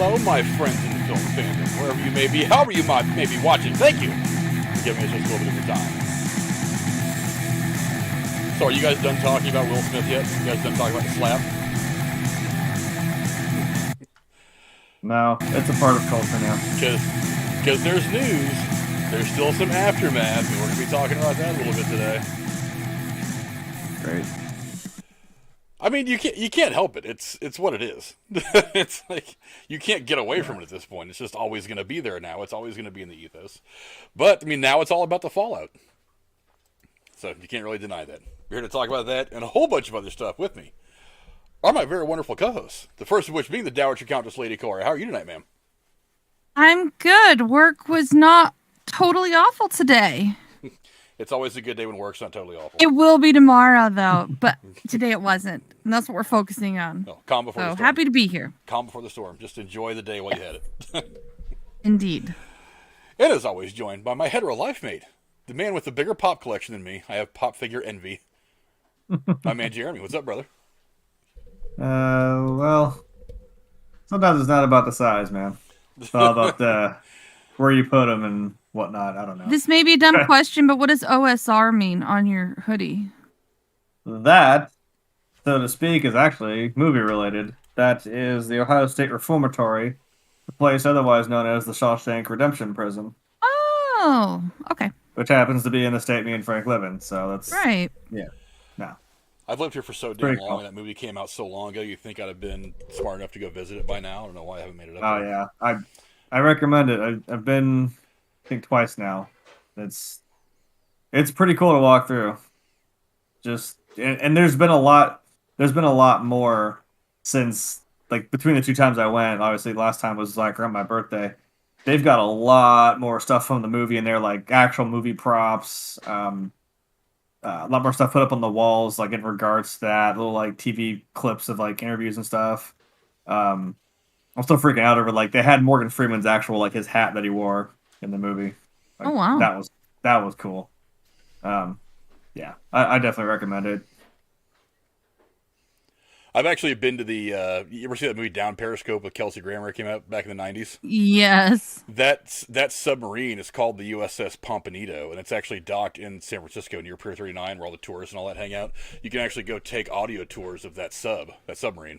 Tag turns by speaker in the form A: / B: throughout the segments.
A: hello, my friends in the film fandom, wherever you may be, however you may be watching. Thank you for giving us just a little bit of your time. So, are you guys done talking about Will Smith yet? You guys done talking about the slap?
B: No, it's a part of culture now.
A: Because there's news, there's still some aftermath, and we're going to be talking about that a little bit today.
B: Great.
A: I mean, you can't help it. It's what it is. It's like you can't get away from it at this point. It's just always going to be there now. It's always going to be in the ethos. But I mean, now it's all about the fallout. So you can't really deny that. We're here to talk about that and a whole bunch of other stuff with me are my very wonderful co-hosts. The first of which being the Dowager Countess Lady Cora. How are you tonight, ma'am?
C: I'm good. Work was not totally awful today.
A: It's always a good day when work's not totally awful.
C: It will be tomorrow, though, but today it wasn't. And that's what we're focusing on.
A: Oh, calm before the storm.
C: Happy to be here.
A: Calm before the storm. Just enjoy the day while you had it.
C: Indeed.
A: And as always, joined by my hetero life mate, the man with the bigger pop collection than me. I have pop figure envy. My man Jeremy. What's up, brother?
B: Well, sometimes it's not about the size, man. It's all about where you put them and whatnot. I don't know.
C: This may be a dumb question, but what does OSR mean on your hoodie?
B: That, so to speak, is actually movie related. That is the Ohio State Reformatory, the place otherwise known as the Shawshank Redemption Prison.
C: Oh, okay.
B: Which happens to be in the state me and Frank live in, so that's...
C: Right.
B: Yeah. No.
A: I've lived here for so damn long, and that movie came out so long ago, you'd think I'd have been smart enough to go visit it by now. I don't know why I haven't made it up.
B: Oh, yeah. I recommend it. I've been, I think, twice now. It's pretty cool to walk through. And there's been a lot more since, like, between the two times I went. Obviously, last time was, like, around my birthday. They've got a lot more stuff from the movie in there, like actual movie props, a lot more stuff put up on the walls, like in regards to that, little like TV clips of like interviews and stuff. I'm still freaking out over like they had Morgan Freeman's actual like his hat that he wore in the movie. Like,
C: oh wow,
B: that was cool. Yeah, I definitely recommend it.
A: I've actually been to the. You ever see that movie Down Periscope with Kelsey Grammer? It came out back in the 90s.
C: Yes.
A: That submarine is called the USS Pompano, and it's actually docked in San Francisco near Pier 39, where all the tourists and all that hang out. You can actually go take audio tours of that submarine.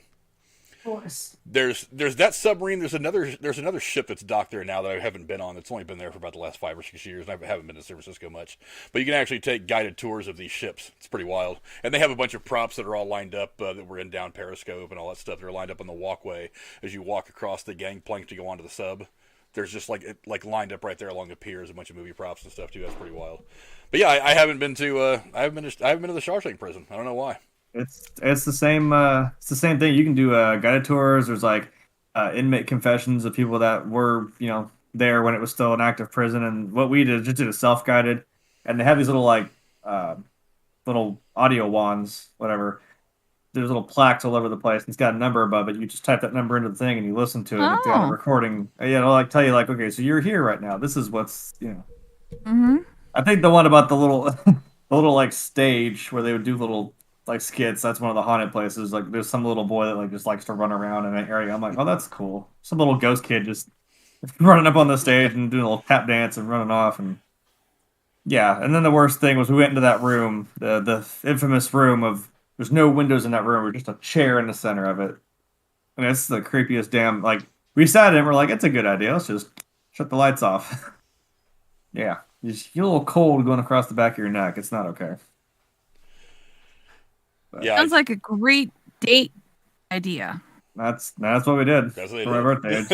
B: Of course.
A: There's that submarine. There's another ship that's docked there now that I haven't been on. It's only been there for about the last 5 or 6 years. And I haven't been to San Francisco much. But you can actually take guided tours of these ships. It's pretty wild. And they have a bunch of props that are all lined up that were in Down Periscope and all that stuff. They're lined up on the walkway as you walk across the gangplank to go onto the sub. There's just like lined up right there along the piers, a bunch of movie props and stuff too. That's pretty wild. But yeah, I haven't been to the Shawshank prison. I don't know why.
B: It's the same thing. You can do guided tours. There's like inmate confessions of people that were there when it was still an active prison. And what we did just did a self-guided, and they have these little like little audio wands, whatever. There's little plaques all over the place, and it's got a number above it. You just type that number into the thing, and you listen to it. And it's got a recording. It'll like tell you like, okay, so you're here right now. This is what's
C: Mm-hmm.
B: I think the one about the little the little like stage where they would do little like skits, that's one of the haunted places. Like there's some little boy that like just likes to run around in an area. I'm like, oh, that's cool. Some little ghost kid just running up on the stage and doing a little tap dance and running off. And yeah, and then the worst thing was we went into that room, the infamous room of there's no windows in that room, or just a chair in the center of it. And it's the creepiest damn, like we sat in and we're like, it's a good idea, let's just shut the lights off. Yeah, you just feel a little cold going across the back of your neck. It's not okay.
C: But yeah, sounds like a great date idea.
B: That's what we did
A: for
B: my birthday.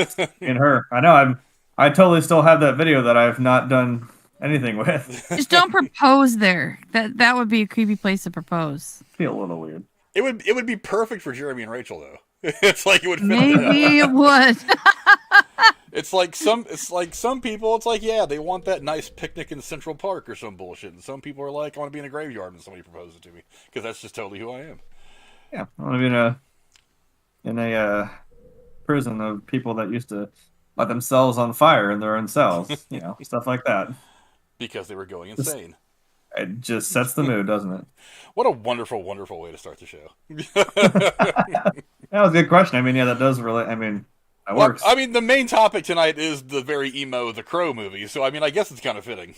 B: And her, I know I totally still have that video that I've not done anything with.
C: Just don't propose there. That would be a creepy place to propose.
B: Feel a little weird.
A: It would be perfect for Jeremy and Rachel though. It's like it would fit.
C: Maybe it would.
A: It's like some people, it's like, yeah, they want that nice picnic in Central Park or some bullshit. And some people are like, I want to be in a graveyard when somebody proposes to me. Because that's just totally who I am.
B: Yeah, I want to be in a prison of people that used to light themselves on fire in their own cells. Stuff like that.
A: Because they were going insane.
B: It just sets the mood, doesn't it?
A: What a wonderful, wonderful way to start the show.
B: That was a good question. I mean, yeah, that does really, That
A: Well,
B: works.
A: I mean, the main topic tonight is the very emo The Crow movie, so I mean, I guess it's kind of fitting.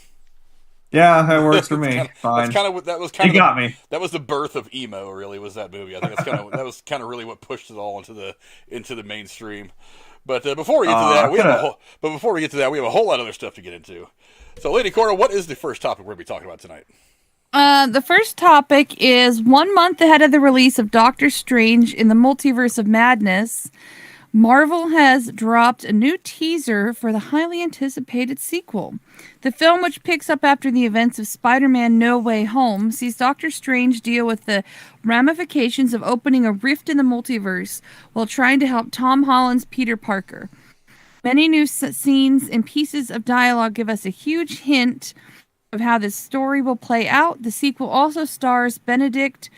B: Yeah, that works for me. Fine.
A: That was kind
B: You
A: of
B: got me.
A: that was the birth of emo. Really, was that movie? I think that was kind of really what pushed it all into the mainstream. But before we get to that, we have a whole lot of other stuff to get into. So, Lady Cora, what is the first topic we're going to be talking about tonight?
C: The first topic is 1 month ahead of the release of Doctor Strange in the Multiverse of Madness. Marvel has dropped a new teaser for the highly anticipated sequel. The film, which picks up after the events of Spider-Man No Way Home, sees Doctor Strange deal with the ramifications of opening a rift in the multiverse while trying to help Tom Holland's Peter Parker. Many new scenes and pieces of dialogue give us a huge hint of how this story will play out. The sequel also stars Benedict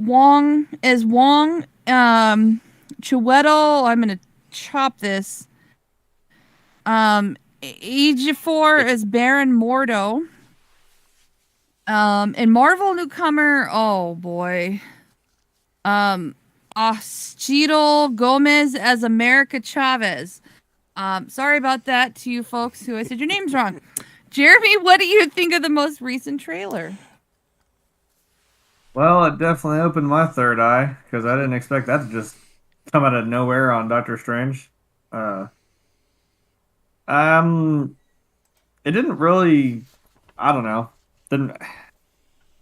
C: Wong as Wong, Chiwetel, I'm going to chop this. Ejiofor as Baron Mordo. And Marvel newcomer, oh boy. Oschitl Gomez as America Chavez. Sorry about that to you folks who I said your names wrong. Jeremy, what do you think of the most recent trailer?
B: Well, it definitely opened my third eye because I didn't expect that to just come out of nowhere on Doctor Strange. It didn't really. I don't know. Didn't.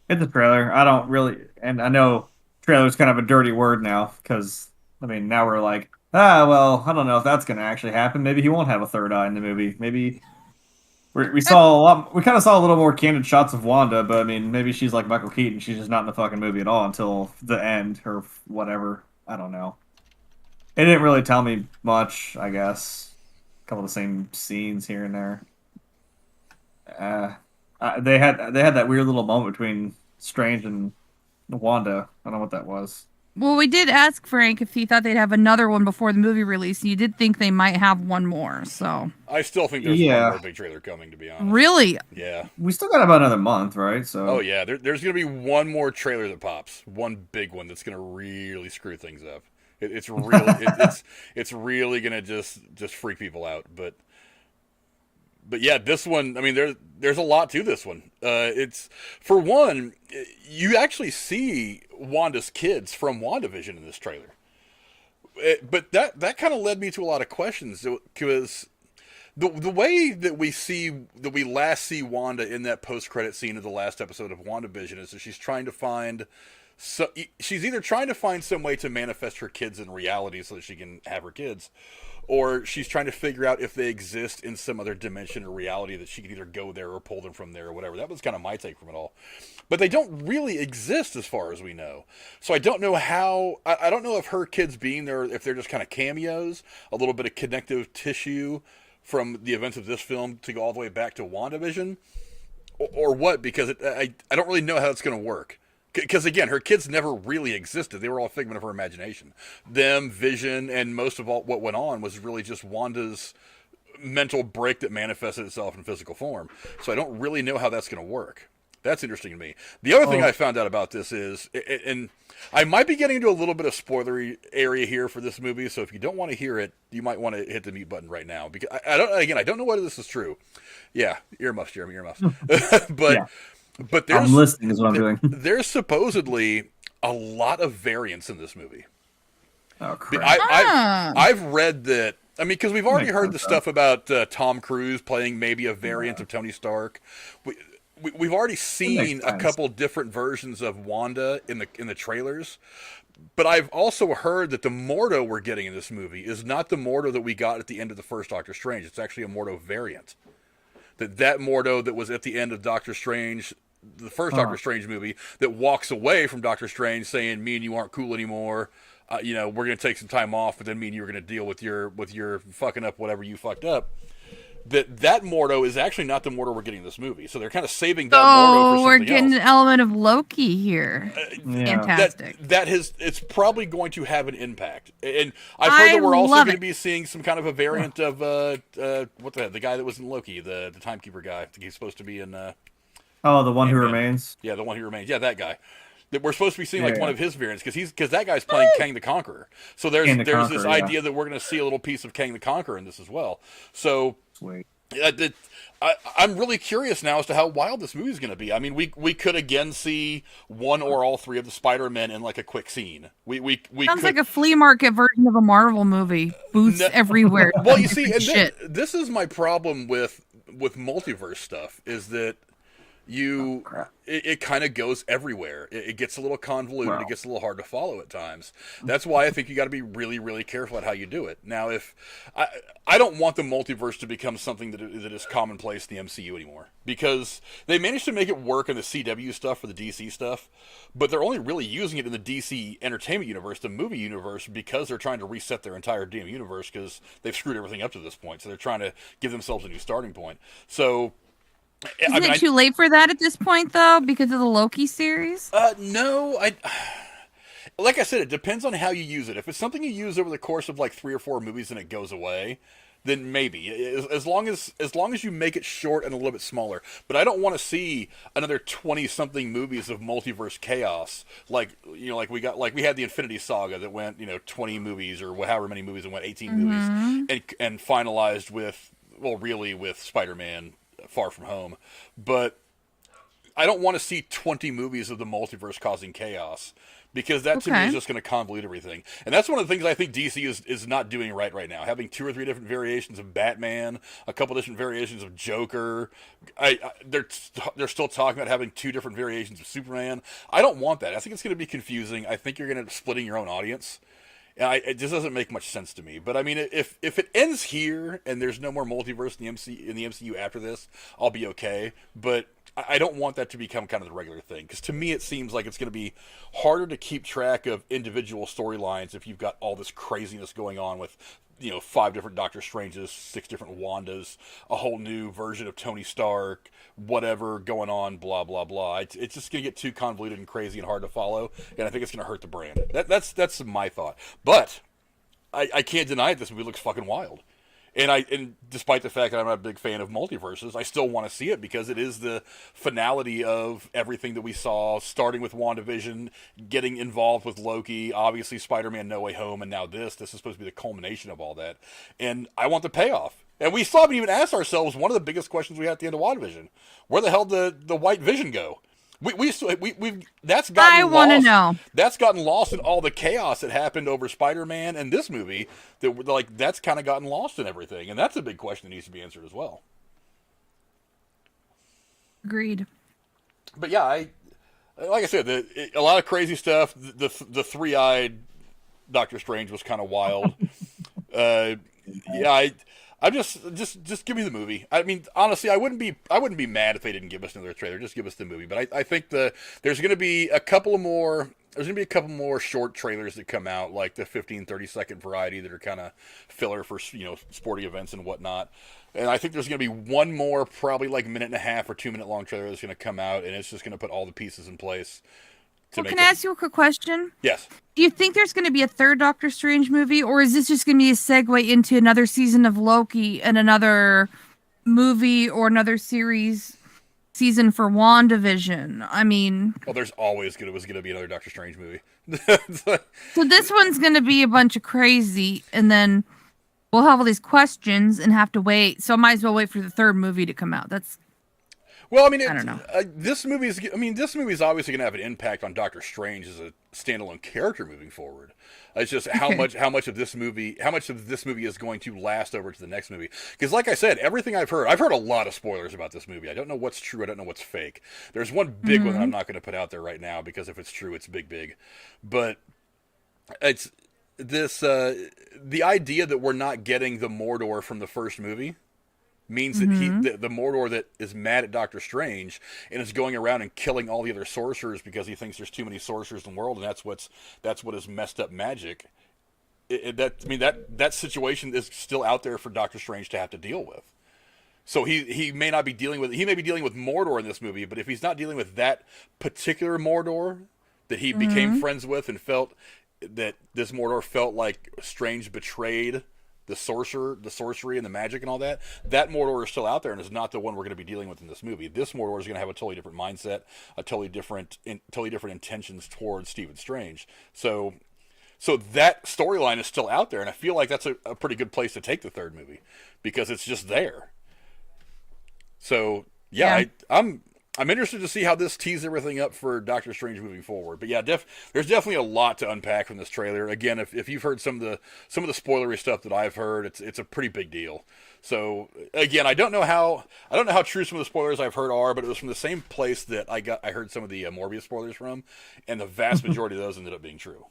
B: It's a trailer. I don't really, and I know trailer is kind of a dirty word now because I mean now we're like, well, I don't know if that's going to actually happen. Maybe he won't have a third eye in the movie. Maybe we saw a lot. We kind of saw a little more candid shots of Wanda, but I mean maybe she's like Michael Keaton. She's just not in the fucking movie at all until the end or whatever. I don't know. It didn't really tell me much, I guess. A couple of the same scenes here and there. They had that weird little moment between Strange and Wanda. I don't know what that was.
C: Well, we did ask Frank if he thought they'd have another one before the movie release, and you did think they might have one more, so...
A: I still think there's one more big trailer coming, to be honest.
C: Really?
A: Yeah.
B: We still got about another month, right? So.
A: Oh, yeah. There's going to be one more trailer that pops. One big one that's going to really screw things up. It's really going to just freak people out, but yeah, this one, I mean, there's a lot to this one. It's, for one, you actually see Wanda's kids from WandaVision in this trailer. But that kind of led me to a lot of questions, because the way that we last see Wanda in that post-credit scene of the last episode of WandaVision is that she's either trying to find some way to manifest her kids in reality so that she can have her kids, or she's trying to figure out if they exist in some other dimension or reality that she can either go there or pull them from there or whatever. That was kind of my take from it all. But they don't really exist as far as we know. So I don't know I don't know if her kids being there, if they're just kind of cameos, a little bit of connective tissue from the events of this film to go all the way back to WandaVision, or what, because I don't really know how it's going to work. Because, again, her kids never really existed. They were all a figment of her imagination. Them, Vision, and most of all what went on was really just Wanda's mental break that manifested itself in physical form. So I don't really know how that's going to work. That's interesting to me. The other thing I found out about this is, and I might be getting into a little bit of spoilery area here for this movie, so if you don't want to hear it, you might want to hit the mute button right now. Because I don't know whether this is true. Yeah, earmuffs, Jeremy, earmuffs. But... Yeah. But
B: I'm listening is what I'm doing.
A: There's supposedly a lot of variants in this movie.
B: Oh, crap.
A: I've read that. I mean, because we've already heard the stuff about Tom Cruise playing maybe a variant of Tony Stark. We've already seen a couple different versions of Wanda in the trailers. But I've also heard that the Mordo we're getting in this movie is not the Mordo that we got at the end of the first Doctor Strange. It's actually a Mordo variant. That Mordo that was at the end of Doctor Strange, the first Doctor Strange movie, that walks away from Doctor Strange saying, me and you aren't cool anymore. We're going to take some time off, but then me and you are going to deal with your fucking up whatever you fucked up. That Mordo is actually not the Mordo we're getting in this movie. So they're kind of saving that Mordo for something
C: we're getting
A: else.
C: an element of Loki here. Fantastic.
A: It's probably going to have an impact. And I've heard that we're also going to be seeing some kind of a variant of the guy that was in Loki, the timekeeper guy. I think he's supposed to be in
B: the one who remains.
A: Yeah, the one who remains. Yeah, that guy. That we're supposed to be seeing like one of his variants because that guy's playing Kang the Conqueror. So there's this idea that we're going to see a little piece of Kang the Conqueror in this as well. So
B: Sweet.
A: I'm really curious now as to how wild this movie is going to be. I mean, we could again see one or all three of the Spider-Men in like a quick scene. We
C: sounds like a flea market version of a Marvel movie. Booths everywhere.
A: Well, you see, and this is my problem with multiverse stuff is that it kind of goes everywhere. It gets a little convoluted. Wow. It gets a little hard to follow at times. That's why I think you got to be really, really careful at how you do it. Now, if I don't want the multiverse to become something that is commonplace in the MCU anymore, because they managed to make it work in the CW stuff for the DC stuff, but they're only really using it in the DC entertainment universe, the movie universe, because they're trying to reset their entire damn universe because they've screwed everything up to this point. So they're trying to give themselves a new starting point. So.
C: Isn't it too late for that at this point, though, because of the Loki series?
A: No, like I said, it depends on how you use it. If it's something you use over the course of like 3 or 4 movies and it goes away, then maybe. As long as you make it short and a little bit smaller. But I don't want to see another 20-something movies of multiverse chaos. Like we had the Infinity Saga that went 20 movies or however many movies it went, 18 movies, and finalized with Spider-Man Far From Home. But I don't want to see 20 movies of the multiverse causing chaos, because that to me is just going to convolute everything. And that's one of the things I think DC is not doing right now. Having 2 or 3 different variations of Batman, a couple different variations of Joker. They're still talking about having 2 different variations of Superman. I don't want that. I think it's going to be confusing. I think you're going to end up splitting your own audience. It just doesn't make much sense to me. But I mean, if it ends here and there's no more multiverse in the MCU after this, I'll be okay. But I don't want that to become kind of the regular thing, because to me it seems like it's going to be harder to keep track of individual storylines if you've got all this craziness going on with 5 different Doctor Stranges, 6 different Wandas, a whole new version of Tony Stark, whatever going on, blah blah blah. It's just going to get too convoluted and crazy and hard to follow, and I think it's going to hurt the brand. That's my thought. But I can't deny it. This movie looks fucking wild. And despite the fact that I'm not a big fan of multiverses, I still want to see it because it is the finality of everything that we saw, starting with WandaVision, getting involved with Loki, obviously Spider-Man No Way Home, and now this. This is supposed to be the culmination of all that. And I want the payoff. And we still haven't even asked ourselves one of the biggest questions we had at the end of WandaVision. Where the hell did the White Vision go? That's gotten
C: I want to know.
A: That's gotten lost in all the chaos that happened over Spider-Man and this movie. That's kind of gotten lost in everything, and that's a big question that needs to be answered as well.
C: Agreed.
A: But yeah, like I said, a lot of crazy stuff. The 3-eyed Doctor Strange was kind of wild. I'm just give me the movie. I mean, honestly, I wouldn't be mad if they didn't give us another trailer. Just give us the movie. But I think there's going to be a couple more short trailers that come out, like the 15-30 second variety that are kind of filler for sporting events and whatnot. And I think there's going to be one more, probably like 1.5 or 2 minute long trailer that's going to come out, and it's just going to put all the pieces in place.
C: Well, can I ask you a quick question?
A: Yes.
C: Do you think there's going to be a third Doctor Strange movie, or is this just going to be a segue into another season of Loki and another movie or another season for WandaVision? I mean...
A: Well, there's always going to be another Doctor Strange movie.
C: So this one's going to be a bunch of crazy, and then we'll have all these questions and have to wait. So I might as well wait for the third movie to come out.
A: Well, I mean,
C: I don't know.
A: This movie is obviously going to have an impact on Doctor Strange as a standalone character moving forward. It's just how much of this movie is going to last over to the next movie. Because, like I said, everything I've heard a lot of spoilers about this movie. I don't know what's true. I don't know what's fake. There's one big one that I'm not going to put out there right now because if it's true, it's big. But it's this the idea that we're not getting the Mordor from the first movie means that the Mordor that is mad at Doctor Strange and is going around and killing all the other sorcerers because he thinks there's too many sorcerers in the world, and that's what has messed up magic. That situation is still out there for Doctor Strange to have to deal with. So he may be dealing with Mordor in this movie, but if he's not dealing with that particular Mordor that he became friends with and felt that this Mordor felt like Strange betrayed the sorcery and the magic and all that. That Mordor is still out there and is not the one we're going to be dealing with in this movie. This Mordor is going to have a totally different mindset, a totally different intentions towards Stephen Strange. So that storyline is still out there, and I feel like that's a pretty good place to take the third movie because it's just there. So yeah. I'm interested to see how this tees everything up for Doctor Strange moving forward. But yeah, there's definitely a lot to unpack from this trailer. Again, if you've heard some of the spoilery stuff that I've heard, it's a pretty big deal. So again, I don't know how true some of the spoilers I've heard are, but it was from the same place that I heard some of the Morbius spoilers from, and the vast majority of those ended up being true.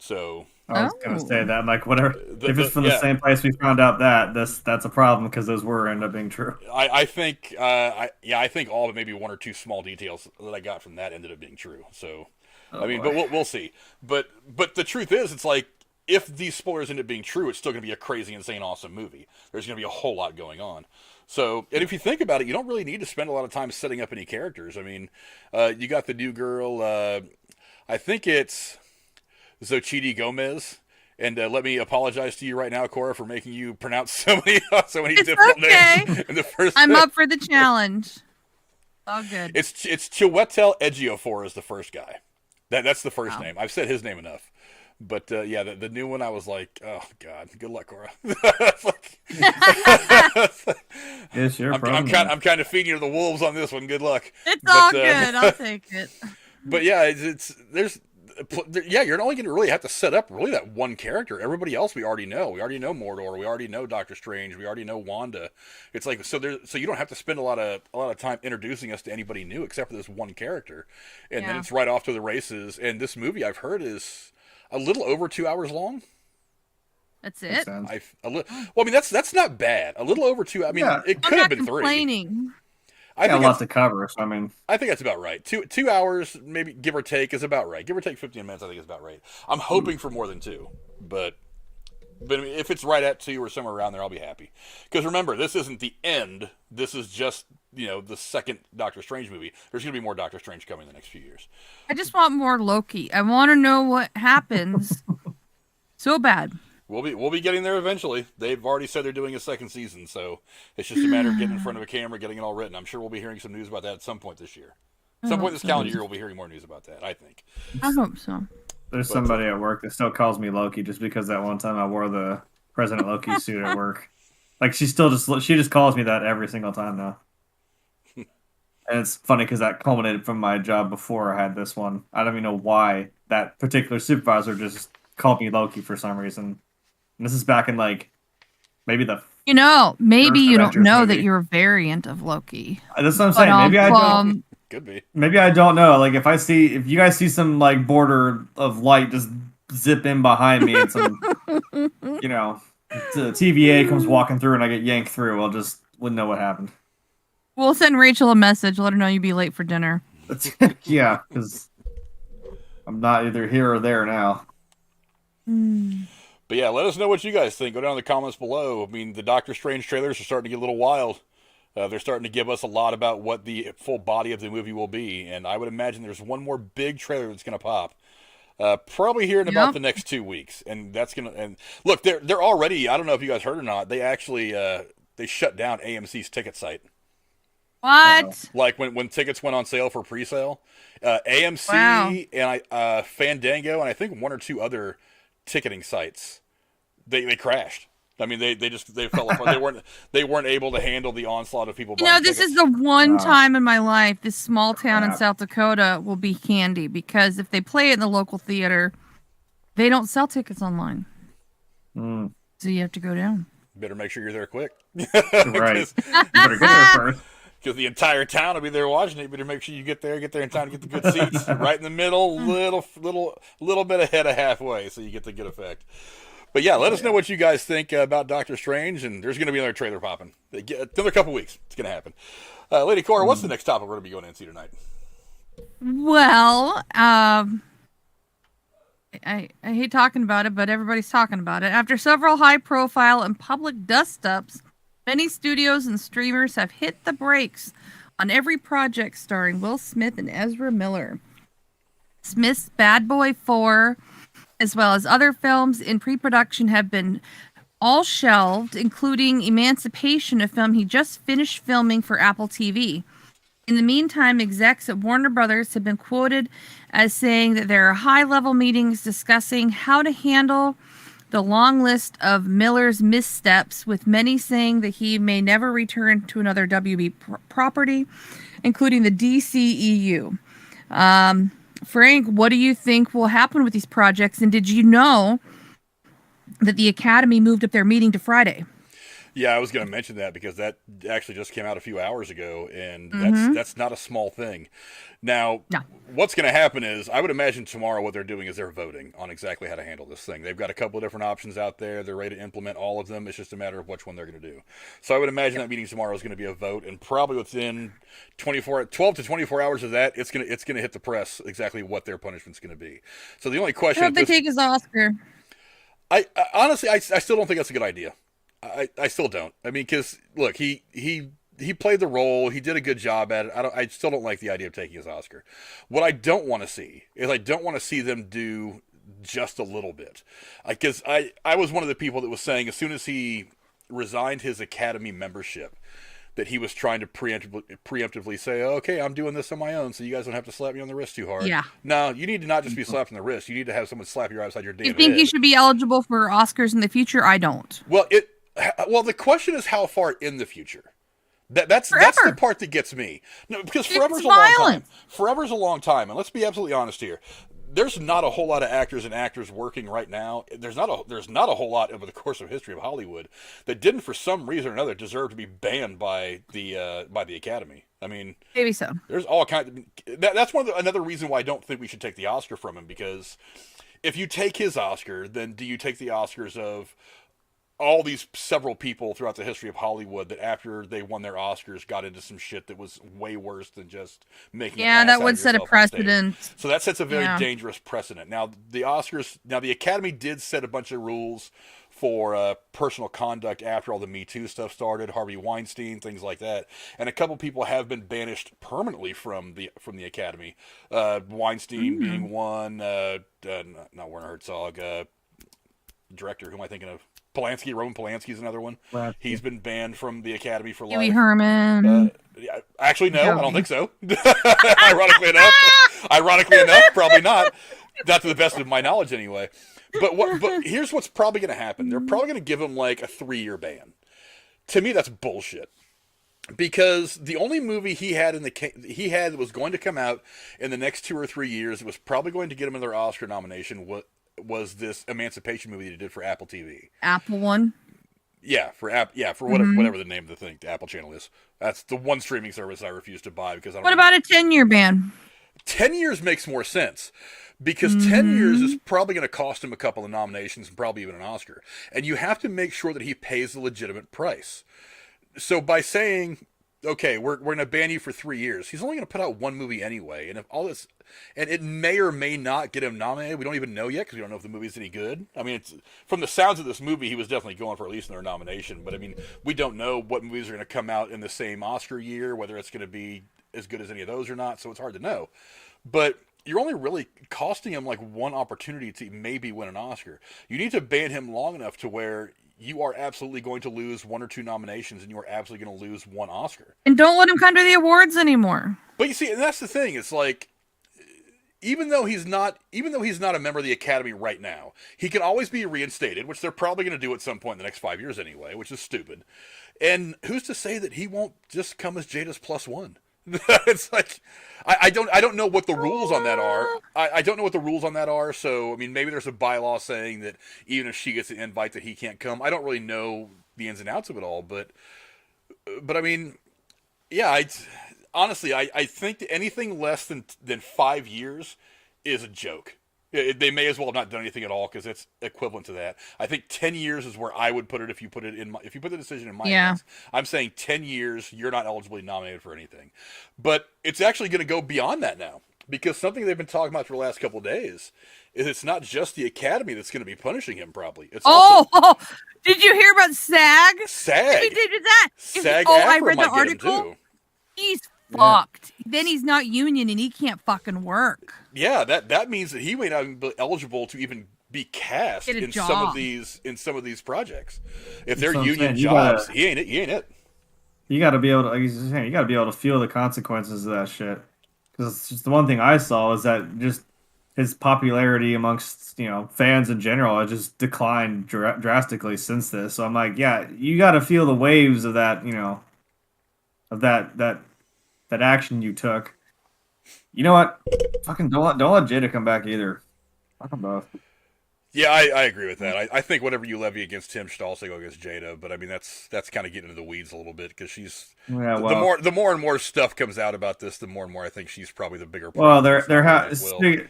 A: So
B: I was gonna say that, like, whatever. If it's from the same place we found out that's a problem because those were end up being true.
A: I think I think all but maybe one or two small details that I got from that ended up being true. So I mean, but we'll see. But the truth is, it's like if these spoilers end up being true, it's still gonna be a crazy, insane, awesome movie. There's gonna be a whole lot going on. So, and if you think about it, you don't really need to spend a lot of time setting up any characters. I mean, you got the new girl. I think it's Zochiti Gomez, and let me apologize to you right now, Cora, for making you pronounce so many difficult names in the first.
C: I'm up for the challenge. All good.
A: It's Chiwetel Ejiofor is the first guy. That's the first name. I've said his name enough, but yeah, the new one I was like, oh god, good luck, Cora.
B: It's your problem.
A: I'm kind of feeding you to the wolves on this one. Good luck.
C: It's all good. I'll take it.
A: But yeah, you're only going to really have to set up really that one character. Everybody else we already know. We already know Mordor. We already know Doctor Strange. We already know Wanda. It's like so you don't have to spend a lot of time introducing us to anybody new except for this one character, and then it's right off to the races. And this movie I've heard is a little over 2 hours long.
C: That's it.
A: I mean that's not bad. A little over 2 hours. I mean, it could have been
C: complaining.
A: 3. I think
B: a lot to cover, so I mean,
A: I think that's about right. 2 hours, maybe give or take, is about right. Give or take 15 minutes, I think is about right. I'm hoping for more than 2, but if it's right at 2 or somewhere around there, I'll be happy. Because remember, this isn't the end. This is just the second Doctor Strange movie. There's going to be more Doctor Strange coming in the next few years.
C: I just want more Loki. I want to know what happens. So bad.
A: We'll be getting there eventually. They've already said they're doing a second season, so it's just a matter of getting in front of a camera, getting it all written. I'm sure we'll be hearing some news about that at some point this year. At some point this calendar year, we'll be hearing more news about that, I think.
C: I hope so.
B: There's somebody at work that still calls me Loki just because that one time I wore the President Loki suit at work. Like, she just calls me that every single time now. And it's funny because that culminated from my job before I had this one. I don't even know why that particular supervisor just called me Loki for some reason. And this is back in maybe the
C: maybe you don't know that you're a variant of Loki.
B: That's what I'm saying. Maybe I don't.
A: Could be.
B: Maybe I don't know. Like if you guys see some border of light just zip in behind me and some the TVA comes walking through and I get yanked through, wouldn't know what happened.
C: We'll send Rachel a message. Let her know you'd be late for dinner.
B: Yeah, because I'm not either here or there now.
A: But yeah, let us know what you guys think. Go down in the comments below. I mean, the Doctor Strange trailers are starting to get a little wild. They're starting to give us a lot about what the full body of the movie will be. And I would imagine there's one more big trailer that's going to pop. Probably here in about the next 2 weeks. And that's going to... And look, they're already... I don't know if you guys heard or not. They actually... they shut down AMC's ticket site.
C: What?
A: Like when tickets went on sale for pre-sale. AMC and Fandango and I think one or two other ticketing sites. They crashed. I mean, they fell apart. They weren't able to handle the onslaught of people.
C: This is the one time in my life this small town in South Dakota will be handy because if they play it in the local theater, they don't sell tickets online. So you have to go down.
A: Better make sure you're there quick.
B: Right. Better get there first.
A: Because the entire town will be there watching it. You better make sure you get there in time to get the good seats. Right in the middle, little bit ahead of halfway, so you get the good effect. But yeah, let us know what you guys think about Doctor Strange, and there's going to be another trailer popping. Another couple weeks, it's going to happen. Lady Cora, what's the next topic we're going to be going into tonight?
C: Well, I hate talking about it, but everybody's talking about it. After several high-profile and public dust-ups, many studios and streamers have hit the brakes on every project starring Will Smith and Ezra Miller. Smith's Bad Boy 4, as well as other films in pre-production, have been all shelved, including Emancipation, a film he just finished filming for Apple TV. In the meantime, execs at Warner Brothers have been quoted as saying that there are high-level meetings discussing how to handle the long list of Miller's missteps, with many saying that he may never return to another WB property, including the DCEU. Frank, what do you think will happen with these projects? And did you know that the Academy moved up their meeting to Friday?
A: Yeah, I was going to mention that because that actually just came out a few hours ago, and that's not a small thing. Now, what's going to happen is, I would imagine tomorrow what they're doing is they're voting on exactly how to handle this thing. They've got a couple of different options out there. They're ready to implement all of them. It's just a matter of which one they're going to do. So I would imagine that meeting tomorrow is going to be a vote, and probably within 12 to 24 hours of that, it's going to hit the press exactly what their punishment's going to be. So the only question...
C: I hope they take his Oscar.
A: I honestly, I still don't think that's a good idea. I still don't. I mean, because look, he played the role. He did a good job at it. I still don't like the idea of taking his Oscar. What I don't want to see is them do just a little bit. Because I was one of the people that was saying as soon as he resigned his Academy membership, that he was trying to preemptively say, okay, I'm doing this on my own, so you guys don't have to slap me on the wrist too hard.
C: Yeah.
A: No, you need to not just be slapped on the wrist. You need to have someone slap you right outside your damn head.
C: You think he should be eligible for Oscars in the future? I don't.
A: Well, the question is how far in the future. That's the part that gets me. No, because forever's a long time. Forever's a long time, and let's be absolutely honest here. There's not a whole lot of actors working right now. There's not a whole lot over the course of history of Hollywood that didn't, for some reason or another, deserve to be banned by the Academy. I mean,
C: maybe so.
A: There's all kinds. That's another reason why I don't think we should take the Oscar from him, because if you take his Oscar, then do you take the Oscars of all these several people throughout the history of Hollywood that after they won their Oscars got into some shit that was way worse than just making
C: that would set a precedent.
A: So that sets a very dangerous precedent. Now the Academy did set a bunch of rules for personal conduct after all the Me Too stuff started, Harvey Weinstein, things like that, and a couple people have been banished permanently from the Academy. Weinstein being one, not Werner Herzog, director. Who am I thinking of? Roman Polanski's another one. Right. He's been banned from the Academy for life.
C: Huey Herman.
A: Actually, no, I don't think so. Ironically enough, probably not. Not to the best of my knowledge, anyway. But here's what's probably going to happen. They're probably going to give him like a 3-year ban. To me, that's bullshit. Because the only movie he had that was going to come out in the next 2 or 3 years that was probably going to get him another Oscar nomination was this Emancipation movie that he did for Apple TV.
C: Apple one?
A: Yeah, for whatever the name of the thing, the Apple channel is. That's the one streaming service I refuse to buy because I don't.
C: What about a 10-year ban?
A: 10 years makes more sense. Because 10 years is probably going to cost him a couple of nominations and probably even an Oscar. And you have to make sure that he pays the legitimate price. So by saying, okay, we're going to ban you for 3 years, he's only going to put out one movie anyway. And if all this, and it may or may not get him nominated. We don't even know yet because we don't know if the movie's any good. I mean, from the sounds of this movie, he was definitely going for at least another nomination. But I mean, we don't know what movies are going to come out in the same Oscar year, whether it's going to be as good as any of those or not. So it's hard to know. But you're only really costing him like one opportunity to maybe win an Oscar. You need to ban him long enough to where you are absolutely going to lose 1 or 2 nominations and you are absolutely going to lose 1 Oscar.
C: And don't let him come to the awards anymore.
A: But you see, and that's the thing. It's like, even though he's not a member of the Academy right now, he can always be reinstated, which they're probably going to do at some point in the next 5 years anyway, which is stupid. And who's to say that he won't just come as Jada's +1? It's like, I don't know what the rules on that are. I don't know what the rules on that are. So I mean, maybe there's a bylaw saying that even if she gets an invite, that he can't come. I don't really know the ins and outs of it all, but I mean, yeah. Honestly, I think that anything less than 5 years is a joke. They may as well have not done anything at all because it's equivalent to that. I think 10 years is where I would put it if you put the decision in my hands. I'm saying 10 years, you're not eligibly nominated for anything. But it's actually going to go beyond that now because something they've been talking about for the last couple of days is it's not just the Academy that's going to be punishing him probably. It's also,
C: did you hear about SAG?
A: SAG.
C: Did that? I read the article. He's fucked. Then he's not union and he can't fucking work.
A: Yeah, that means that he may not be eligible to even be cast
C: Get a
A: in
C: job.
A: some of these projects. If they're
B: That's what I'm
A: union
B: saying. You
A: jobs,
B: gotta-
A: he ain't it.
B: You got to be able to, like he's saying, you got to be able to feel the consequences of that shit. Because it's just the one thing I saw is that just his popularity amongst fans in general has just declined drastically since this. So I'm like, yeah, you got to feel the waves of that, of that action you took. You know what? Fucking don't let Jada come back either. Fuck them both.
A: Yeah, I agree with that. I think whatever you levy against him should also go against Jada. But I mean, that's kind of getting into the weeds a little bit because she's
B: Yeah,
A: the more and more stuff comes out about this, the more and more I think she's probably the bigger.
B: Well,
A: Will.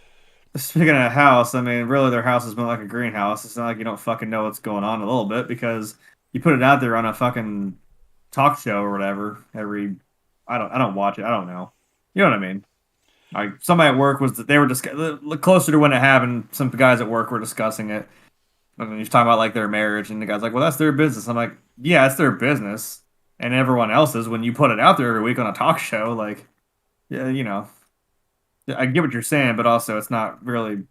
B: Speaking of house, I mean, really, their house has been like a greenhouse. It's not like you don't fucking know what's going on a little bit because you put it out there on a fucking talk show or whatever. I don't watch it. I don't know. You know what I mean? Like somebody at work they were closer to when it happened. Some guys at work were discussing it, and then you're talking about like their marriage, and the guy's like, "Well, that's their business." I'm like, "Yeah, it's their business, and everyone else's." When you put it out there every week on a talk show, like, yeah, I get what you're saying, but also it's not really,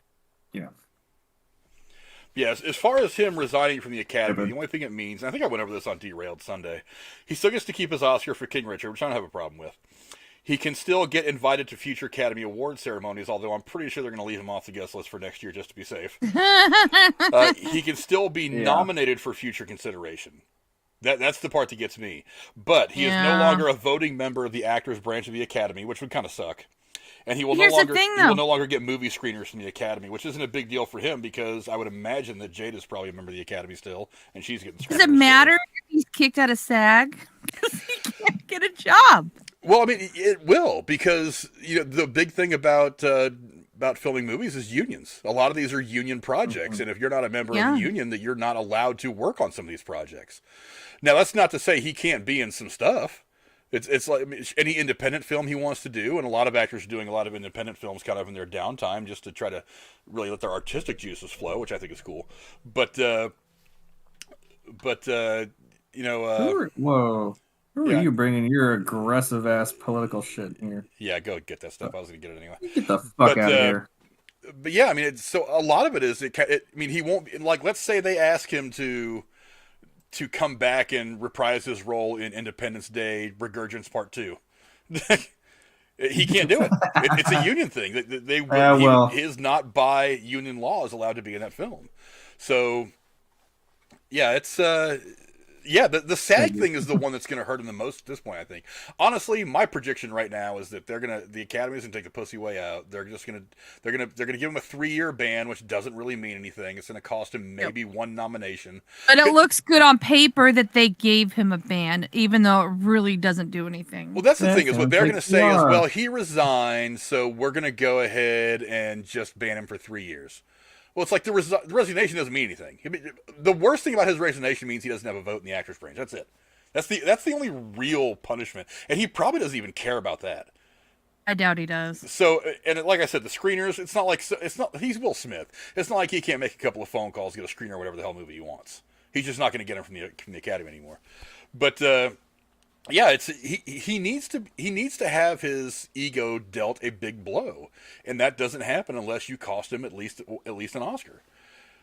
A: Yes, as far as him resigning from the Academy, the only thing it means, and I think I went over this on Derailed Sunday, he still gets to keep his Oscar for King Richard, which I don't have a problem with. He can still get invited to future Academy Award ceremonies, although I'm pretty sure they're going to leave him off the guest list for next year just to be safe. He can still be nominated for future consideration. That's the part that gets me. But he is no longer a voting member of the actors branch of the Academy, which would kind of suck. And he will no longer get movie screeners from the Academy, which isn't a big deal for him because I would imagine that Jada's probably a member of the Academy still, and she's getting screeners.
C: Does it matter if he's kicked out of SAG? Because he can't get a job.
A: Well, I mean, it will because the big thing about filming movies is unions. A lot of these are union projects, and if you're not a member of the union, that you're not allowed to work on some of these projects. Now, that's not to say he can't be in some stuff. It's like any independent film he wants to do, and a lot of actors are doing a lot of independent films kind of in their downtime just to try to really let their artistic juices flow, which I think is cool. But
B: whoa. Who are you bringing your aggressive ass political shit here?
A: Yeah, go get that stuff. I was going to get it anyway.
B: Get the fuck out of here.
A: But yeah, I mean, so a lot of it is, I mean, he won't, like, let's say they ask him to come back and reprise his role in Independence Day, Regurgence Part 2. He can't do it. It's a union thing. His not by union law is allowed to be in that film. So, yeah, it's... the SAG thing is the one that's going to hurt him the most at this point, I think. Honestly, my prediction right now is that the Academy's going to take the pussy way out. They're going to give him a 3-year ban, which doesn't really mean anything. It's going to cost him maybe one nomination.
C: But it looks good on paper that they gave him a ban, even though it really doesn't do anything.
A: Well, that's the thing is what they're going to say is, well, he resigned, so we're going to go ahead and just ban him for 3 years. Well, it's like the resignation doesn't mean anything. The worst thing about his resignation means he doesn't have a vote in the actors branch. That's it. That's the only real punishment, and he probably doesn't even care about that.
C: I doubt he does.
A: So, and like I said, the screeners. He's Will Smith. It's not like he can't make a couple of phone calls, get a screener, or whatever the hell movie he wants. He's just not going to get him from the Academy anymore. But yeah, he needs to have his ego dealt a big blow, and that doesn't happen unless you cost him at least an Oscar.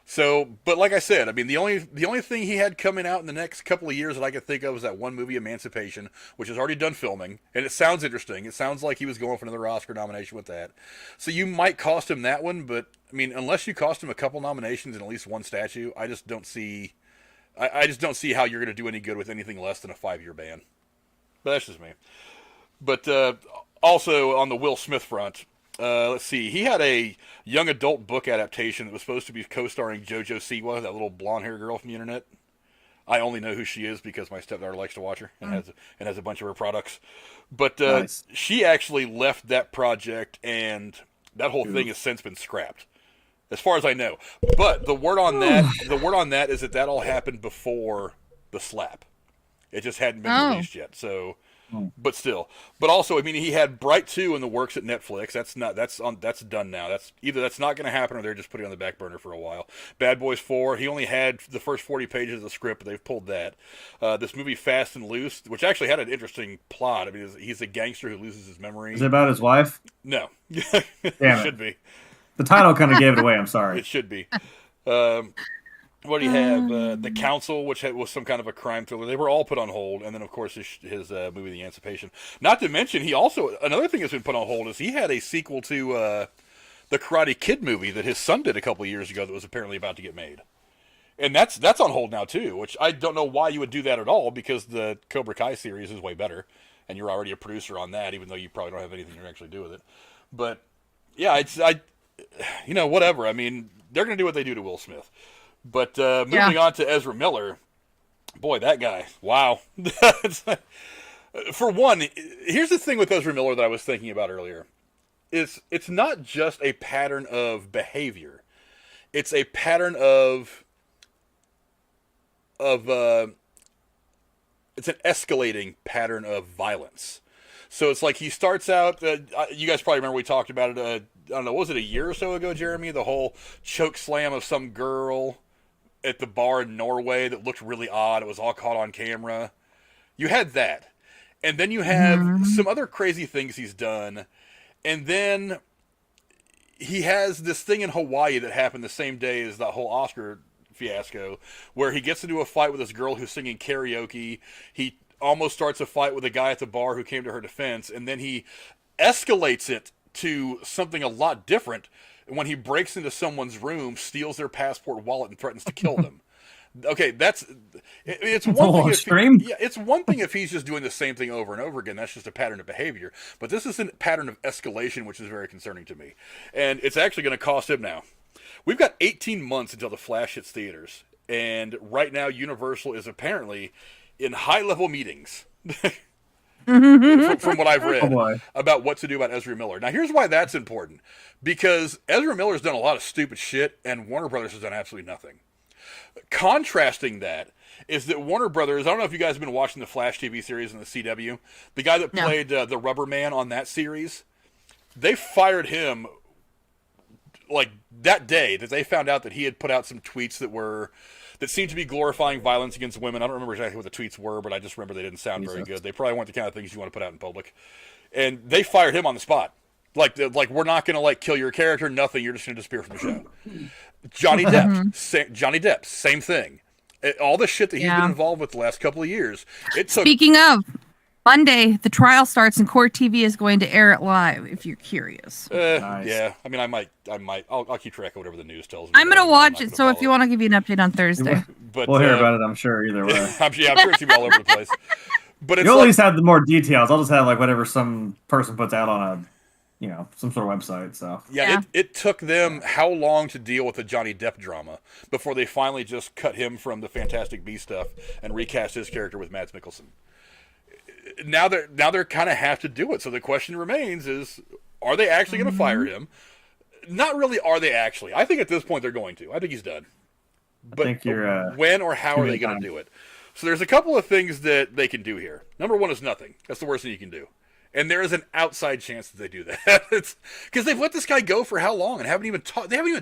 A: So, but like I said, I mean, the only thing he had coming out in the next couple of years that I could think of was that one movie, Emancipation, which is already done filming, and it sounds interesting. It sounds like he was going for another Oscar nomination with that. So you might cost him that one, but I mean, unless you cost him a couple nominations and at least one statue, I just don't see how you're going to do any good with anything less than a 5-year ban. But that's just me. But also on the Will Smith front, let's see. He had a young adult book adaptation that was supposed to be co-starring JoJo Siwa, that little blonde-haired girl from the internet. I only know who she is because my stepdaughter likes to watch her and has a bunch of her products. But nice. She actually left that project, and that whole thing has since been scrapped, as far as I know. But the word on that is that all happened before the slap. It just hadn't been released yet. So, but still, but also, I mean, he had Bright 2 in the works at Netflix. That's done now. That's not going to happen, or they're just putting it on the back burner for a while. Bad Boys 4. He only had the first 40 pages of the script, but they've pulled that. This movie Fast and Loose, which actually had an interesting plot. I mean, he's a gangster who loses his memory.
B: Is it about his wife?
A: No,
B: Damn
A: it should be.
B: The title kind of gave it away. I'm sorry.
A: It should be. What do you have? The Council, which was some kind of a crime thriller. They were all put on hold, and then of course his movie, The Emancipation. Not to mention, he also another thing that's been put on hold is he had a sequel to the Karate Kid movie that his son did a couple of years ago that was apparently about to get made, and that's on hold now too. Which I don't know why you would do that at all, because the Cobra Kai series is way better, and you're already a producer on that, even though you probably don't have anything to actually do with it. But yeah, whatever. I mean, they're going to do what they do to Will Smith. But moving on to Ezra Miller, boy, that guy, wow. For one, here's the thing with Ezra Miller that I was thinking about earlier. It's not just a pattern of behavior. It's a pattern of it's an escalating pattern of violence. So it's like he starts out, you guys probably remember we talked about it, I don't know, was it a year or so ago, Jeremy? The whole choke slam of some girl at the bar in Norway that looked really odd. It was all caught on camera. You had that. And then you have some other crazy things he's done. And then he has this thing in Hawaii that happened the same day as that whole Oscar fiasco, where he gets into a fight with this girl who's singing karaoke. He almost starts a fight with a guy at the bar who came to her defense, and then he escalates it to something a lot different when he breaks into someone's room, steals their passport, wallet, and threatens to kill them. Okay, it's one thing.
B: Extreme.
A: It's one thing if he's just doing the same thing over and over again. That's just a pattern of behavior. But this is a pattern of escalation, which is very concerning to me, and it's actually going to cost him now. We've got 18 months until The Flash hits theaters, and right now Universal is apparently in high-level meetings. From what I've read about what to do about Ezra Miller. Now, here's why that's important. Because Ezra Miller's done a lot of stupid shit, and Warner Brothers has done absolutely nothing. Contrasting that is that Warner Brothers, I don't know if you guys have been watching the Flash TV series in the CW, the guy that played the Rubber Man on that series, they fired him like that day that they found out that he had put out some tweets that seemed to be glorifying violence against women. I don't remember exactly what the tweets were, but I just remember they didn't sound very good. They probably weren't the kind of things you want to put out in public. And they fired him on the spot. Like we're not going to kill your character, nothing. You're just going to disappear from the show. Johnny Depp, same thing. All the shit that he's been involved with the last couple of years.
C: Speaking of, Monday, the trial starts and Court TV is going to air it live, if you're curious.
A: Nice. Yeah, I mean, I'll keep track of whatever the news tells me.
C: I'm going to watch it, so if you want to give you an update on Thursday.
B: But, we'll hear about it, I'm sure, either way.
A: I'm sure it's going to be all over the place. But
B: you always have the more details. I'll just have whatever some person puts out on some sort of website. So
A: it took them how long to deal with the Johnny Depp drama before they finally just cut him from the Fantastic Beasts stuff and recast his character with Mads Mikkelsen. Now they're kind of have to do it. So the question remains is, are they actually going to fire him? Not really. Are they actually? I think at this point they're going to. I think he's done. But
B: I think
A: when or how are they going to do it? So there's a couple of things that they can do here. Number one is nothing. That's the worst thing you can do. And there is an outside chance that they do that. It's because they've let this guy go for how long and they haven't even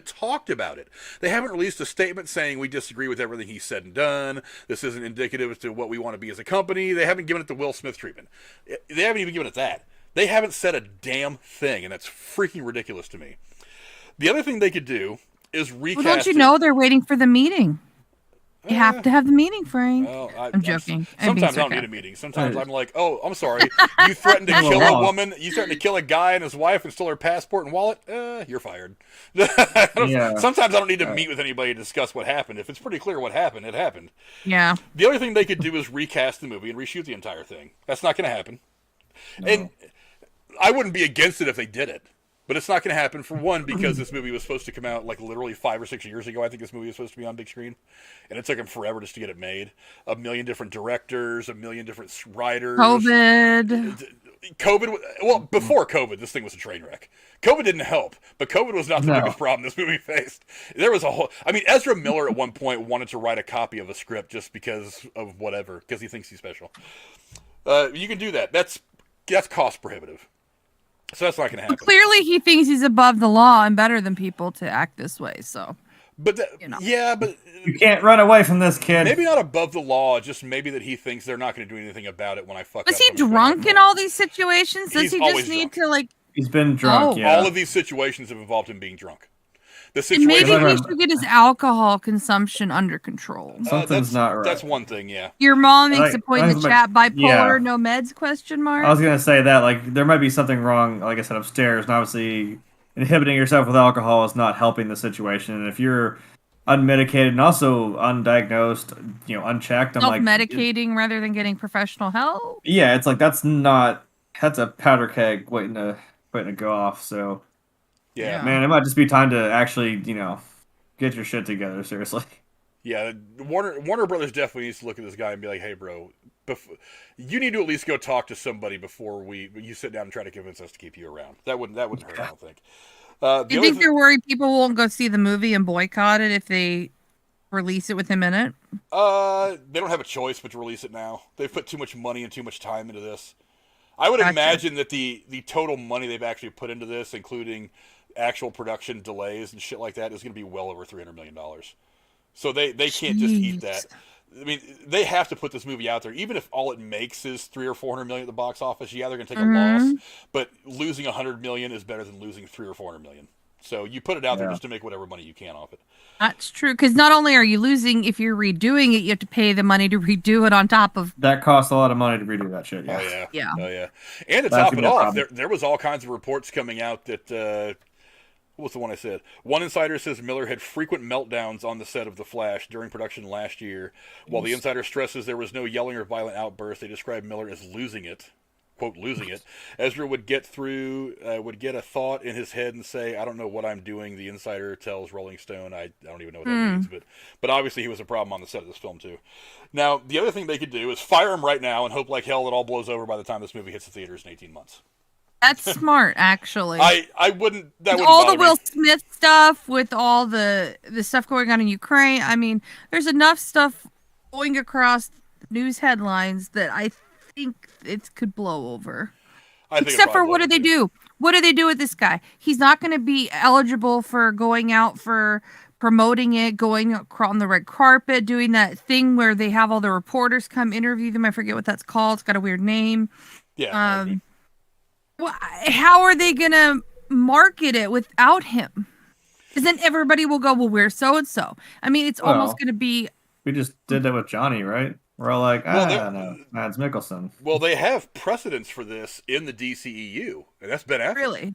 A: talked about it. They haven't released a statement saying we disagree with everything he said and done. This isn't indicative to what we want to be as a company. They haven't given it the Will Smith treatment. They haven't even given it that. They haven't said a damn thing, and that's freaking ridiculous to me. The other thing they could do is recast.
C: Well, don't you know they're waiting for the meeting? You have to have the meeting, Frank. Well, I'm joking.
A: Sometimes I don't need a meeting. Sometimes I'm like, oh, I'm sorry. You threatened to kill a woman. You threatened to kill a guy and his wife and steal her passport and wallet. You're fired. Sometimes I don't need to meet with anybody to discuss what happened. If it's pretty clear what happened, it happened.
C: Yeah.
A: The other thing they could do is recast the movie and reshoot the entire thing. That's not going to happen. No. And I wouldn't be against it if they did it. But it's not going to happen, for one, because this movie was supposed to come out literally 5 or 6 years ago. I think this movie was supposed to be on big screen. And it took them forever just to get it made. A million different directors, a million different writers. COVID. Well, before COVID, this thing was a train wreck. COVID didn't help, but COVID was not the biggest problem this movie faced. There was Ezra Miller at one point wanted to write a copy of a script just because of whatever, because he thinks he's special. You can do that. That's cost prohibitive. So that's not going to happen.
C: But clearly, he thinks he's above the law and better than people to act this way. So,
A: but
B: you can't run away from this, kid.
A: Maybe not above the law, just maybe that he thinks they're not going to do anything about it when I fuck up.
C: Was he drunk in all these situations? Does he just need to
B: He's been drunk.
A: All of these situations have involved him being drunk. The
C: And maybe
A: situation.
C: he should get his alcohol consumption under control.
B: Something's not right.
A: That's one thing, yeah.
C: Your mom makes
B: Like-
C: a point in the chat, bipolar,
B: yeah.
C: no meds, question mark.
B: I was gonna say that, like, there might be something wrong, like I said, upstairs, and obviously inhibiting yourself with alcohol is not helping the situation. And if you're unmedicated and also undiagnosed, unchecked, I'm like,
C: Self-medicating rather than getting professional help.
B: yeah, it's like that's a powder keg waiting to go off. So
A: Yeah.
B: man, it might just be time to actually, get your shit together. Seriously.
A: Yeah, Warner Brothers definitely needs to look at this guy and be like, "Hey, bro, you need to at least go talk to somebody before you sit down and try to convince us to keep you around." That wouldn't hurt, I don't think.
C: Do you think they're worried people won't go see the movie and boycott it if they release it with him in it?
A: They don't have a choice but to release it now. They've put too much money and too much time into this. I would imagine that the total money they've actually put into this, including actual production delays and shit like that, is going to be well over $300 million. So they can't just eat that. I mean, they have to put this movie out there, even if all it makes is $300 or $400 million at the box office. Yeah, they're going to take a loss, but losing $100 million is better than losing $300 or $400 million. So you put it out there just to make whatever money you can off it.
C: That's true, because not only are you losing, if you're redoing it, you have to pay the money to redo it on top of.
B: That costs a lot of money to redo that shit. Yeah.
A: Oh yeah,
C: Yeah.
A: Oh yeah. And to
B: That's
A: top
B: a
A: it
B: good
A: off,
B: problem.
A: there was all kinds of reports coming out that. What's the one I said? One insider says Miller had frequent meltdowns on the set of The Flash during production last year. While the insider stresses there was no yelling or violent outbursts, they described Miller as losing it. Quote, losing it. Ezra would get a thought in his head and say, "I don't know what I'm doing." The insider tells Rolling Stone. I don't even know what that means, but obviously he was a problem on the set of this film too. Now, the other thing they could do is fire him right now and hope like hell it all blows over by the time this movie hits the theaters in 18 months.
C: That's smart, actually.
A: I wouldn't. That
C: With
A: wouldn't
C: all the
A: bother me.
C: Will Smith stuff, with all the stuff going on in Ukraine. I mean, there's enough stuff going across news headlines that I think it could blow over.
A: I think it
C: Except for
A: probably
C: what do
A: would
C: they
A: too.
C: do? What do they do with this guy? He's not going to be eligible for going out for promoting it, going on the red carpet, doing that thing where they have all the reporters come interview them. I forget what that's called. It's got a weird name.
A: Yeah.
C: Well, how are they going to market it without him? Because then everybody will go, well, where's so-and-so? I mean, it's almost going to be...
B: We just did that with Johnny, right? We're all like, no, Mads Mikkelsen.
A: Well, they have precedents for this in the DCEU, and that's Ben Affleck.
C: Really?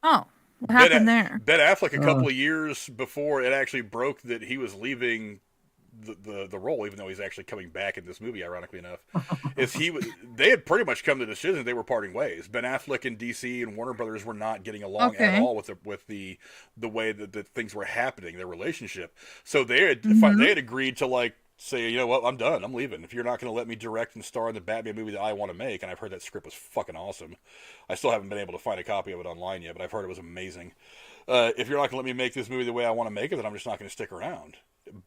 C: Oh, what happened there?
A: Ben Affleck, a couple of years before it actually broke that he was leaving the role, even though he's actually coming back in this movie, ironically enough, they had pretty much come to the decision they were parting ways. Ben Affleck and DC and Warner Brothers were not getting along at all with the way that things were happening, their relationship. So they had agreed to like say, you know what, I'm done, I'm leaving. If you're not going to let me direct and star in the Batman movie that I want to make, and I've heard that script was fucking awesome. I still haven't been able to find a copy of it online yet, but I've heard it was amazing. If you're not going to let me make this movie the way I want to make it, then I'm just not going to stick around.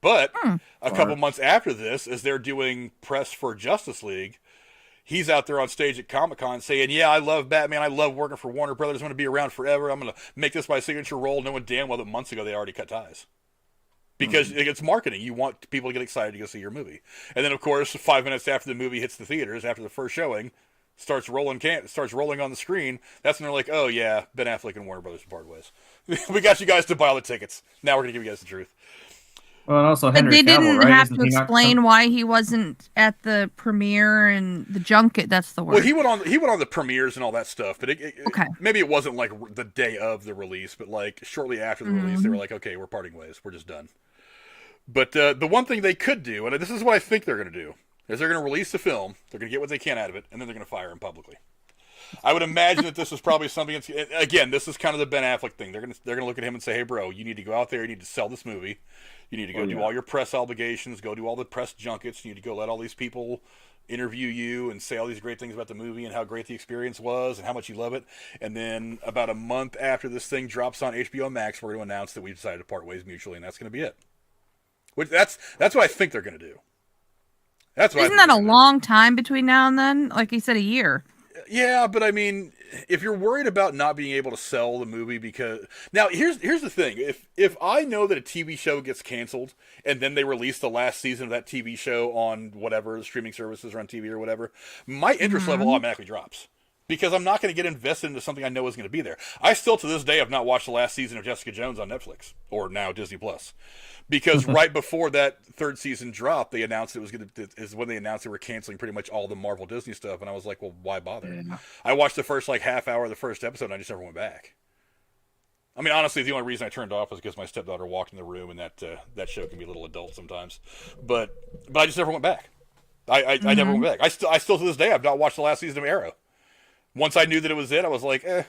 A: But a couple months after this, as they're doing press for Justice League, he's out there on stage at Comic-Con saying, yeah, I love Batman, I love working for Warner Brothers, I'm going to be around forever, I'm going to make this my signature role, knowing damn well that months ago they already cut ties. Because it's marketing. You want people to get excited to go see your movie. And then, of course, 5 minutes after the movie hits the theaters, after the first showing, starts rolling on the screen, that's when they're like, oh, yeah, Ben Affleck and Warner Brothers parted ways. We got you guys to buy all the tickets. Now we're going to give you guys the truth.
B: Well, and also
C: But
B: Henry
C: they
B: Cavill,
C: didn't
B: right?
C: have
B: Isn't
C: to
B: he not
C: explain why he wasn't at the premiere and the junket. That's the word.
A: Well, he went on the premieres and all that stuff, but
C: Okay.
A: Maybe it wasn't like the day of the release, but like shortly after the release, they were like, okay, we're parting ways. We're just done. But the one thing they could do, and this is what I think they're going to do, is they're going to release the film, they're going to get what they can out of it, and then they're going to fire him publicly. I would imagine that this is probably something. Again, this is kind of the Ben Affleck thing. They're going to look at him and say, "Hey, bro, you need to go out there. You need to sell this movie. You need to go do all your press obligations. Go do all the press junkets. You need to go let all these people interview you and say all these great things about the movie and how great the experience was and how much you love it. And then about a month after this thing drops on HBO Max, we're going to announce that we decided to part ways mutually, and that's going to be it. Which that's what I think they're going to do.
C: Isn't that a long time between now and then? Like you said, a year.
A: Yeah, but I mean, if you're worried about not being able to sell the movie because... Now, here's the thing. If I know that a TV show gets canceled and then they release the last season of that TV show on whatever, streaming services or on TV or whatever, my interest level automatically drops. because I'm not going to get invested into something I know is going to be there. I still, to this day, have not watched the last season of Jessica Jones on Netflix, or now Disney Plus, because right before that third season dropped, they announced is when they announced they were canceling pretty much all the Marvel Disney stuff, and I was like, well, why bother? Yeah. I watched the first half hour of the first episode, and I just never went back. I mean, honestly, the only reason I turned off was because my stepdaughter walked in the room, and that show can be a little adult sometimes. But I just never went back. I never went back. I still to this day, I've not watched the last season of Arrow. Once I knew that it was it, I was like, I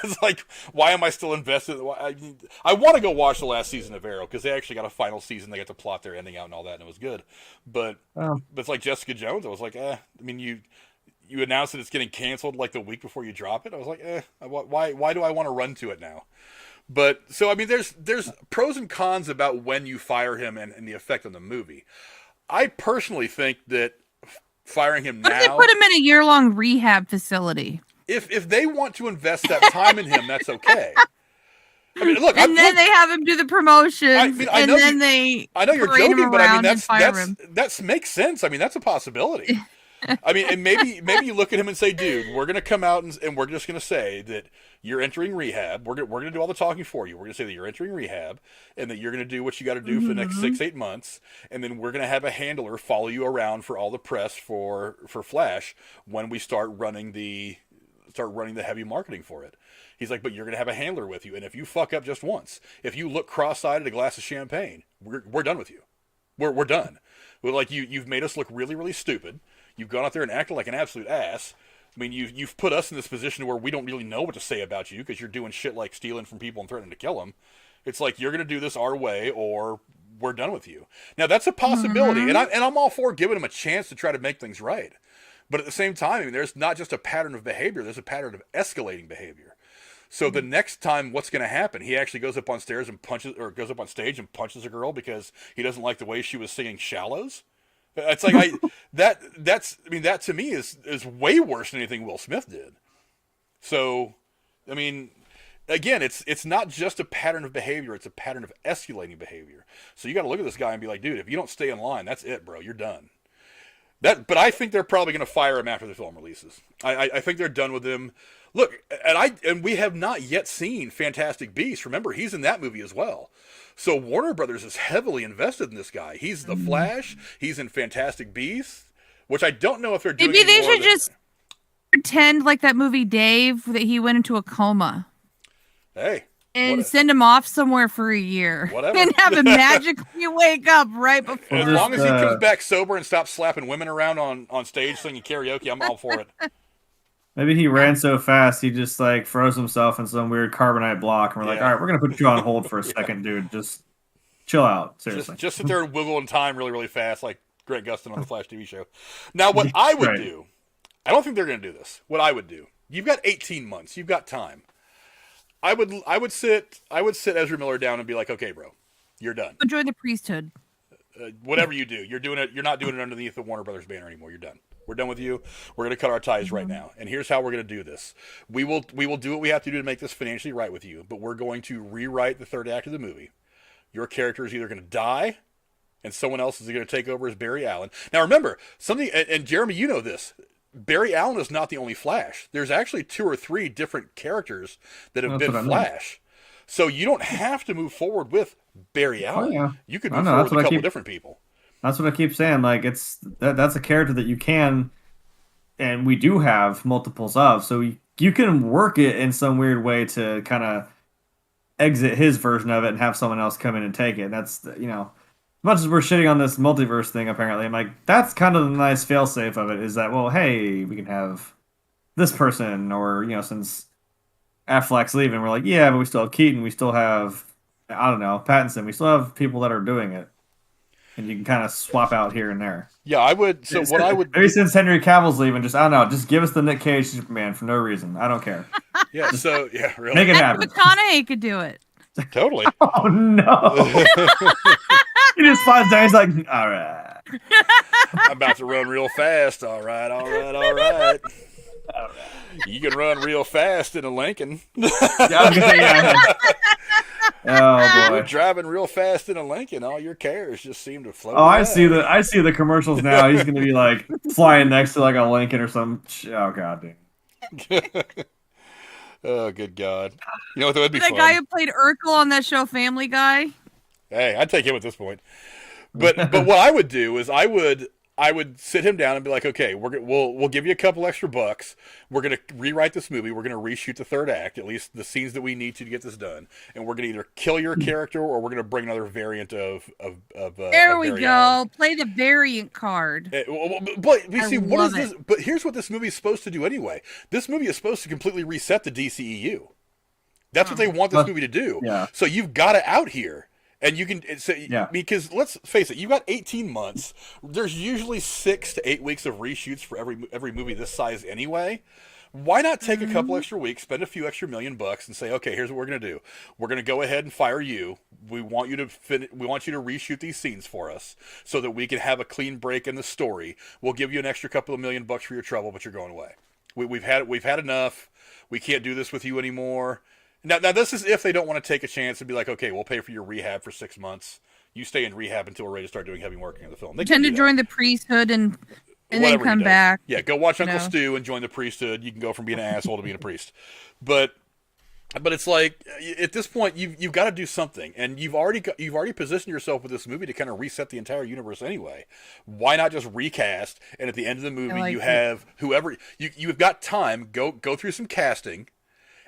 A: was like, why am I still invested? I want to go watch the last season of Arrow because they actually got a final season. They got to plot their ending out and all that, and it was good. But it's like Jessica Jones. I was like, I mean, you announced that it's getting canceled like the week before you drop it. I was like, why do I want to run to it now? But so I mean, there's pros and cons about when you fire him and the effect on the movie. I personally think that firing him now.
C: What if they put him in a year-long rehab facility?
A: If they want to invest that time in him, that's okay. I mean, look,
C: and then they have him do the promotions, I know
A: you're joking, but I mean that makes sense. I mean, that's a possibility. I mean, and maybe you look at him and say, dude, we're going to come out and we're just going to say that you're entering rehab. We're going to do all the talking for you. We're going to say that you're entering rehab and that you're going to do what you got to do for the next 6-8 months. And then we're going to have a handler follow you around for all the press for Flash when we start running the heavy marketing for it. He's like, but you're going to have a handler with you. And if you fuck up just once, if you look cross-eyed at a glass of champagne, we're done with you. We're done. We're like, you've made us look really, really stupid. You've gone out there and acted like an absolute ass. I mean, you've put us in this position where we don't really know what to say about you because you're doing shit like stealing from people and threatening to kill them. It's like, you're going to do this our way or we're done with you. Now, that's a possibility, and I'm all for giving him a chance to try to make things right. But at the same time, I mean, there's not just a pattern of behavior, there's a pattern of escalating behavior. So the next time, what's going to happen? He actually goes up on stage and punches a girl because he doesn't like the way she was singing "Shallows." It's like that to me is way worse than anything Will Smith did. So, I mean, again, it's not just a pattern of behavior; it's a pattern of escalating behavior. So you got to look at this guy and be like, dude, if you don't stay in line, that's it, bro. You're done. But I think they're probably going to fire him after the film releases. I think they're done with him. Look, and we have not yet seen Fantastic Beasts. Remember, he's in that movie as well. So Warner Brothers is heavily invested in this guy. He's the Flash. He's in Fantastic Beasts, which I don't know if they're doing.
C: Maybe they should just pretend like that movie Dave that he went into a coma.
A: Hey.
C: And send him off somewhere for a year.
A: Whatever.
C: And have him magically wake up right before.
A: As long as he comes back sober and stops slapping women around on stage singing karaoke, I'm all for it.
B: Maybe he ran so fast he just like froze himself in some weird carbonite block, and we're like, all right, we're gonna put you on hold for a second, dude. Just chill out, seriously.
A: Just sit there and wiggle in time really, really fast, like Greg Gustin on the Flash TV show. Now, what I would do, I don't think they're gonna do this. What I would do, you've got 18 months, you've got time. I would sit Ezra Miller down and be like, okay, bro, you're done.
C: Join the priesthood.
A: Whatever you do, you're not doing it underneath the Warner Brothers banner anymore. You're done. We're done with you. We're going to cut our ties right now. And here's how we're going to do this. We will do what we have to do to make this financially right with you, but we're going to rewrite the third act of the movie. Your character is either going to die and someone else is going to take over as Barry Allen. Now remember, and Jeremy, you know this, Barry Allen is not the only Flash. There's actually 2 or 3 different characters that have been Flash. So you don't have to move forward with Barry Allen.
B: Yeah.
A: You could move forward with a couple of different people.
B: That's what I keep saying. Like that's a character that you can, and we do have multiples of. So you can work it in some weird way to kind of exit his version of it and have someone else come in and take it. And that's as much as we're shitting on this multiverse thing, apparently, I'm like, that's kind of the nice failsafe of it. Is that, well, hey, we can have this person, or since Affleck's leaving, we're like, yeah, but we still have Keaton, we still have Pattinson, we still have people that are doing it. And you can kind of swap out here and there.
A: Yeah, I would. So what I would,
B: maybe since Henry Cavill's leaving, just give us the Nick Cage Superman for no reason. I don't care.
A: Yeah. So yeah, really.
B: Make it happen.
C: McConaughey could do it.
A: Totally.
B: Oh no. He just finds out. He's like, all right.
A: I'm about to run real fast. All right. You can run real fast in a Lincoln.
B: Yeah. Oh boy!
A: You're driving real fast in a Lincoln. All your cares just seem to float.
B: Oh, I see the commercials now. He's gonna be like flying next to like a Lincoln or some. Oh god, dude.
A: Oh, good God! You know what? That would be
C: That
A: fun.
C: guy who played Urkel on that show Family Guy.
A: Hey, I'd take him at this point. But what I would do is I would sit him down and be like, okay, we'll give you a couple extra bucks. We're gonna rewrite this movie. We're gonna reshoot the third act, at least the scenes that we need to get this done. And we're gonna either kill your character or we're gonna bring another variant
C: There we
A: Barry
C: go.
A: Allen.
C: Play the variant card.
A: But you
C: I
A: see, what
C: love
A: is this? But here's what this movie is supposed to do anyway. This movie is supposed to completely reset the DCEU. That's what they want this movie to do.
B: Yeah.
A: So you've got it out here. And you can,
B: Yeah.
A: because let's face it, you've got 18 months. There's usually 6 to 8 weeks of reshoots for every movie this size anyway. Why not take a couple extra weeks, spend a few extra $1 million, and say, okay, here's what we're gonna do. We're gonna go ahead and fire you. We want you to We want you to reshoot these scenes for us, so that we can have a clean break in the story. We'll give you an extra couple of $1 million for your trouble, but you're going away. We've had enough. We can't do this with you anymore. Now, this is if they don't want to take a chance and be like, okay, we'll pay for your rehab for 6 months. You stay in rehab until we're ready to start doing heavy working on the film. They
C: Tend to
A: do
C: join the priesthood and then
A: Whatever he
C: come
A: does.
C: back.
A: Yeah, go watch Uncle
C: No.
A: Stu and join the priesthood. You can go from being an asshole to being a priest. But it's like at this point you've got to do something, and you've already positioned yourself with this movie to kind of reset the entire universe anyway. Why not just recast? And at the end of the movie,
C: like
A: you
C: it.
A: have whoever you've got time. Go through some casting,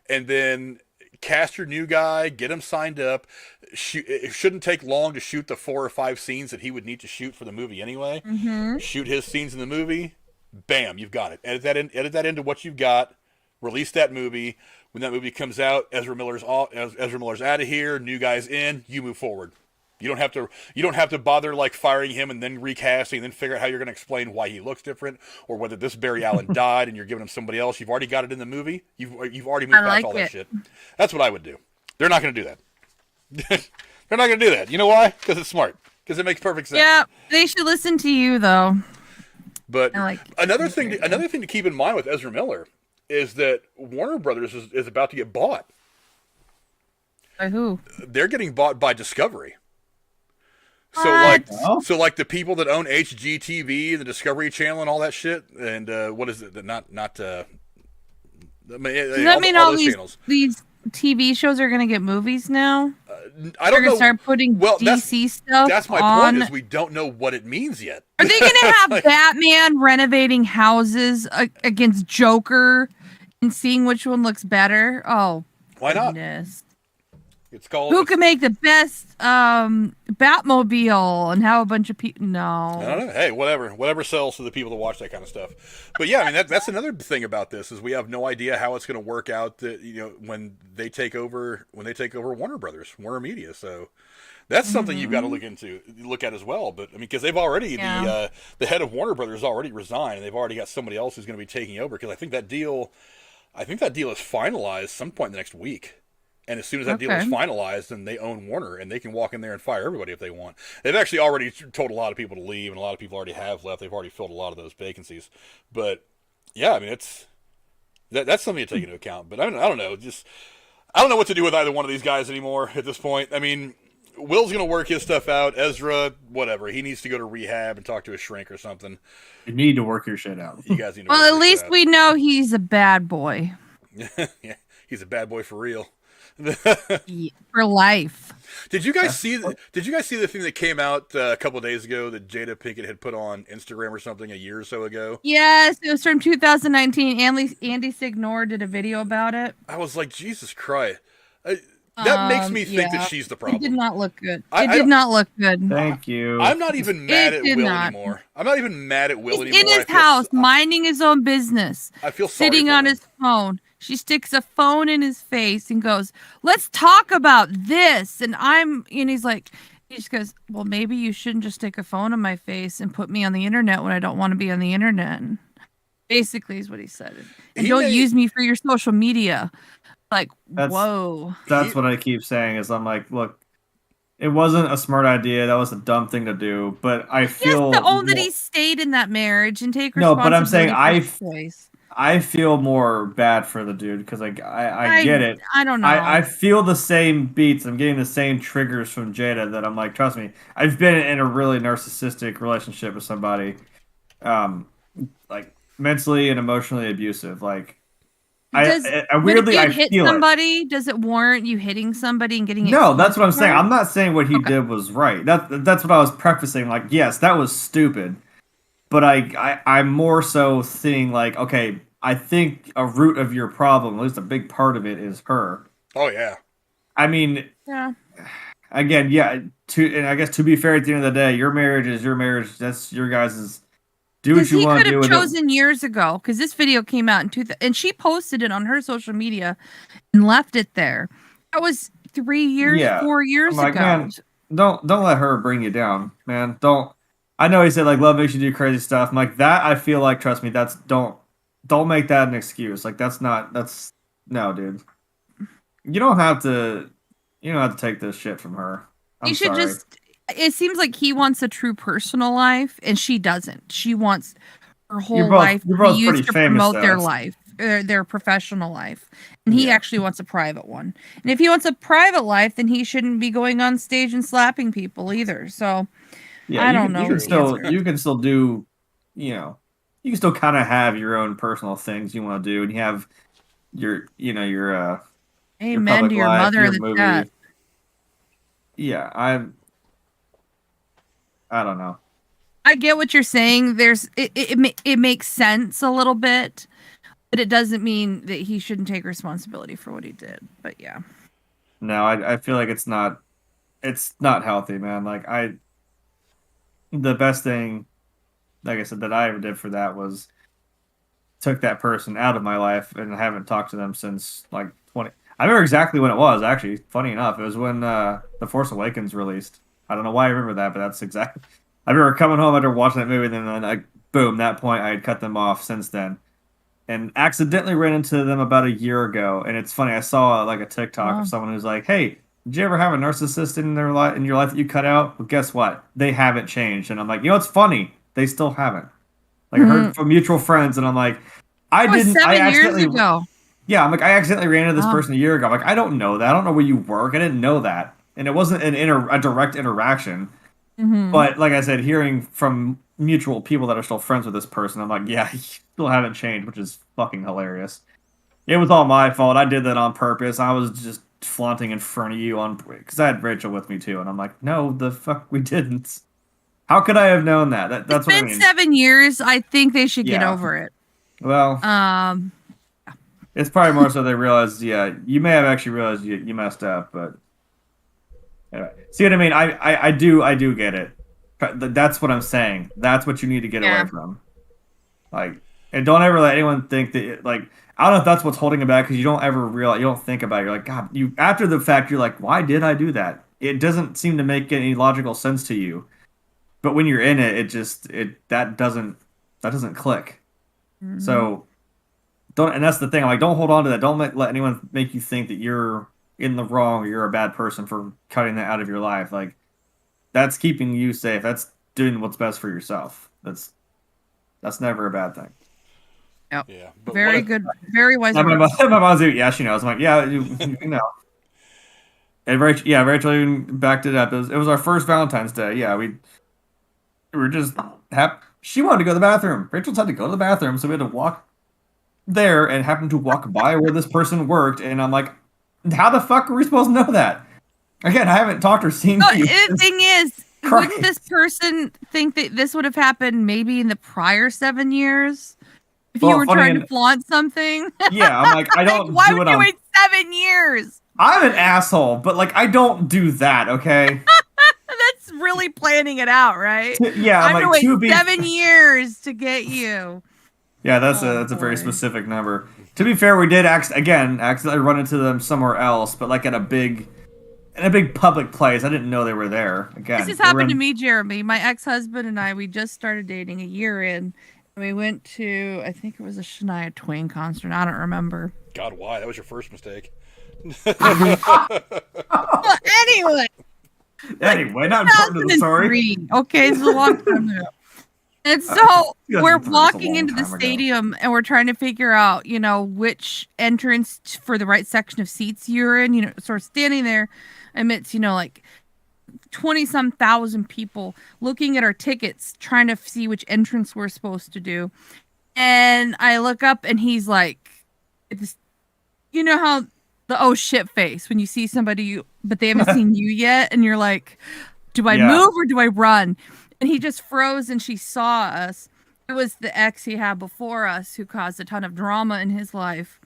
A: and then cast your new guy, get him signed up. It shouldn't take long to shoot the 4 or 5 scenes that he would need to shoot for the movie anyway.
C: Mm-hmm.
A: Shoot his scenes in the movie. Bam, you've got it. Edit that into what you've got. Release that movie. When that movie comes out, Ezra Miller's out of here. New guy's in. You move forward. You don't have to bother like firing him and then recasting and then figure out how you're going to explain why he looks different or whether this Barry Allen died and you're giving him somebody else. You've already got it in the movie. You've already moved past all that shit. That's what I would do. They're not going to do that. They're not going to do that. You know why? Because it's smart. Because it makes perfect sense.
C: Yeah, they should listen to you though.
A: But
C: I like
A: another thing to keep in mind with Ezra Miller is that Warner Brothers is about to get bought.
C: By who?
A: They're getting bought by Discovery. So
C: What?
A: like the people that own HGTV, the Discovery Channel, and all that shit, and what is it? Not.
C: Does that mean all these TV shows are going to get movies now?
A: I
C: They're
A: don't
C: going
A: know.
C: to start putting DC stuff
A: That's my
C: on.
A: point. Is we don't know what it means yet.
C: Are they going to have Batman renovating houses against Joker and seeing which one looks better? Oh,
A: Why not?
C: goodness.
A: It's called.
C: Who can make the best Batmobile and have a bunch of people?
A: I
C: No.
A: don't know. Hey, whatever sells to the people that watch that kind of stuff. But yeah, I mean that's another thing about this is we have no idea how it's going to work out. That when they take over Warner Brothers, Warner Media. So that's something you've got to look at as well. But I mean, because they've already the head of Warner Brothers already resigned, and they've already got somebody else who's going to be taking over. Because I think that deal is finalized some point in the next week. And as soon as that deal is finalized, then they own Warner, and they can walk in there and fire everybody if they want. They've actually already told a lot of people to leave, and a lot of people already have left. They've already filled a lot of those vacancies. But yeah, I mean, that's something to take into account. But I don't know. I don't know what to do with either one of these guys anymore at this point. I mean, Will's going to work his stuff out. Ezra, whatever. He needs to go to rehab and talk to a shrink or something.
B: You need to work your shit out.
A: You guys need to
C: Well, at least we know he's a bad boy.
A: Yeah, he's a bad boy for real.
C: For life.
A: Did you guys see the thing that came out a couple of days ago that Jada Pinkett had put on Instagram or something a year or so ago?
C: Yes, it was from 2019. Andy Signor did a video about it.
A: I was like, Jesus Christ. That makes me think that she's the problem.
C: It did not look good. It did not look good.
B: Thank you.
A: I'm not even mad at Will anymore. I'm not even mad at Will anymore.
C: In his house, minding his own business.
A: I feel sorry
C: sitting
A: for
C: on
A: him.
C: his phone. She sticks a phone in his face and goes, "Let's talk about this." And he's like, he just goes, "Well, maybe you shouldn't just stick a phone in my face and put me on the internet when I don't want to be on the internet." Basically, is what he said. And don't use me for your social media. Like, whoa.
B: That's what I keep saying. Is I'm like, look, it wasn't a smart idea. That was a dumb thing to do. But I feel
C: He has to own that he stayed in that marriage and take
B: no.
C: responsibility.
B: But I'm saying
C: for his choice.
B: I feel more bad for the dude because I get it.
C: I don't know.
B: I feel the same beats. I'm getting the same triggers from Jada that I'm like, trust me. I've been in a really narcissistic relationship with somebody, like mentally and emotionally abusive. Like weirdly,
C: if
B: I
C: you hit
B: feel
C: somebody, does it warrant you hitting somebody and getting
B: No, that's what I'm
C: exposed
B: saying.
C: for it?
B: I'm not saying what he
C: Okay.
B: did was right. That's what I was prefacing. Like, yes, that was stupid. But I'm more so seeing like, okay, I think a root of your problem, at least a big part of it, is her.
A: Oh yeah.
B: I mean,
C: Yeah.
B: again, yeah. And I guess to be fair, at the end of the day, your marriage is your marriage. That's your guys'. Do what
C: Because
B: you
C: he
B: want
C: could
B: to do
C: have
B: with it.
C: chosen years ago. Because this video came out in 2000, and she posted it on her social media and left it there. That was 3 years,
B: Yeah.
C: 4 years
B: I'm like,
C: ago.
B: man, don't let her bring you down, man. Don't. I know he said like love makes you do crazy stuff. I'm like that. I feel like trust me, that's don't make that an excuse. Like that's no, dude. You don't have to take this shit from her. I'm
C: You should
B: sorry.
C: just. It seems like he wants a true personal life, and she doesn't. She wants her whole life
B: you're
C: to be
B: both pretty
C: used to
B: famous,
C: promote
B: though.
C: their life, their professional life, and he
B: Yeah.
C: actually wants a private one. And if he wants a private life, then he shouldn't be going on stage and slapping people either. So
B: Yeah,
C: I don't know.
B: You can
C: the
B: still
C: answer.
B: you can still do, you can still kind of have your own personal things you want to do, and you have your
C: Amen
B: public
C: to your
B: life,
C: mother
B: your
C: in the
B: movie.
C: chat.
B: Yeah, I don't know.
C: I get what you're saying. It makes sense a little bit, but it doesn't mean that he shouldn't take responsibility for what he did. But yeah.
B: No, I feel like it's not healthy, man. Like the best thing, like I said, that I ever did for that was took that person out of my life, and I haven't talked to them since like 20. I remember exactly when it was, actually. Funny enough, it was when The Force Awakens released. I don't know why I remember that, but that's exactly. I remember coming home after watching that movie, and then like boom, that point I had cut them off since then, and accidentally ran into them about a year ago. And it's funny, I saw like a TikTok
C: Wow.
B: of someone who's like, "Hey, did you ever have a narcissist in your life that you cut out?" Well, guess what? They haven't changed, and I'm like, it's funny, they still haven't. Like I heard from mutual friends, and I'm like,
C: That was 7
B: I
C: years
B: accidentally.
C: ago.
B: Yeah, I'm like, I accidentally ran into this
C: Wow.
B: person a year ago. I'm like, I don't know that. I don't know where you work. I didn't know that. And it wasn't a direct interaction.
C: Mhm.
B: But like I said, hearing from mutual people that are still friends with this person, I'm like, yeah, you still haven't changed, which is fucking hilarious. It was all my fault. I did that on purpose. I was just flaunting in front of you because I had Rachel with me too. And I'm like, no, the fuck we didn't. How could I have known that? That's
C: It's
B: what I
C: been
B: mean.
C: 7 years. I think they should get
B: Yeah.
C: over it.
B: Well, it's probably more so they realized, yeah, you may have actually realized you messed up, but anyway. See what I mean? I do get it. That's what I'm saying. That's what you need to get
C: Yeah.
B: away from. Like, and don't ever let anyone think that, like, I don't know if that's what's holding it back, because you don't ever realize, you don't think about it. You're like, God, after the fact, you're like, why did I do that? It doesn't seem to make any logical sense to you. But when you're in it, that doesn't click.
C: Mhm.
B: So and that's the thing. I'm like, don't hold on to that. Don't let anyone make you think that you're in the wrong or you're a bad person for cutting that out of your life. Like, that's keeping you safe. That's doing what's best for yourself. That's never a bad thing.
C: Yep.
A: Yeah. But
C: Very good. Very wise
B: My
C: words.
B: mom's yeah, she knows. I'm like, yeah, you know. And Rachel even backed it up. It was our first Valentine's Day. Yeah, we were just happy. She wanted to go to the bathroom. Rachel's had to go to the bathroom, so we had to walk there and happened to walk by where this person worked. And I'm like, how the fuck are we supposed to know that? Again, I haven't talked or seen you.
C: The thing is,
B: Christ.
C: wouldn't this person think that this would have happened maybe in the prior 7 years? If you
B: Well,
C: were
B: funny
C: trying to
B: en-
C: flaunt something?
B: Yeah, I'm like, I don't
C: Why
B: do
C: would
B: it
C: you
B: on.
C: wait 7 years?
B: I'm an asshole, but like, I don't do that. Okay.
C: That's really planning it out, right?
B: Yeah, I'm
C: I'm
B: like,
C: gonna wait 7 years to get you.
B: Yeah, that's
C: Oh,
B: a very
C: boy.
B: specific number. To be fair, we did accidentally run into them somewhere else, but like in a big public place. I didn't know they were there. Again,
C: This has happened to me, Jeremy. My ex-husband and I, we just started dating a year in. And we went to, I think it was a Shania Twain concert. I don't remember.
A: God, why? That was your first mistake.
C: Well, anyway.
B: Anyway, not important to the story.
C: 2003. Okay, it's a long time ago. And so
B: 2003
C: we're
B: is a
C: walking
B: long
C: into the
B: time ago.
C: stadium and we're trying to figure out, which entrance for the right section of seats you're in. So we're standing there amidst, like 20-some thousand people looking at our tickets, trying to see which entrance we're supposed to do. And I look up and he's like, you know how the oh shit face when you see somebody but they haven't seen you yet, and you're like, do I move or do I run? And he just froze, and she saw us. It was the ex he had before us who caused a ton of drama in his life.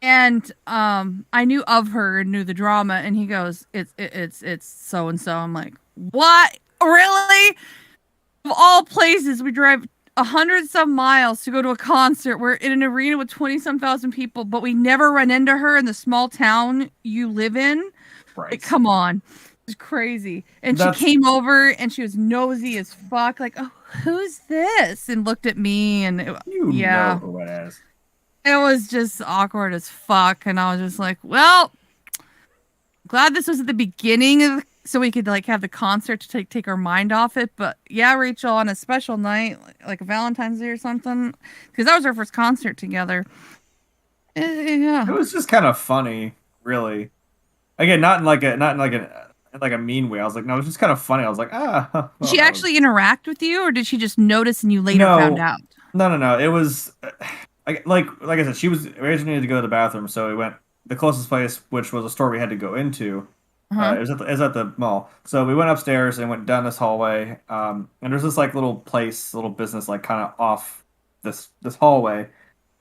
C: And I knew of her and knew the drama, and he goes, it's so and so. I'm like, what? Really? Of all places, we drive 100-some miles to go to a concert. We're in an arena with 20-some thousand people, but we never run into her in the small town you live in.
B: Right.
C: Like, come on. It's crazy. And she came over and she was nosy as fuck. Like, oh, who's this? And looked at me, and know who it is. It was just awkward as fuck. And I was just like, well, glad this was at the beginning so we could like have the concert to take our mind off it. But yeah, Rachel, on a special night, like a Valentine's Day or something, because that was our first concert together. Yeah,
B: it was just kind of funny, really. Again, not in like a mean way. I was like, no, it was just kind of funny. I was like, well,
C: did she actually interact with you, or did she just notice and you later found out?
B: No. It was like I said, she was originally needed to go to the bathroom, so we went the closest place, which was a store we had to go into. It was at the mall. So we went upstairs and went down this hallway. And there's this like little business like kind of off this hallway.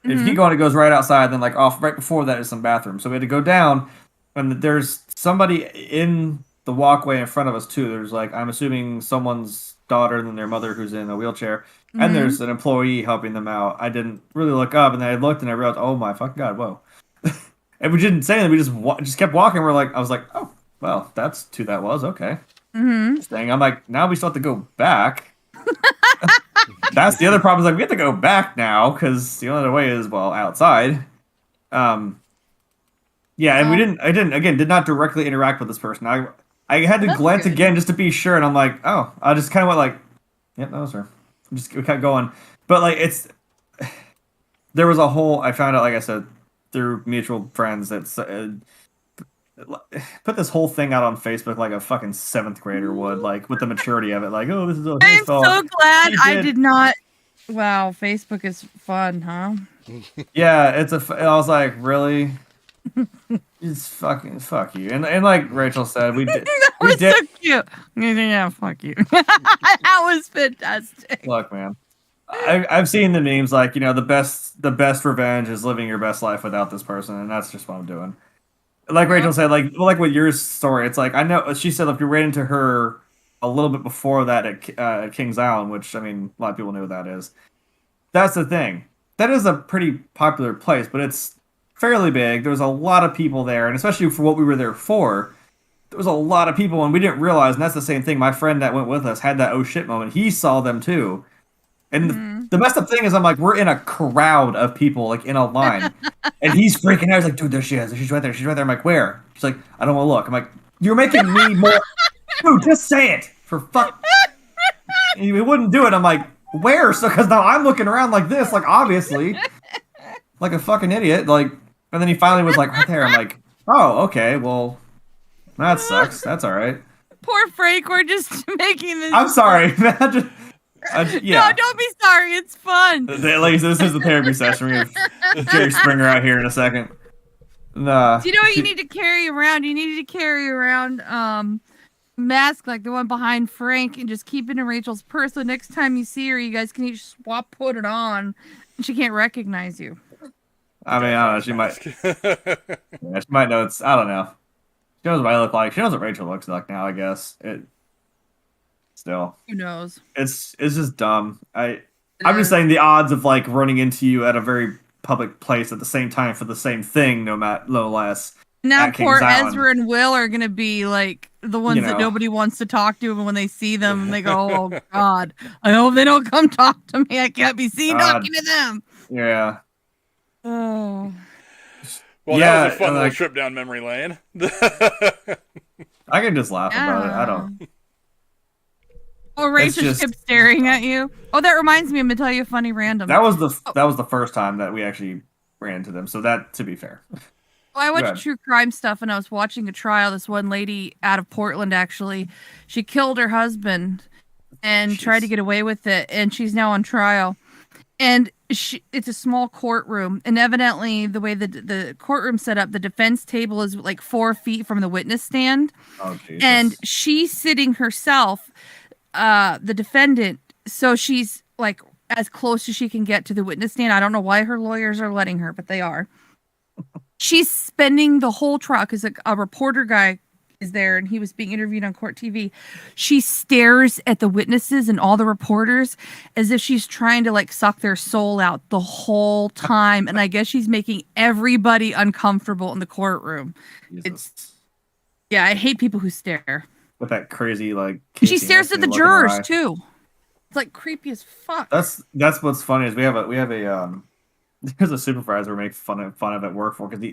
B: If you keep going, it goes right outside. Then like off right before that is some bathroom. So we had to go down, and there's somebody in the walkway in front of us too. There's like, I'm assuming someone's daughter and their mother who's in a wheelchair, and there's an employee helping them out. I didn't really look up, and then I looked and I realized, oh my fucking god, whoa! And we didn't say anything. We just kept walking. I was like, oh. Well, that's who that was. Okay. Thing. I'm like, now we still have to go back. That's the other problem. Is like we have to go back now because the only other way is outside. And I did not directly interact with this person. I had to glance again just to be sure, and I'm like, oh, I just kind of went like, yep, that was her. We kept going, but like there was a whole. I found out, like I said, through mutual friends that. Put this whole thing out on Facebook like a fucking 7th grader would, like with the maturity of it. Like, oh, this is.
C: I'm so glad I did not. Wow, Facebook is fun, huh?
B: Yeah, I was like, really? It's fucking fuck you. And like Rachel said, we did.
C: That was so cute. Yeah, fuck you. That was fantastic.
B: Look, man, I've seen the memes like, the best revenge is living your best life without this person, and that's just what I'm doing. Like Rachel said, like with your story, it's like, I know she said if you ran into her a little bit before that at Kings Island, which, I mean, a lot of people know what that is. That's the thing. That is a pretty popular place, but it's fairly big. There's a lot of people there, and especially for what we were there for, there was a lot of people, and we didn't realize, and that's the same thing. My friend that went with us had that oh shit moment. He saw them too. And the messed up thing is, I'm like, we're in a crowd of people, like in a line, and he's freaking out. He's like, dude, there she is. She's right there. She's right there. I'm like, where? She's like, I don't want to look. I'm like, you're making me more. Dude, just say it for fuck. And he wouldn't do it. I'm like, where? So, because now I'm looking around like this, like obviously, like a fucking idiot. Like, and then he finally was like, right there. I'm like, oh, okay, well, that sucks. That's all right.
C: Poor Frank. We're just making this.
B: I'm sorry. Yeah.
C: No, don't be sorry. It's fun.
B: Like, this is the therapy session. We have Jerry Springer out here in a second. Nah.
C: Do you know what you need to carry around? You need to carry around mask like the one behind Frank and just keep it in Rachel's purse. So next time you see her, you guys can each put it on, and she can't recognize you.
B: I mean, I don't know. She might know it's. I don't know. She knows what I look like. She knows what Rachel looks like now, I guess. Still,
C: who knows?
B: It's just dumb. I'm just saying the odds of like running into you at a very public place at the same time for the same thing, no less.
C: Now poor Ezra and Will are gonna be like the ones that nobody wants to talk to, and when they see them, they go, "Oh God, I hope they don't come talk to me. I can't be seen talking to them."
B: Yeah.
C: Oh.
A: Well, that was a fun little trip down memory lane.
B: I can just laugh about it. I don't.
C: Oh, Rachel just kept staring at you. Oh, that reminds me. I'm gonna tell you a funny random.
B: That was the first time that we actually ran into them. So that, to be fair.
C: Well, I watch true crime stuff, and I was watching a trial. This one lady out of Portland, actually, she killed her husband and tried to get away with it, and she's now on trial. And it's a small courtroom, and evidently the way the courtroom set up, the defense table is like 4 feet from the witness stand.
B: Oh, Jesus.
C: And she's sitting herself, the defendant, so she's like as close as she can get to the witness stand. I don't know why her lawyers are letting her, but they are. She's spending the whole trial because a reporter guy is there and he was being interviewed on court TV. She stares at the witnesses and all the reporters as if she's trying to like suck their soul out the whole time. And I guess she's making everybody uncomfortable in the courtroom. Yeah, I hate people who stare.
B: With that crazy like.
C: She stares at the jurors too. It's like creepy as fuck.
B: That's what's funny is we have a there's a supervisor we make fun of at work for because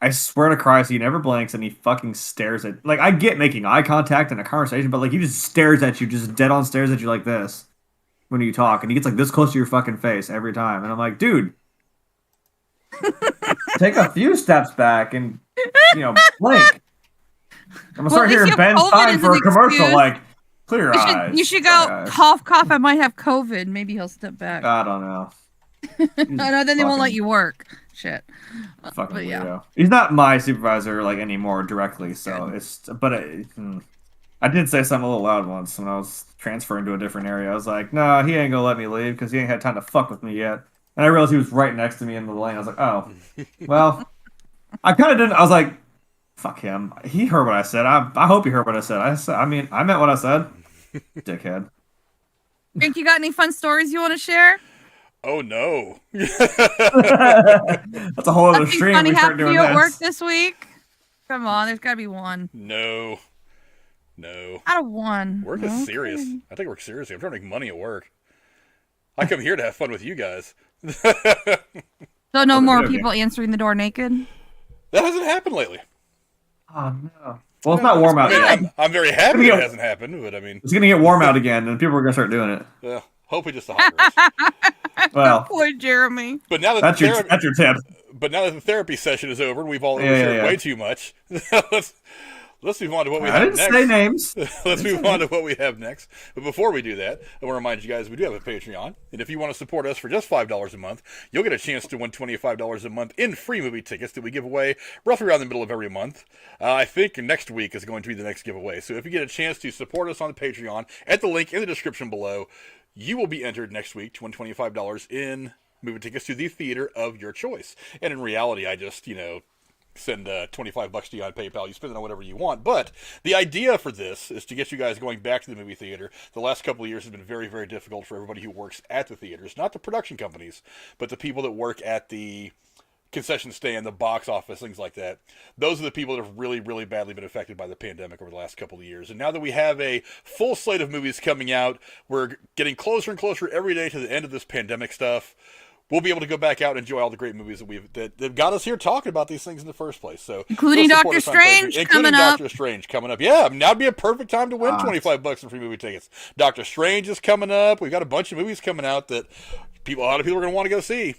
B: I swear to Christ, he never blinks and he fucking stares at. Like, I get making eye contact in a conversation, but like he just stares at you, just dead on stares at you like this when you talk, and he gets like this close to your fucking face every time, and I'm like, dude, take a few steps back and blink. I'm gonna start hearing Ben's time for a commercial.
C: Excuse.
B: Like, clear your eyes.
C: You should go cough, cough. I might have COVID. Maybe he'll step back.
B: I don't know.
C: No, then they won't let you work. Shit.
B: Fucking weirdo. Yeah. He's not my supervisor like anymore directly, so I did say something a little loud once when I was transferring to a different area. I was like, "Nah, he ain't gonna let me leave because he ain't had time to fuck with me yet." And I realized he was right next to me in the lane. I was like, "Oh, well." I kind of didn't. I was like, "Fuck him." He heard what I said. I hope he heard what I said. I mean, I meant what I said. Dickhead.
C: Frank, you got any fun stories you want to share?
A: Oh no.
B: That's a whole other stream.
C: Funny
B: we start doing
C: you
B: this.
C: At work this week? Come on, there's got to be one.
A: No.
C: Out of one.
A: Work is serious. I take work seriously. I'm trying to make money at work. I come here to have fun with you guys.
C: So no more people answering the door naked?
A: That hasn't happened lately.
B: Oh no. Well, it's not warm out yet.
A: I'm very happy it hasn't happened, but I mean,
B: it's gonna get warm out again, and people are gonna start doing it.
A: Hopefully, just a hot rush.
B: Well,
C: poor Jeremy.
A: But now that
B: that's your tip.
A: But now that the therapy session is over, and we've all overshared way too much. Let's move on to what we have next.
B: I didn't say names.
A: Let's move on to what we have next. But before we do that, I want to remind you guys we do have a Patreon. And if you want to support us for just $5 a month, you'll get a chance to win $25 a month in free movie tickets that we give away roughly around the middle of every month. I think next week is going to be the next giveaway. So if you get a chance to support us on the Patreon, at the link in the description below, you will be entered next week to win $25 in movie tickets to the theater of your choice. And in reality, I just, send $25 to you on PayPal. You spend it on whatever you want. But the idea for this is to get you guys going back to the movie theater. The last couple of years has been very, very difficult for everybody who works at the theaters. Not the production companies, but the people that work at the concession stand, the box office, things like that. Those are the people that have really, really badly been affected by the pandemic over the last couple of years. And now that we have a full slate of movies coming out, we're getting closer and closer every day to the end of this pandemic stuff. We'll be able to go back out and enjoy all the great movies that got us here talking about these things in the first place. So,
C: including Doctor Strange coming up.
A: Doctor Strange coming up. Yeah, now would be a perfect time to win $25 in free movie tickets. Doctor Strange is coming up. We've got a bunch of movies coming out that a lot of people are going to want to go see.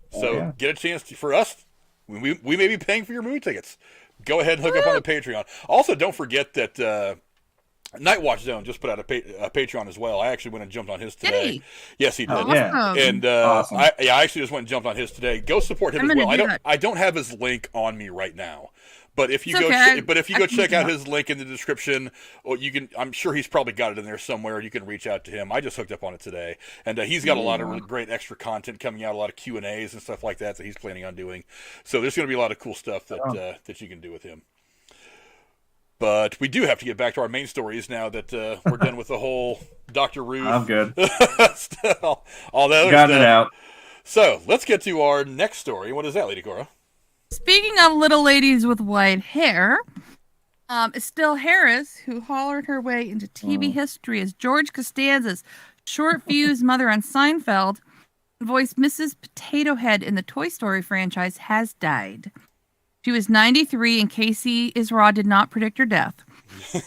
A: So get a chance for us. We may be paying for your movie tickets. Go ahead and hook up on the Patreon. Also, don't forget that Night Watch Zone just put out a Patreon as well. I actually went and jumped on his today.
C: Did he?
A: Yes, he did.
C: Awesome. Yeah.
A: And
B: awesome.
A: I actually just went and jumped on his today. Go support him as well. I don't have his link on me right now. But if you go check out his link in the description, or you can. I'm sure he's probably got it in there somewhere. You can reach out to him. I just hooked up on it today, and he's got a lot of really great extra content coming out, a lot of Q&As and stuff like that he's planning on doing. So there's going to be a lot of cool stuff that you can do with him. But we do have to get back to our main stories now that we're done with the whole Dr. Ruth.
B: I'm good.
A: all that other
B: got
A: stuff.
B: It out.
A: So let's get to our next story. What is that, Lady Cora?
C: Speaking of little ladies with white hair, Estelle Harris, who hollered her way into TV history as George Costanza's short-fused mother on Seinfeld, voiced Mrs. Potato Head in the Toy Story franchise, has died. She was 93, and Casey Isra did not predict her death.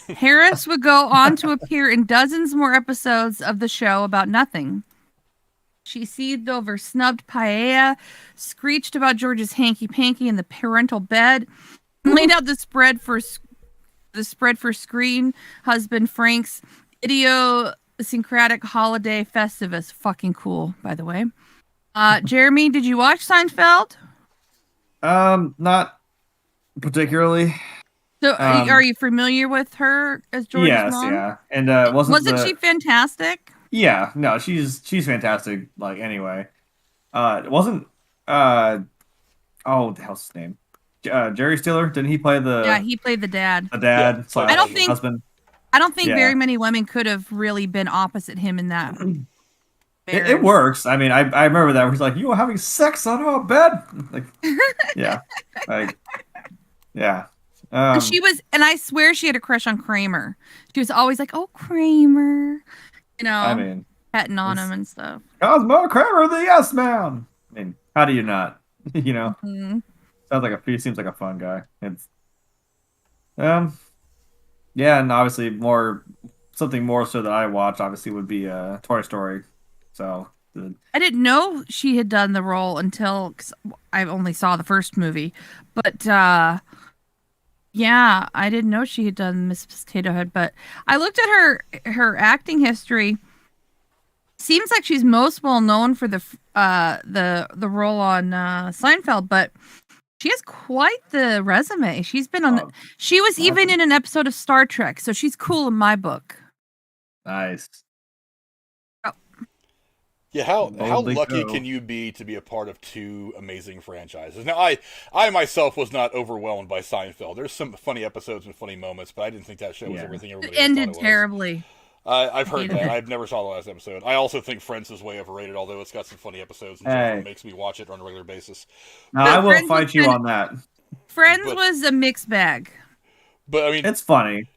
C: Harris would go on to appear in dozens more episodes of the show about nothing. She seethed over snubbed paella, screeched about George's hanky-panky in the parental bed, and laid out the spread for screen husband Frank's idiosyncratic holiday festivus. Fucking cool, by the way. Jeremy, did you watch Seinfeld?
B: Not particularly.
C: So, are you familiar with her as George's mom?
B: Yeah. And
C: wasn't she fantastic?
B: Yeah, no, she's fantastic. Like anyway, it wasn't what the hell's his name? Jerry Stiller? Didn't he play the?
C: Yeah, he played the dad.
B: The dad.
A: Yeah.
B: So
C: I don't think
B: husband.
C: I don't think
B: Yeah.
C: very many women could have really been opposite him in that.
B: It works. I mean, I remember that where he's like, "You were having sex on our bed." Like, yeah, like, yeah.
C: And she was, and I swear she had a crush on Kramer. She was always like, "Oh, Kramer,"
B: I mean,
C: petting on him and stuff.
B: Cosmo Kramer, the yes man. I mean, how do you not?
C: Mhm.
B: He seems like a fun guy. It's yeah, and obviously something more so that I watch obviously would be Toy Story. So
C: I didn't know she had done the role until 'cause I only saw the first movie, but yeah, I didn't know she had done Miss Potato Head. But I looked at her acting history. Seems like she's most well known for the role on Seinfeld, but she has quite the resume. She's been on. She was even in an episode of Star Trek, so she's cool in my book.
B: Nice.
A: Yeah, how lucky can you be to be a part of two amazing franchises? Now, I myself was not overwhelmed by Seinfeld. There's some funny episodes and funny moments, but I didn't think that show was everything everybody else
C: ended
A: thought it was.
C: terribly.
A: I've heard that. I've never saw the last episode. I also think Friends is way overrated, although it's got some funny episodes and it makes me watch it on a regular basis.
B: No, I will fight you on that.
C: Friends was a mixed bag.
A: But I mean,
B: it's funny.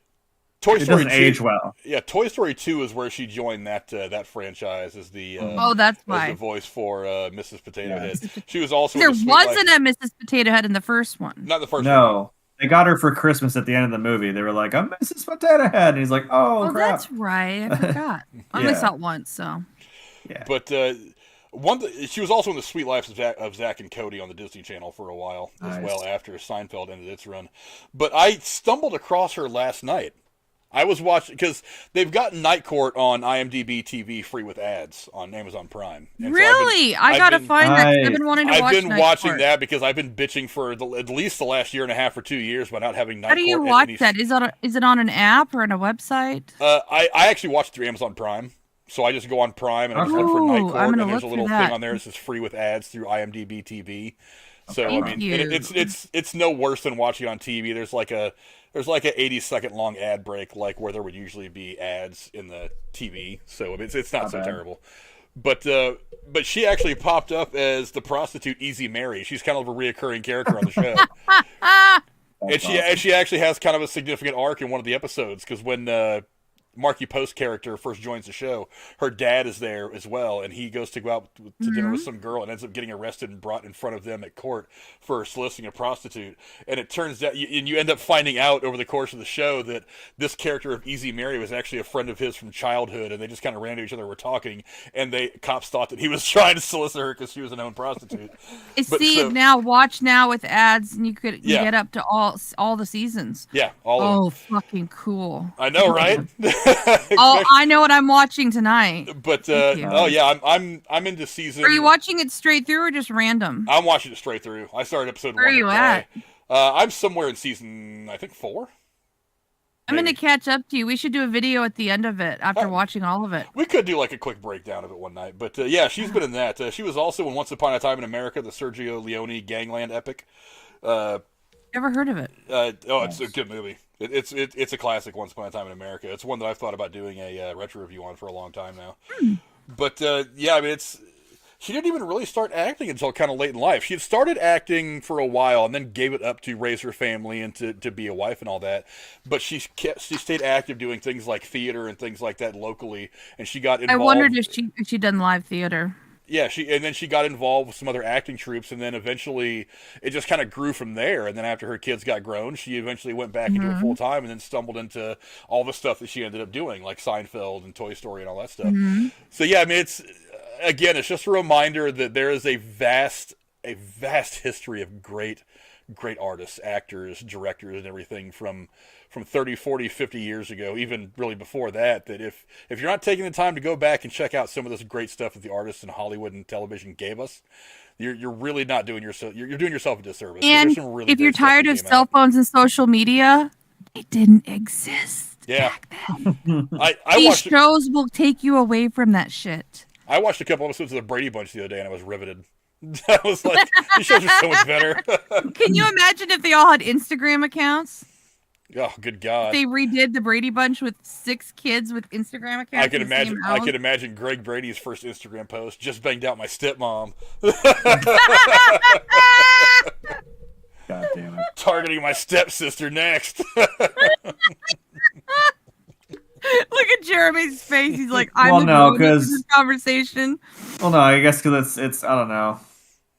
A: Toy Story 2
B: age well.
A: Yeah, Toy Story 2 is where she joined that franchise as the
C: that's why
A: as the voice for Mrs. Potato Head. She was also
C: there wasn't a Mrs. Potato Head in the first one.
A: Not the first one.
B: No. They got her for Christmas at the end of the movie. They were like, "I'm Mrs. Potato Head," and he's like, "Oh, crap."
C: That's right. I forgot. I only saw it once, so.
B: Yeah.
A: But she was also in the Sweet Life of Zach and Cody on the Disney Channel for a while as well after Seinfeld ended its run. But I stumbled across her last night. I was watching because they've got Night Court on IMDb TV free with ads on Amazon Prime. And
C: really? So I gotta find that. I've been wanting to watch.
A: I've been watching that because I've been bitching for at least the last year and a half or 2 years by not having Night Court.
C: How do you watch that? Is it on an app or on a website?
A: I actually watch it through Amazon Prime. So I just go on Prime and I just look for Night Court, and there's a little thing on there that says free with ads through IMDb TV. So I mean, it's no worse than watching it on TV. There's like a 80-second long ad break, like where there would usually be ads in the TV. So it's not so terrible. But she actually popped up as the prostitute Easy Mary. She's kind of a reoccurring character on the show. And she actually has kind of a significant arc in one of the episodes because when Marky Post's character first joins the show, her dad is there as well, and he goes to go out to dinner with some girl and ends up getting arrested and brought in front of them at court for soliciting a prostitute. And it turns out, and you end up finding out over the course of the show that this character of Easy Mary was actually a friend of his from childhood, and they just kind of ran into each other, were talking, and cops thought that he was trying to solicit her because she was a known prostitute.
C: Watch now with ads, and you get up to all the seasons.
A: Yeah, all of them.
C: Fucking cool!
A: I know, right?
C: I know what I'm watching tonight.
A: But I'm into season.
C: Are you watching it straight through or just random?
A: I'm watching it straight through. I started episode 1.
C: Where are you at?
A: I'm somewhere in season, I think 4.
C: I'm going to catch up to you. We should do a video at the end of it after watching all of it.
A: We could do like a quick breakdown of it one night. But she's been in that. She was also in Once Upon a Time in America, the Sergio Leone gangland epic.
C: Never heard of it.
A: It's a good movie. It's a classic. Once Upon a Time in America. It's one that I've thought about doing a retro review on for a long time now. But I mean, she didn't even really start acting until kind of late in life. She had started acting for a while and then gave it up to raise her family and to be a wife and all that. But she stayed active doing things like theater and things like that locally. And she got involved.
C: I wondered if she'd done live theater.
A: Yeah, then she got involved with some other acting troupes, and then eventually it just kind of grew from there. And then after her kids got grown, she eventually went back into it full time, and then stumbled into all the stuff that she ended up doing, like Seinfeld and Toy Story and all that stuff. So yeah, I mean, it's just a reminder that there is a vast a vast history of great artists, actors, directors, and everything from 30, 40, 50 years ago, even really before that, that if you're not taking the time to go back and check out some of this great stuff that the artists in Hollywood and television gave us, you're really not doing yourself, you're doing yourself a disservice.
C: And
A: there's some really
C: if you're
A: great stuff
C: tired
A: that
C: of
A: came
C: cell
A: out.
C: phones and social media, it didn't exist back then.
A: I
C: These
A: watched
C: shows will take you away from that shit.
A: I watched a couple episodes of the Brady Bunch the other day, and I was riveted. I was like, these shows are so much better.
C: Can you imagine if they all had Instagram accounts?
A: Oh, good God!
C: They redid the Brady Bunch with 6 kids with Instagram accounts.
A: I can imagine. I can imagine Greg Brady's first Instagram post: "Just banged out my stepmom."
B: God damn it.
A: Targeting my stepsister next.
C: Look at Jeremy's face. He's like, I'm
B: Well,
C: the
B: no,
C: one in
B: 'cause-
C: this conversation.
B: Well, no, I guess because it's I don't know.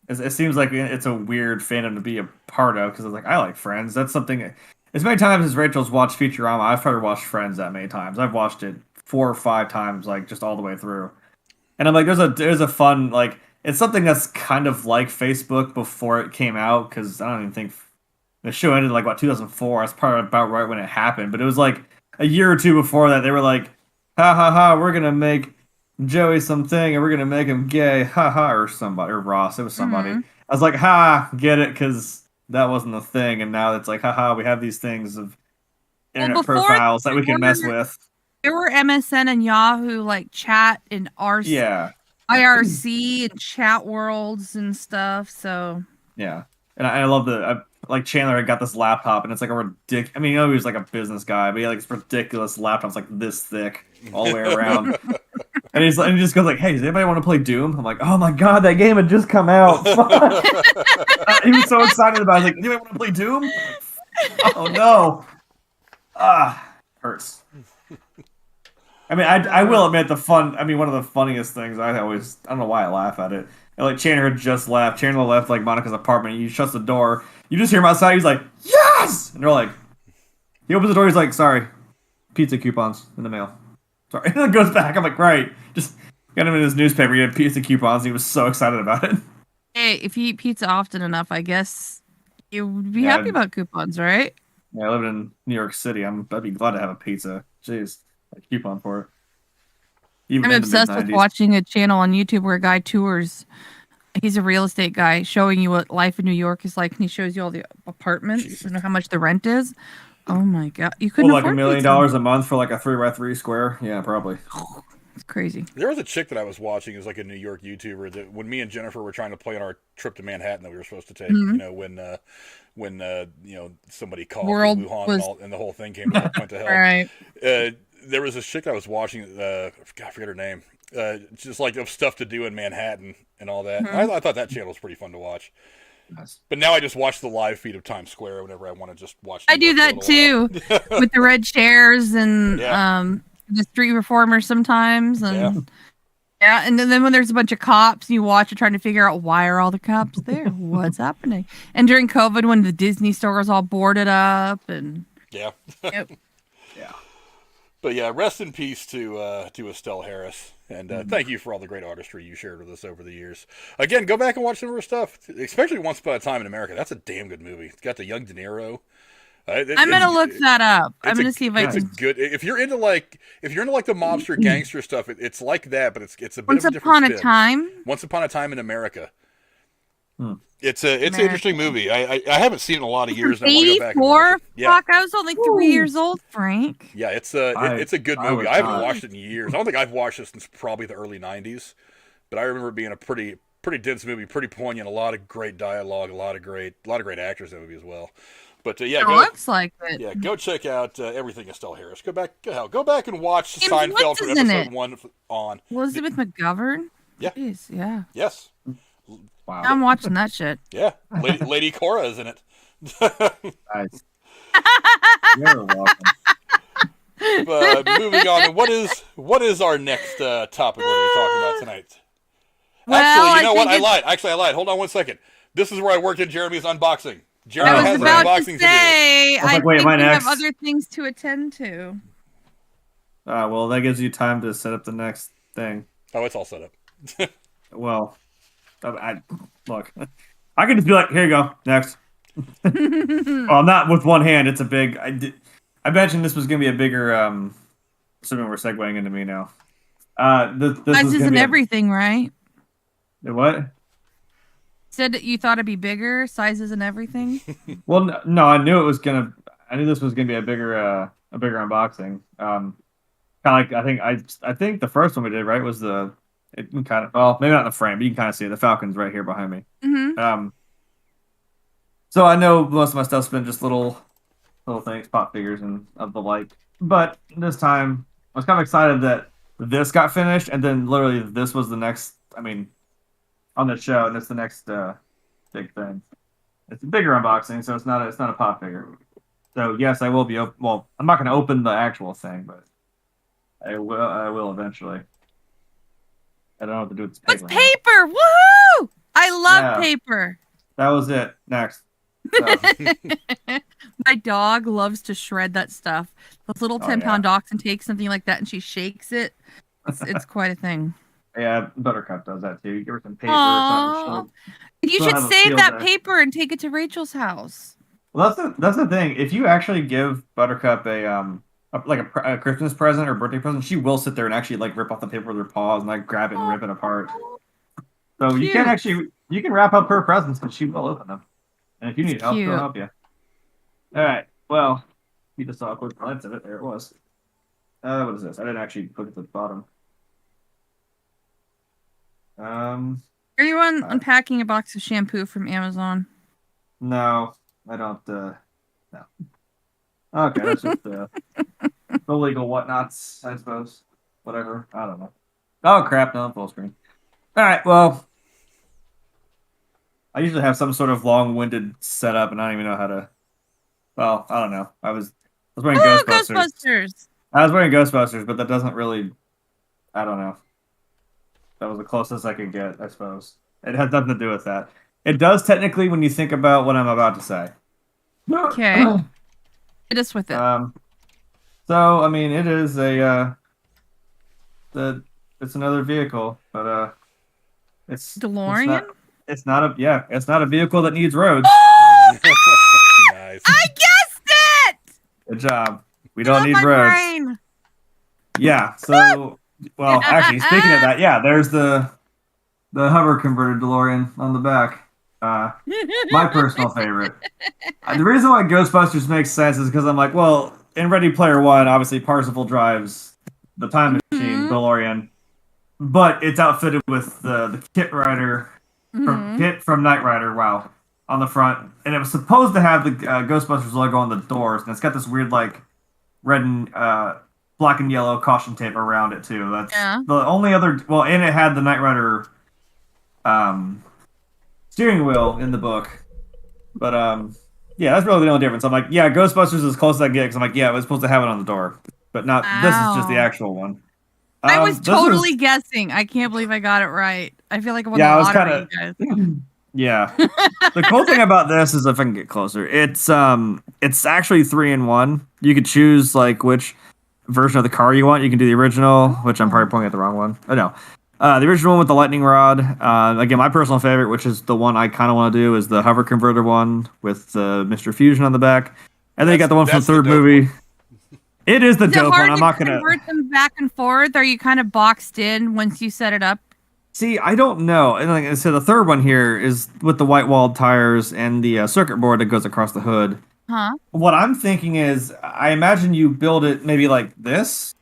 B: It seems like it's a weird fandom to be a part of because it's like I like Friends. That's something. As many times as Rachel's watched Futurama, I've probably watched Friends that many times. I've watched it 4 or 5 times, like just all the way through. And I'm like, there's a fun like it's something that's kind of like Facebook before it came out because I don't even think the show ended like 2004. That's probably about right when it happened. But it was like a year or two before that they were like, ha ha ha, we're gonna make Joey something and we're gonna make him gay, ha ha, or somebody, or Ross. It was somebody.
C: Mm-hmm.
B: I was like, ha, get it, because that wasn't a thing, and now it's like, haha, we have these things of internet profiles that we can mess with.
C: There were MSN and Yahoo like chat and IRC and chat worlds and stuff. So
B: yeah, and I love like Chandler had got this laptop, and it's like a ridiculous. I mean, you know, he was like a business guy, but he had like this ridiculous laptop. It's like this thick all the way around. And he just goes like, "Hey, does anybody want to play Doom?" I'm like, "Oh my god, that game had just come out!" He was so excited about it. I was like, "Anybody want to play Doom?" Oh no! Hurts. I mean, I will admit one of the funniest things I don't know why I laugh at it. And like Chandler had just left. Chandler left like Monica's apartment. He shuts the door. You just hear him outside. He's like, "Yes!" And they're like, he opens the door. He's like, "Sorry, pizza coupons in the mail." Sorry. And then goes back. I'm like, right. Just got him in his newspaper. He had pizza coupons. And he was so excited about it.
C: hey, if you eat pizza often enough, I guess you would be happy about coupons, right?
B: Yeah, I live in New York City. I'd be glad to have a pizza. Jeez, a coupon for it. Even
C: I'm
B: in the
C: obsessed with
B: mid-90s.
C: watching a channel on YouTube where a guy tours. He's a real estate guy showing you what life in New York is like, and he shows you all the apartments and how much the rent is. Oh my god, you couldn't
B: Well, like
C: afford
B: $1 million
C: pizza.
B: a month for like a 3x3 square. Yeah, probably.
C: It's crazy.
A: There was a chick that I was watching, is like a New York YouTuber, that when me and Jennifer were trying to play on our trip to Manhattan that we were supposed to take, you know, when you know, somebody called
C: World
A: in Wuhan
C: was-
A: and the whole thing went to hell.
C: All right.
A: There was this chick I was watching, I forget her name, just like of stuff to do in Manhattan and all that. I thought that channel was pretty fun to watch.
B: Nice.
A: But now I just watch the live feed of Times Square whenever I want to just watch.
C: I do that too with the red chairs and the street reformers sometimes, and and then when there's a bunch of cops, you watch it trying to figure out why are all the cops there, what's happening. And during COVID, when the Disney store was all boarded up, and
A: Yep.
B: Yeah.
A: But yeah, rest in peace to Estelle Harris, and thank you for all the great artistry you shared with us over the years. Again, go back and watch some of her stuff, especially Once Upon a Time in America. That's a damn good movie. It's got the young De Niro.
C: I'm gonna look that up. I'm gonna see if I
A: It's a
C: can.
A: good. If you're into like the mobster gangster stuff, it's like that, but it's a bit
C: Once
A: of a different
C: upon a
A: spin.
C: time.
A: Once Upon a Time in America. It's
C: America.
A: an interesting movie. I haven't seen it in a lot of years. And I want to go back and
C: 84.
A: watch it. Yeah.
C: Fuck, I was only 3 years old, Frank.
A: Yeah, it's a good
B: I
A: movie.
B: was
A: I haven't
B: not.
A: watched it in years. I don't think I've watched it since probably the early '90s. But I remember it being a pretty dense movie, pretty poignant, a lot of great dialogue, a lot of great actors in the movie as well. But
C: It looks like it.
A: yeah, go check out everything Estelle Harris. Go back and watch
C: James
A: Seinfeld
C: Woods
A: from
C: is in
A: episode
C: it.
A: 1 on.
C: Elizabeth McGovern.
A: Yeah.
C: Jeez, yeah.
A: Yes,
B: Wow.
C: I'm watching that shit.
A: yeah. Lady Cora is in it.
B: Nice. You're welcome.
A: Moving on, and what is our next topic we're going to be talking about tonight?
C: Well,
A: Actually, you know what?
C: think
A: I lied. Hold on one second. This is where I worked in Jeremy's unboxing. Jeremy
C: I was
A: has an
C: about
A: unboxing
C: to say,
B: I was like,
C: I
B: wait,
C: think
B: am I
C: we have
B: next?
C: other things to attend to.
B: Well, that gives you time to set up the next thing.
A: Oh, it's all set up.
B: Well, look, I can just be like, here you go, next. Well, not with one hand. It's a big. I mentioned this was gonna be a bigger. Assuming we're segueing into me now. This was
C: Sizes
B: gonna
C: and
B: be
C: everything, right?
B: What?
C: Said that you thought it'd be bigger, sizes and everything.
B: Well, no, I knew it was gonna. I knew this was gonna be a bigger unboxing. Kind of like I think the first one we did right was the. It kind of well maybe not in the frame, but you can kind of see it. The Falcon's right here behind me.
C: Mm-hmm.
B: So I know most of my stuff's been just little things, pop figures and of the like. But this time I was kind of excited that this got finished, and then literally this was the next. I mean, on the show, and it's the next big thing. It's a bigger unboxing, so it's not a pop figure. So yes, I will be. Well, I'm not going to open the actual thing, but I will eventually. I don't know what to do with this paper.
C: What's paper? Woohoo! I love paper.
B: That was it. Next. So.
C: My dog loves to shred that stuff. Those little 10-pound dachshund takes something like that and she shakes it. It's quite a thing.
B: Yeah, Buttercup does that too. You give her some paper
C: Aww.
B: or something.
C: You should save that paper and take it to Rachel's house.
B: Well, that's the thing. If you actually give Buttercup a Christmas present or birthday present, she will sit there and actually like rip off the paper with her paws and like grab it and rip it apart. So cute. You can wrap up her presents, but she will open them. And if you need help, she'll help you. All right. Well, you just saw a quick glance of it. There it was. What is this? I didn't actually look at the bottom.
C: Are you unpacking a box of shampoo from Amazon?
B: No, I don't. No. Okay, that's just the legal whatnots, I suppose. Whatever. I don't know. Oh crap! No, I'm full screen. All right. Well, I usually have some sort of long-winded setup, and I don't even know how to. Well, I don't know. I was wearing Ghostbusters. I was wearing Ghostbusters, but that doesn't really. I don't know. That was the closest I could get, I suppose. It has nothing to do with that. It does technically when you think about what I'm about to say.
C: Okay. Hit us with it.
B: So I mean, it is it's another vehicle, but it's
C: DeLorean.
B: It's not a vehicle that needs roads.
A: Nice.
C: I guessed it.
B: Good job. We don't need roads.
C: Brain.
B: Yeah. So, well, actually, speaking of that, yeah, there's the hover converted DeLorean on the back. My personal favorite. The reason why Ghostbusters makes sense is because I'm like, well, in Ready Player One, obviously Parsifal drives the time machine DeLorean, but it's outfitted with the Kit Rider from Knight Rider. Wow. On the front, and it was supposed to have the Ghostbusters logo on the doors, and it's got this weird like red and black and yellow caution tape around it too. That's the only other. Well, and it had the Knight Rider steering wheel in the book, but yeah, that's really the only difference. I'm like, yeah, Ghostbusters is as close as I get because I'm like, yeah, it was supposed to have it on the door, but not. Wow. This is just the actual one.
C: I was totally guessing. I can't believe I got it right. I feel like I won the lottery, guys.
B: Yeah. The cool thing about this is if I can get closer, it's actually 3-in-1. You could choose like which version of the car you want. You can do the original, which I'm probably pointing at the wrong one. Oh no. The original one with the lightning rod. Again, my personal favorite, which is the one I kind of want to do, is the hover converter one with the Mr. Fusion on the back. And then you got the one from the third movie. It is the dope one. I'm not gonna
C: convert them back and forth. Are you kind of boxed in once you set it up?
B: See, I don't know. And like I said, the third one here is with the white walled tires and the circuit board that goes across the hood.
C: Huh?
B: What I'm thinking is, I imagine you build it maybe like this.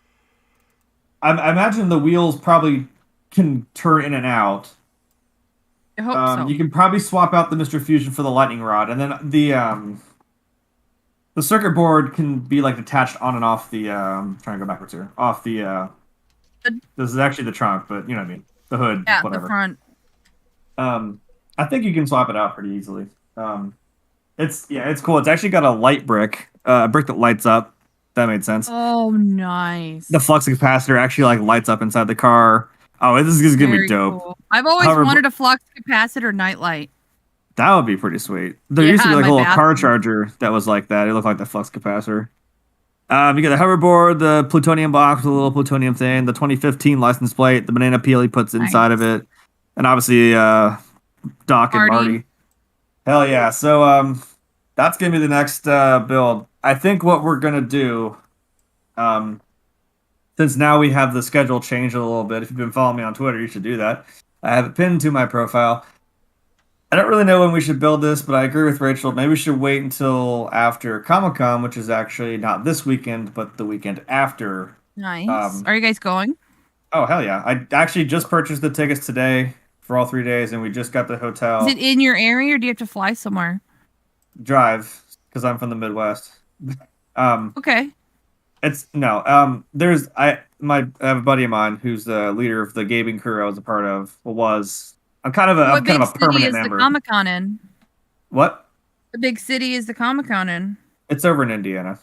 B: I imagine the wheels probably can turn in and out.
C: I hope so.
B: You can probably swap out the Mr. Fusion for the lightning rod, and then the circuit board can be like detached on and off the. I'm trying to go backwards here. Off the. This is actually the trunk, but you know what I mean. The hood, whatever.
C: The front.
B: I think you can swap it out pretty easily. It's cool. It's actually got a light brick, a brick that lights up. That made sense.
C: Oh, nice.
B: The flux capacitor actually like lights up inside the car. Oh, this is gonna be dope.
C: Cool. I've always wanted a flux capacitor nightlight.
B: That would be pretty sweet. There used to be like a little car charger that was like that. It looked like the flux capacitor. You got the hoverboard, the plutonium box with a little plutonium thing, the 2015 license plate, the banana peel he puts inside of it, and obviously Doc and Marty. Hell yeah. So that's gonna be the next build. I think what we're gonna do, um, since now we have the schedule changed a little bit. If you've been following me on Twitter, you should do that. I have it pinned to my profile. I don't really know when we should build this, but I agree with Rachel. Maybe we should wait until after Comic-Con, which is actually not this weekend, but the weekend after.
C: Nice. Are you guys going?
B: Oh, hell yeah. I actually just purchased the tickets today for all 3 days, and we just got the hotel.
C: Is it in your area, or do you have to fly somewhere?
B: Drive, because I'm from the Midwest.
C: Okay.
B: It's no. I have a buddy of mine who's the leader of the gaming crew I was a part of. I'm kind of a
C: What big city
B: permanent
C: is
B: member.
C: the Comic-Con in?
B: What?
C: The big city is the Comic-Con in?
B: It's over in Indiana.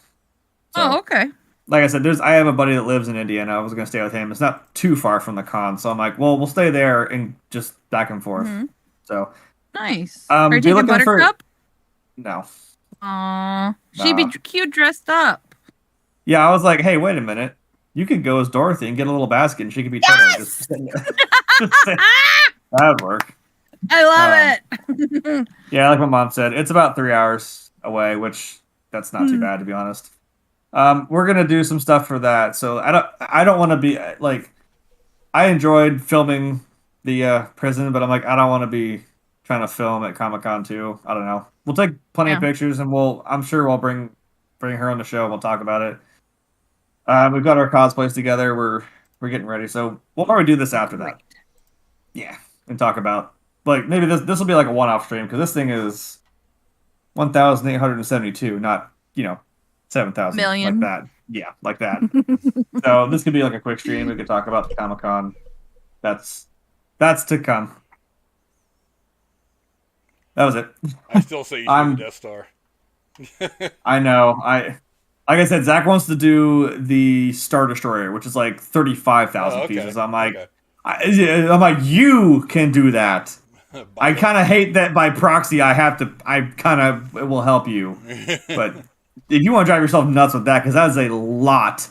B: So,
C: Oh, okay.
B: like I said, I have a buddy that lives in Indiana. I was gonna stay with him. It's not too far from the con, so I'm like, well, we'll stay there and just back and forth.
C: Mhm.
B: So
C: Nice. Are you
B: be
C: taking
B: looking for-
C: Buttercup?
B: no.
C: Aw, she'd be
B: Nah.
C: cute dressed up.
B: Yeah, I was like, hey, wait a minute. You could go as Dorothy and get a little basket, and she could be Teddy. That'd work.
C: I love it.
B: Yeah, like my mom said, it's about 3 hours away, which that's not too bad to be honest. We're gonna do some stuff for that, so I don't want to be like, I enjoyed filming the prison, but I'm like, I don't want to be trying to film at Comic-Con too. I don't know. We'll take plenty of pictures, and I'm sure we'll bring her on the show. And we'll talk about it. We've got our cosplays together. We're getting ready, so we'll probably do this after that. Yeah, and talk about like maybe this will be like a one-off stream because this thing is 1,872, not 7,000
C: million.
B: like that. Yeah, like that. So this could be like a quick stream. We could talk about the Comic-Con. That's to come. That was it.
A: I still say you should do the Death Star.
B: I know. Like I said, Zach wants to do the Star Destroyer, which is like 35,000 pieces. I'm like, I'm like, you can do that. I kind of hate that by proxy. It will help you, but if you want to drive yourself nuts with that, because that is a lot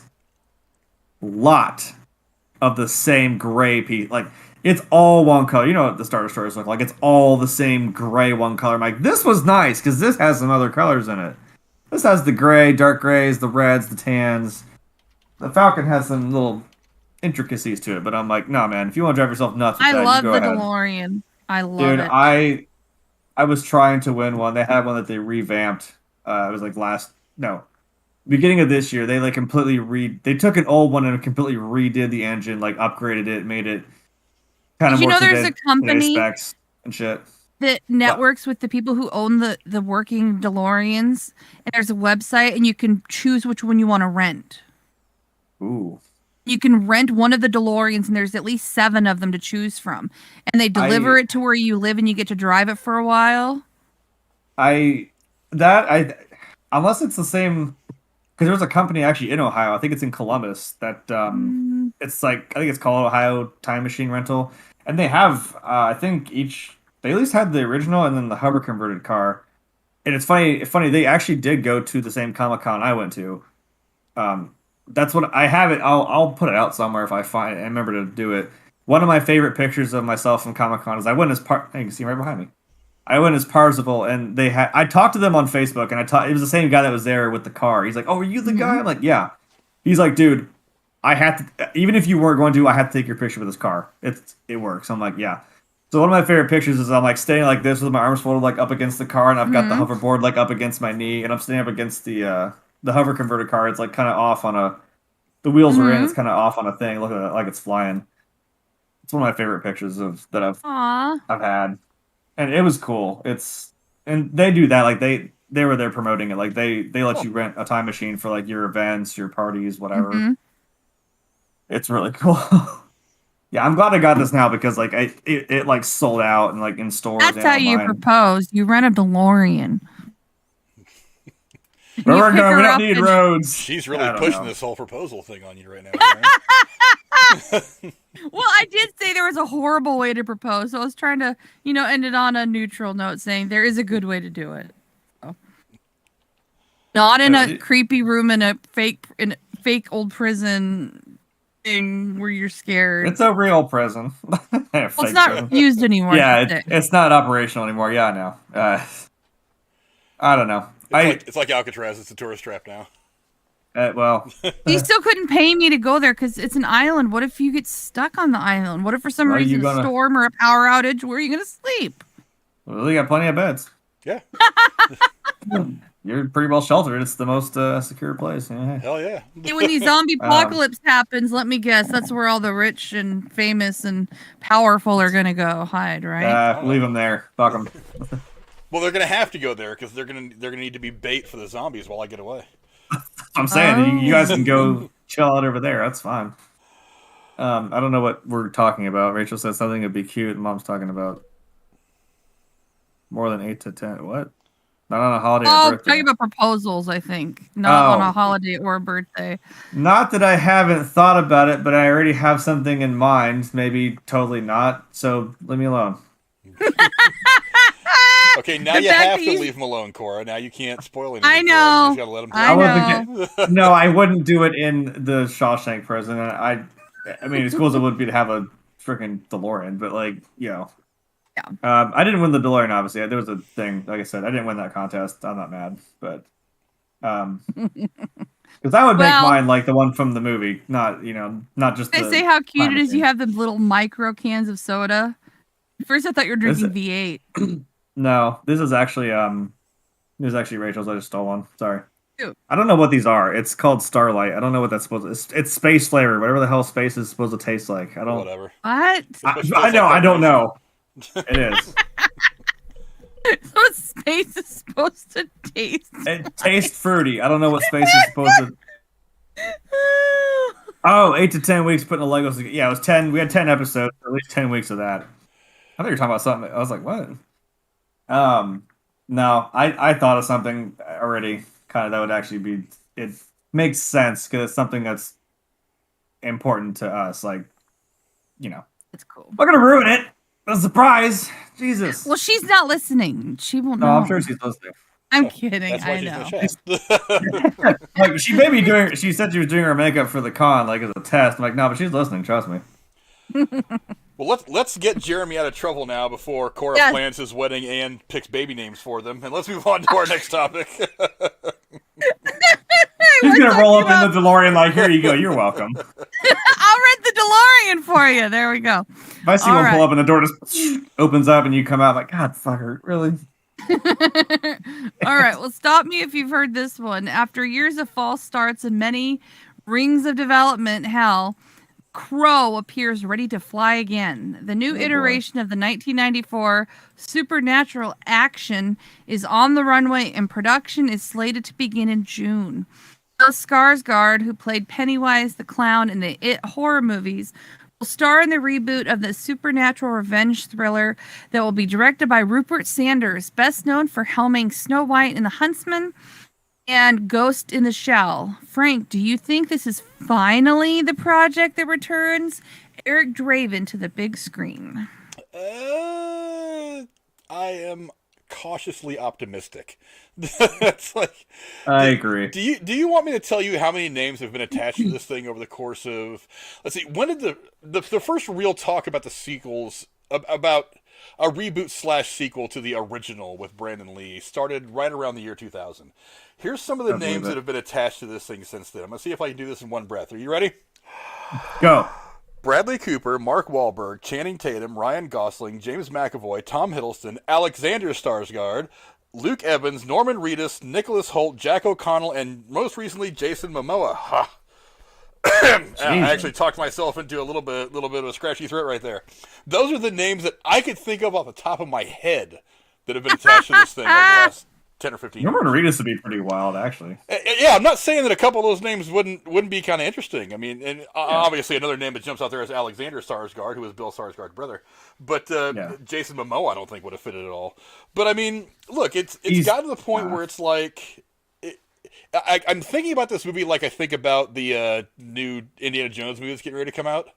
B: of the same gray piece. Like it's all one color. You know what the Star Destroyers look like? It's all the same gray one color. I'm like, this was nice because this has some other colors in it. This has the gray, dark grays, the reds, the tans. The Falcon has some little intricacies to it, but I'm like, no, man. If you want to drive yourself nuts with that,
C: I love
B: you go
C: the
B: ahead.
C: DeLorean. I love it.
B: I was trying to win one. They had one that they revamped. It was like beginning of this year. They like completely they took an old one and completely redid the engine, like upgraded it, made it kind of more
C: there's a company
B: specs and shit
C: that networks with the people who own the working DeLoreans, and there's a website, and you can choose which one you want to rent.
B: Ooh.
C: You can rent one of the DeLoreans, and there's at least 7 of them to choose from. And they deliver it to where you live, and you get to drive it for a while.
B: Unless it's the same, because there's a company actually in Ohio. I think it's in Columbus that it's like, I think it's called Ohio Time Machine Rental, and they have I think they at least had the original and then the hover converted car. And it's funny. They actually did go to the same Comic-Con I went to. That's what I have it. I'll put it out somewhere if I find it. I remember to do it. One of my favorite pictures of myself from Comic-Con is I went as you can see right behind me. I went as Parzival, and I talked to them on Facebook, and it was the same guy that was there with the car. He's like, "Oh, are you the guy?" I'm like, "Yeah." He's like, "Dude, I have to. Even if you weren't going to, I have to take your picture with this car. It works." I'm like, "Yeah." So one of my favorite pictures is I'm like standing like this with my arms folded like up against the car, and I've got the hoverboard like up against my knee, and I'm standing up against the hover converted car. It's like kind of off on the wheels are in. It's kind of off on a thing. Look at it, like it's flying. It's one of my favorite pictures that I've had, and it was cool. And they do that like they were there promoting it. Like they let you rent a time machine for like your events, your parties, whatever. It's really cool. Yeah, I'm glad I got this now because like it like sold out and like in stores.
C: That's how you propose. You rent a DeLorean.
B: Where we're going, we don't need roads.
A: She's really pushing this whole proposal thing on you right now.
C: Well, I did say there was a horrible way to propose, so I was trying to, end it on a neutral note, saying there is a good way to do it. So. Not in a creepy room in a fake old prison thing where you're scared.
B: It's a real prison.
C: Well, it's not used anymore.
B: Yeah, it's not operational anymore. Yeah, I know. I don't know.
A: It's like Alcatraz. It's a tourist trap now.
B: Well,
C: you still couldn't pay me to go there because it's an island. What if you get stuck on the island? What if for some reason a storm or a power outage? Where are you going to sleep?
B: Well, they got plenty of beds.
A: Yeah.
B: You're pretty well sheltered. It's the most secure place. Yeah.
A: Hell yeah.
C: When the zombie apocalypse happens, let me guess, that's where all the rich and famous and powerful are going to go hide, right?
B: Leave them there. Fuck them.
A: Well, they're going to have to go there because they're going to need to be bait for the zombies while I get away.
B: I'm saying you guys can go chill out over there. That's fine. I don't know what we're talking about. Rachel said something would be cute. And Mom's talking about more than 8 to 10. What? Not on a holiday or birthday.
C: Talking about proposals, I think. Not on a holiday or a birthday.
B: Not that I haven't thought about it, but I already have something in mind. Maybe totally not. So leave me alone.
A: Okay, now you have to leave him alone, Cora. Now you can't spoil anything.
C: I know.
A: You gotta let him talk.
B: No, I wouldn't do it in the Shawshank prison. I mean, as cool as it would be to have a freaking DeLorean, but
C: Yeah.
B: I didn't win the DeLorean, obviously. There was a thing, like I said, I didn't win that contest. I'm not mad, but because I would make mine like the one from the movie, not just.
C: They say how cute it is. You have the little micro cans of soda. First, I thought you were drinking V8.
B: No, this is actually Rachel's. I just stole one. Sorry.
C: Ew.
B: I don't know what these are. It's called Starlight. I don't know what that's supposed to. It's space flavor, whatever the hell space is supposed to taste like. I don't.
A: Whatever.
C: What?
B: I know. I don't know. It is.
C: What space is supposed to taste?
B: It tastes fruity. I don't know what space is supposed to. Oh, 8 to 10 weeks putting the Legos together. Yeah, it was 10. We had 10 episodes. At least 10 weeks of that. I thought you were talking about something. I was like, what? No, I thought of something already. Kind of that would actually be. It makes sense because it's something that's important to us.
C: It's cool.
B: We're gonna ruin it. A surprise. Jesus.
C: Well, she's not listening. She won't know.
B: No, I'm sure she's listening.
C: I'm kidding.
A: That's why
C: I know.
A: she's in the chat.
B: She said she was doing her makeup for the con, as a test. I'm like, no, but she's listening. Trust me.
A: Well, let's get Jeremy out of trouble now before Cora plans his wedding and picks baby names for them, and let's move on to our next topic.
B: She's gonna roll up in the DeLorean here you go. You're welcome.
C: I'll rent the DeLorean for you. There we go.
B: If I see one pull up and the door just opens up and you come out, I'm like, God, fucker, really?
C: All right, well, stop me if you've heard this one. After years of false starts and many rings of development hell, Crow appears ready to fly again. The new iteration of the 1994 supernatural action is on the runway and production is slated to begin in June. Skarsgard, who played Pennywise the Clown in the It horror movies, will star in the reboot of the supernatural revenge thriller that will be directed by Rupert Sanders, best known for helming Snow White and the Huntsman and Ghost in the Shell. Frank, do you think this is finally the project that returns Eric Draven to the big screen?
A: I am cautiously optimistic. It's
B: I agree.
A: Do you want me to tell you how many names have been attached to this thing over the course of? Let's see. When did the first real talk about the sequels about a reboot / sequel to the original with Brandon Lee started right around the year 2000. Here's some of the names that have been attached to this thing since then. I'm going to see if I can do this in one breath. Are you ready?
B: Go.
A: Bradley Cooper, Mark Wahlberg, Channing Tatum, Ryan Gosling, James McAvoy, Tom Hiddleston, Alexander Skarsgard, Luke Evans, Norman Reedus, Nicholas Hoult, Jack O'Connell, and most recently Jason Momoa. Ha! I actually talked myself into a little bit of a scratchy throat right there. Those are the names that I could think of off the top of my head that have been attached to this thing over the last 10 or 15 years.
B: Norman Reedus would be pretty wild, actually.
A: Yeah, I'm not saying that a couple of those names wouldn't be kind of interesting. I mean, and obviously another name that jumps out there is Alexander Skarsgård, who is Bill Skarsgård's brother. But Jason Momoa, I don't think would have fitted at all. But I mean, look, it's gotten to the point where it's like. I'm thinking about this movie like I think about the new Indiana Jones movie that's getting ready to come out.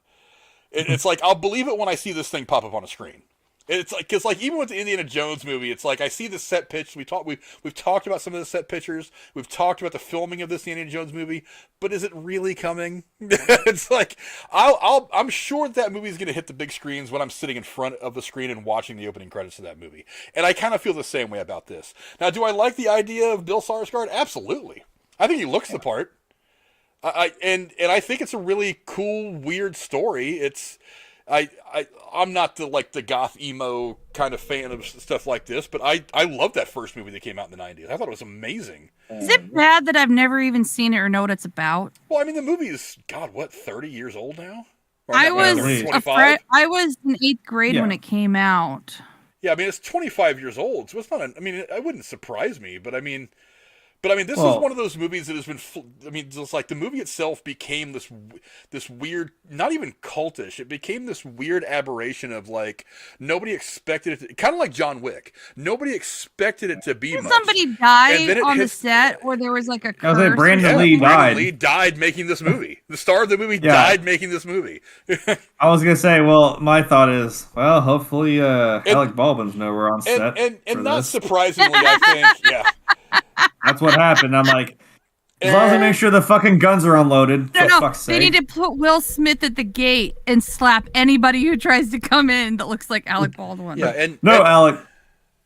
A: It's like I'll believe it when I see this thing pop up on a screen. It's like, because like even with the Indiana Jones movie, it's like I see the set pitch. We've talked about some of the set pictures. We've talked about the filming of this Indiana Jones movie, but is it really coming? It's like I'm sure that movie is going to hit the big screens when I'm sitting in front of the screen and watching the opening credits of that movie. And I kind of feel the same way about this. Now, do I like the idea of Bill Skarsgård? Absolutely. I think he looks the part. And I think it's a really cool, weird story. I'm not the goth emo kind of fan of stuff like this, but I love that first movie that came out in the 90s. I thought it was amazing.
C: Is it bad that I've never even seen it or know what it's about?
A: Well, I mean, the movie is, God, what, 30 years old now?
C: I was I was in 8th grade when it came out.
A: Yeah, I mean, it's 25 years old, so it's not, it wouldn't surprise me, but I mean, this is one of those movies that has been. Just like the movie itself became this weird, not even cultish. It became this weird aberration of like nobody expected it. Kind of like John Wick. Nobody expected it to be much.
C: Somebody died on the set where there was like a curse.
B: Brandon Lee died.
A: Brandon Lee died making this movie. The star of the movie died making this movie.
B: I was gonna say, well, my thought is, well, hopefully, Alec Baldwin's nowhere on set.
A: And not surprisingly, I think, yeah.
B: That's what happened. I'm like, as long as I make sure the fucking guns are unloaded. For fuck's sake.
C: They need to put Will Smith at the gate and slap anybody who tries to come in that looks like Alec Baldwin.
A: Yeah,
B: Alec,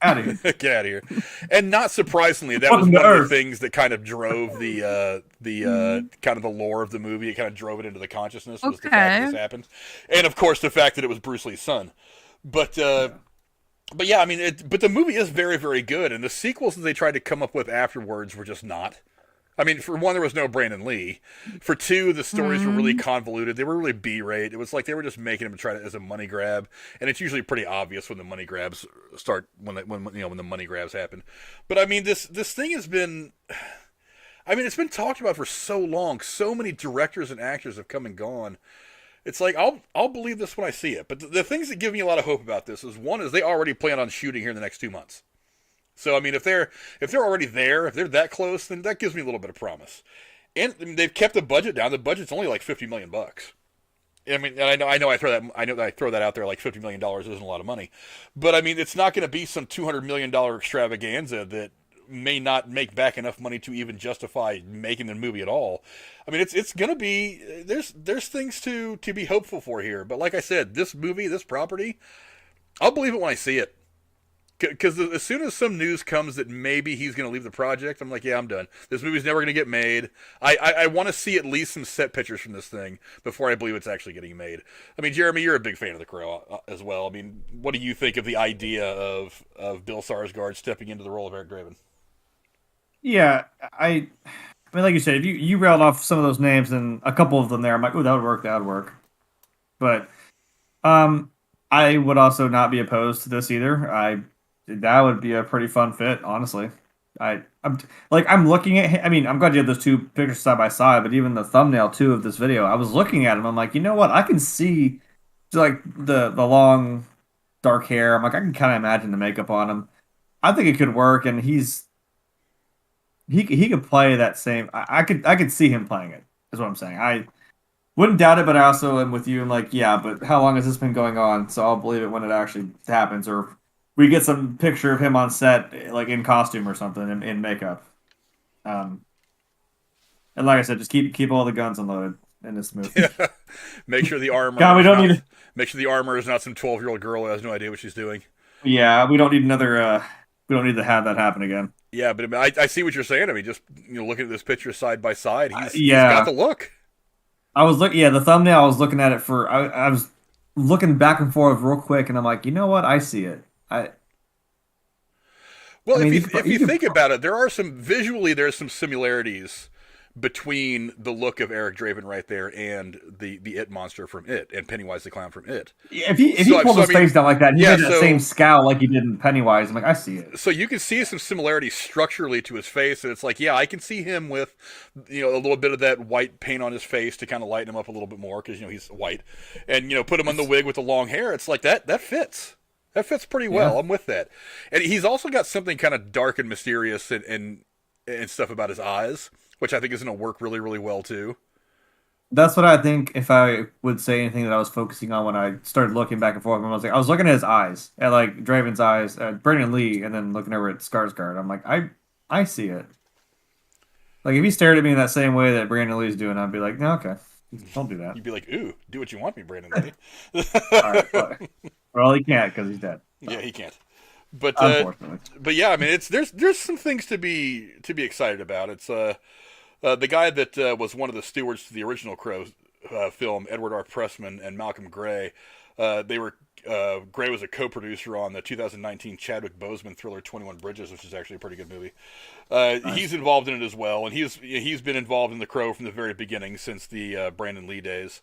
B: out of here.
A: Get out of here. And not surprisingly, that was one of the things that kind of drove the kind of the lore of the movie. It kind of drove it into the consciousness. Was the fact that this happened, and of course the fact that it was Bruce Lee's son. But yeah, I mean, but the movie is very, very good, and the sequels that they tried to come up with afterwards were just not. I mean, for one, there was no Brandon Lee. For two, the stories were really convoluted. They were really B-rate. It was like they were just making them to try to as a money grab, and it's usually pretty obvious when the money grabs start when the money grabs happen. But I mean, this thing has been. I mean, it's been talked about for so long. So many directors and actors have come and gone. It's like, I'll believe this when I see it. But the things that give me a lot of hope about this is, one, is they already plan on shooting here in the next 2 months. So, I mean, if they're already there, if they're that close, then that gives me a little bit of promise. And they've kept the budget down. The budget's only like $50 million. I mean, and I know I throw that out there like $50 million isn't a lot of money. But, I mean, it's not going to be some $200 million extravaganza that may not make back enough money to even justify making the movie at all. I mean, it's going to be, there's things to be hopeful for here. But like I said, this movie, this property, I'll believe it when I see it. Because as soon as some news comes that maybe he's going to leave the project, I'm like, yeah, I'm done. This movie's never going to get made. I want to see at least some set pictures from this thing before I believe it's actually getting made. I mean, Jeremy, you're a big fan of The Crow as well. I mean, what do you think of the idea of Bill Skarsgård stepping into the role of Eric Draven?
B: Yeah, I mean, like you said, if you railed off some of those names and a couple of them there, I'm like, oh, that would work. But I would also not be opposed to this either. That would be a pretty fun fit, honestly. I'm looking at. I mean, I'm glad you have those two pictures side by side, but even the thumbnail too of this video, I was looking at him. I'm like, you know what? I can see like the long dark hair. I'm like, I can kind of imagine the makeup on him. I think it could work, and he could play that same. I could see him playing it. Is what I'm saying. I wouldn't doubt it, but I also am with you. I'm like, yeah, but how long has this been going on? So I'll believe it when it actually happens, or we get some picture of him on set, like in costume or something, in makeup. And like I said, just keep all the guns unloaded in this movie.
A: Yeah. Make sure the armor.
B: God,
A: make sure the armor is not some 12-year-old girl who has no idea what she's doing.
B: Yeah, we don't need another. We don't need to have that happen again.
A: Yeah, but I see what you're saying. I mean, just looking at this picture side by side, he's got the look.
B: I was looking. Yeah, the thumbnail. I was looking at it for. I was looking back and forth real quick, and I'm like, you know what? I see it.
A: If you think about it, there's some similarities between the look of Eric Draven right there and the It monster from It and Pennywise the Clown from It.
B: Yeah, if he pulled his face down like that, he had that same scowl like he did in Pennywise. I'm like, I see it.
A: So you can see some similarities structurally to his face, and it's like, yeah, I can see him with a little bit of that white paint on his face to kind of lighten him up a little bit more because he's white, and put him on the wig with the long hair. It's like that fits. That fits pretty well. Yeah. I'm with that. And he's also got something kind of dark and mysterious and stuff about his eyes, which I think is going to work really, really well, too.
B: That's what I think if I would say anything that I was focusing on when I started looking back and forth. I was looking at his eyes, at like Draven's eyes, at Brandon Lee, and then looking over at Skarsgård. I'm like, I see it. Like if he stared at me in that same way that Brandon Lee's doing, I'd be like, no, okay, don't do that.
A: You'd be like, ooh, do what you want me, Brandon Lee.
B: All right, but, well, he can't because he's dead.
A: Yeah, he can't. But
B: Unfortunately,
A: yeah, I mean, there's some things to be excited about. It's the guy that was one of the stewards to the original Crow film, Edward R. Pressman and Malcolm Gray. They were Gray was a co-producer on the 2019 Chadwick Boseman thriller 21 Bridges, which is actually a pretty good movie. Nice. He's involved in it as well, and he's been involved in the Crow from the very beginning since the Brandon Lee days.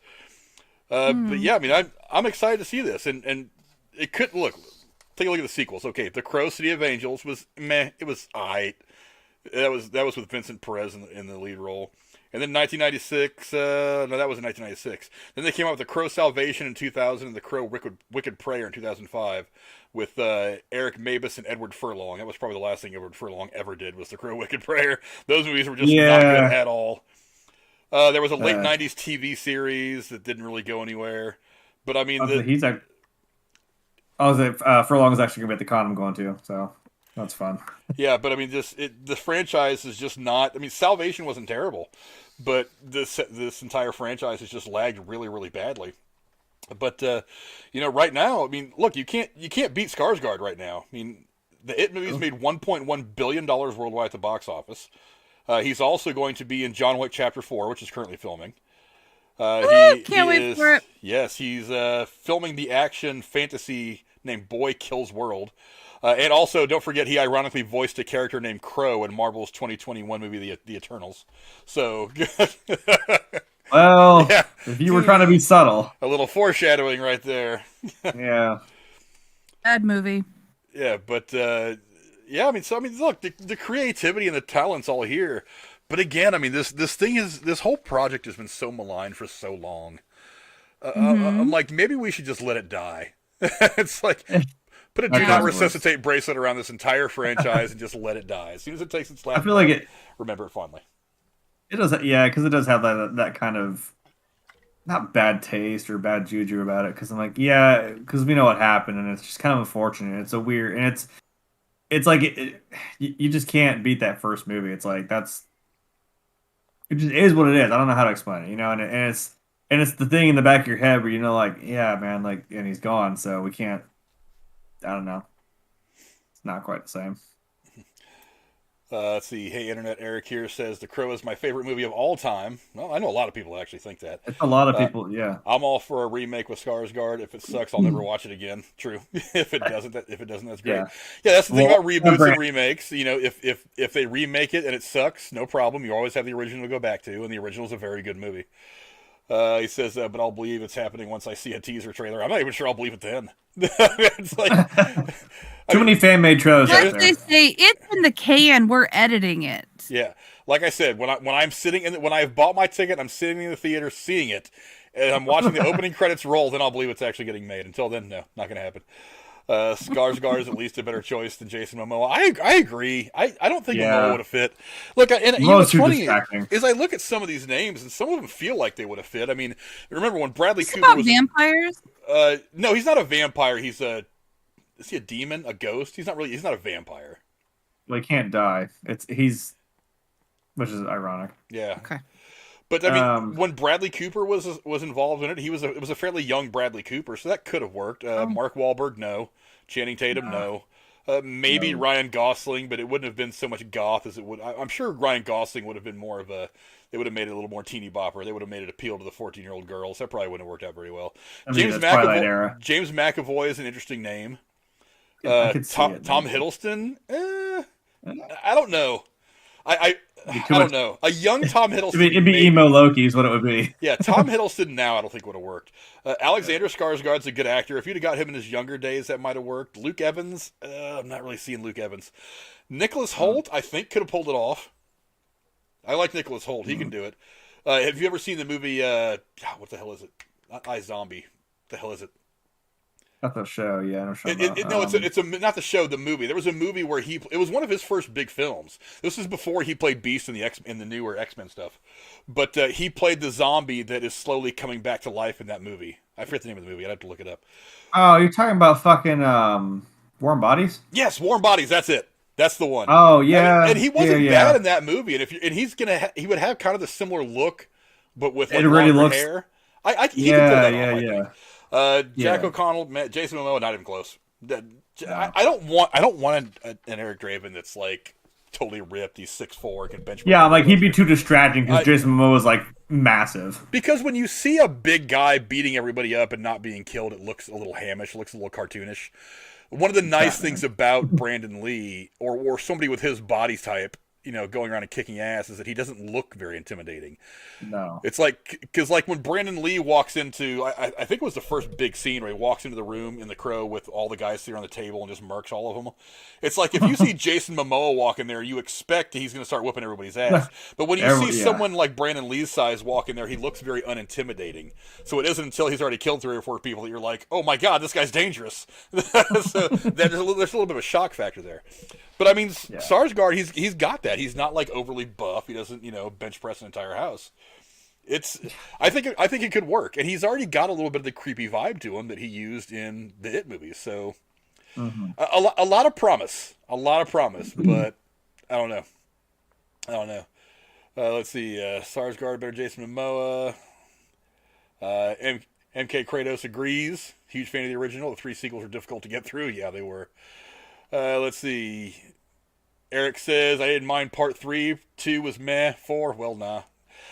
A: But yeah, I mean, I'm excited to see this, and it could look. Take a look at the sequels. Okay, The Crow, City of Angels was meh. It was aight. That was with Vincent Perez in the lead role. And then 1996, no, that was in 1996. Then they came out with The Crow Salvation in 2000 and The Crow Wicked Prayer in 2005 with Eric Mabus and Edward Furlong. That was probably the last thing Edward Furlong ever did was The Crow Wicked Prayer. Those movies were just not good at all. There was a late 90s TV series that didn't really go anywhere. But I mean...
B: Furlong is actually going to be at the con I'm going to, so that's fun.
A: Yeah, but I mean, the franchise is just not... I mean, Salvation wasn't terrible, but this entire franchise has just lagged really, really badly. But, right now, I mean, look, you can't beat Skarsgård right now. I mean, the It movies made $1.1 billion worldwide at the box office. He's also going to be in John Wick Chapter 4, which is currently filming.
C: Can't wait for it.
A: Yes, he's filming the action fantasy named Boy Kills World. And also, don't forget, he ironically voiced a character named Crow in Marvel's 2021 movie, The Eternals. So,
B: well, yeah. If you were trying to be subtle.
A: A little foreshadowing right there.
B: Yeah.
C: Bad movie.
A: Yeah, but, look, the creativity and the talent's all here. But again, I mean, this whole project has been so maligned for so long. I'm like, maybe we should just let it die. It's like, put a do not resuscitate bracelet around this entire franchise and just let it die. As soon as it takes its last,
B: I feel like
A: remember it fondly.
B: It does, yeah, because it does have that kind of not bad taste or bad juju about it. Because I'm like, yeah, because we know what happened, and it's just kind of unfortunate. It's a weird, and it's like you just can't beat that first movie. It's like it just is what it is. I don't know how to explain it, and it's the thing in the back of your head where like, yeah, man, like, and he's gone, so we can't. I don't know. It's not quite the same.
A: Let's see. Hey, Internet Eric here says The Crow is my favorite movie of all time. Well, I know a lot of people actually think that.
B: It's a lot of people, yeah.
A: I'm all for a remake with Skarsgård. If it sucks, I'll never watch it again. True. If it doesn't, that's great. Yeah, that's the thing about reboots and remakes. If they remake it and it sucks, no problem. You always have the original to go back to, and the original is a very good movie. He says, but I'll believe it's happening once I see a teaser trailer. I'm not even sure I'll believe it then. It's like
B: too many fan-made trailers.
C: As they say, it's in the can. We're editing it.
A: Yeah, like I said, when I've bought my ticket, I'm sitting in the theater seeing it, and I'm watching the opening credits roll. Then I'll believe it's actually getting made. Until then, no, not going to happen. Skarsgård is at least a better choice than Jason Momoa. I agree. I don't think Momoa would have fit. Look, and what's funny is I look at some of these names, and some of them feel like they would have fit. I mean, remember when Bradley Cooper was
C: vampires?
A: No, he's not a vampire. Is he a demon? A ghost? He's not a vampire.
B: Well, he can't die. Which is ironic.
A: Yeah.
C: Okay.
A: But I mean, when Bradley Cooper was involved in it, it was a fairly young Bradley Cooper, so that could have worked. Mark Wahlberg, no. Channing Tatum, no. Maybe Ryan Gosling, but it wouldn't have been so much goth as it would. I'm sure Ryan Gosling would have been more of a. They would have made it a little more teeny bopper. They would have made it appeal to the 14-year-old girls. That probably wouldn't have worked out very well. James McAvoy is an interesting name. Tom Hiddleston. I don't know. I don't know. A young Tom Hiddleston.
B: It'd be emo Loki is what it would be.
A: Yeah, Tom Hiddleston now I don't think would have worked. Alexander Skarsgård's a good actor. If you'd have got him in his younger days, that might have worked. Luke Evans, I'm not really seeing Luke Evans. Nicholas Hoult, I think, could have pulled it off. I like Nicholas Hoult. He can do it. Have you ever seen the movie, what the hell is it? Not iZombie. What the hell is it?
B: Not the show, yeah. No,
A: It's not the show, the movie. There was a movie where it was one of his first big films. This is before he played Beast in the newer X-Men stuff. But he played the zombie that is slowly coming back to life in that movie. I forget the name of the movie. I'd have to look it up.
B: Oh, you're talking about fucking Warm Bodies?
A: Yes, Warm Bodies. That's it. That's the one.
B: Oh yeah,
A: and he wasn't bad in that movie. And he would have kind of the similar look, but with like longer hair. He could pull that off. Jack O'Connell, Jason Momoa, not even close. I don't want an Eric Draven that's like totally ripped. He's 6'4", can bench.
B: Yeah, like he'd be too distracting because Jason Momoa is like massive.
A: Because when you see a big guy beating everybody up and not being killed, it looks a little hamish. It looks a little cartoonish. One of the nice things about Brandon Lee or somebody with his body type, going around and kicking ass, is that he doesn't look very intimidating.
B: No.
A: It's like, because like when Brandon Lee walks into, I think it was the first big scene where he walks into the room in The Crow with all the guys sitting on the table and just murks all of them. It's like if you see Jason Momoa walk in there, you expect he's going to start whooping everybody's ass. But when you see someone like Brandon Lee's size walk in there, he looks very unintimidating. So it isn't until he's already killed 3 or 4 people that you're like, oh my god, this guy's dangerous. So there's a little bit of a shock factor there. But I mean, Skarsgård, he's got that. He's not like overly buff. He doesn't, bench press an entire house. I think it could work, and he's already got a little bit of the creepy vibe to him that he used in the It movies. So a lot of promise, but I don't know. Let's see, Skarsgård better Jason Momoa. MK Kratos agrees. Huge fan of the original. The 3 sequels were difficult to get through. Yeah, they were. Let's see. Eric says, I didn't mind part 3. 2 was meh. 4, well, nah.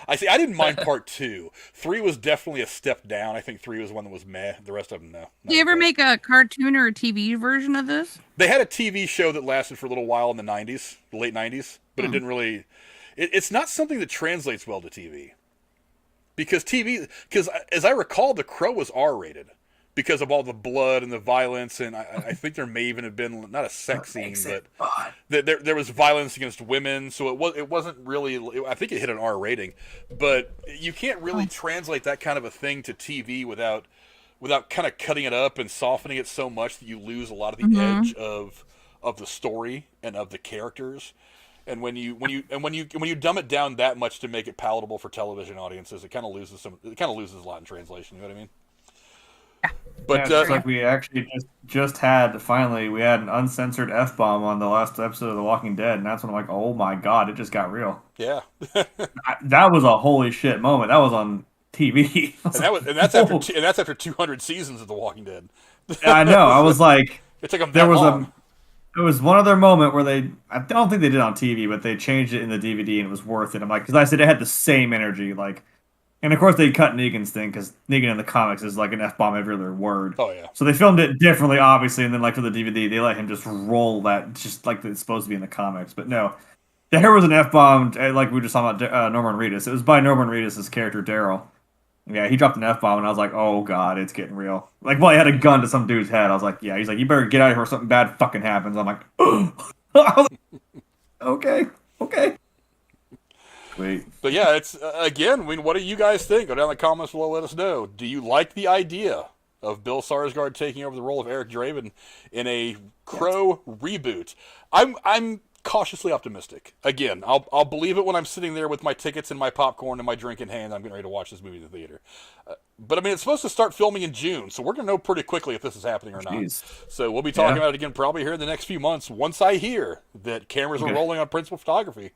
A: I didn't mind part 2. 3 was definitely a step down. I think 3 was one that was meh. The rest of them, no.
C: Did you ever make a cartoon or a TV version of this?
A: They had a TV show that lasted for a little while in the 90s, the late 90s, but it didn't really... It's not something that translates well to TV. Because as I recall, The Crow was R-rated. Because of all the blood and the violence, and I think there may even have been not a sex scene, but there was violence against women, so it wasn't really. I think it hit an R rating, but you can't really translate that kind of a thing to TV without kind of cutting it up and softening it so much that you lose a lot of the edge of the story and of the characters. And when you dumb it down that much to make it palatable for television audiences, it kind of loses a lot in translation. You know what I mean?
B: But it's like we actually just had an uncensored F-bomb on the last episode of The Walking Dead, and that's when I'm like, oh my god, it just got real.
A: Yeah.
B: That was a holy shit moment. That was on TV.
A: That's after 200 seasons of The Walking Dead.
B: I know. I was like,
A: it took them that long.
B: There was one other moment where I don't think they did it on TV, but they changed it in the DVD and it was worth it. I'm like, because I said it had the same energy, like. And of course they cut Negan's thing because Negan in the comics is like an F-bomb every other word.
A: Oh yeah.
B: So they filmed it differently, obviously, and then like for the DVD they let him just roll that just like it's supposed to be in the comics. But no, there was an F-bomb like we were just talking about Norman Reedus. It was by Norman Reedus' character Daryl. Yeah, he dropped an F-bomb and I was like, oh god, it's getting real. Like, well, he had a gun to some dude's head. I was like, yeah. He's like, you better get out of here or something bad fucking happens. I'm like, oh. Okay. Wait.
A: But yeah, it's again. I mean, what do you guys think? Go down in the comments below. Let us know. Do you like the idea of Bill Skarsgård taking over the role of Eric Draven in a Crow reboot? I'm cautiously optimistic. Again, I'll believe it when I'm sitting there with my tickets and my popcorn and my drink in hand. I'm getting ready to watch this movie in the theater. But I mean, it's supposed to start filming in June, so we're gonna know pretty quickly if this is happening or not. So we'll be talking about it again probably here in the next few months. Once I hear that cameras are rolling on principal photography.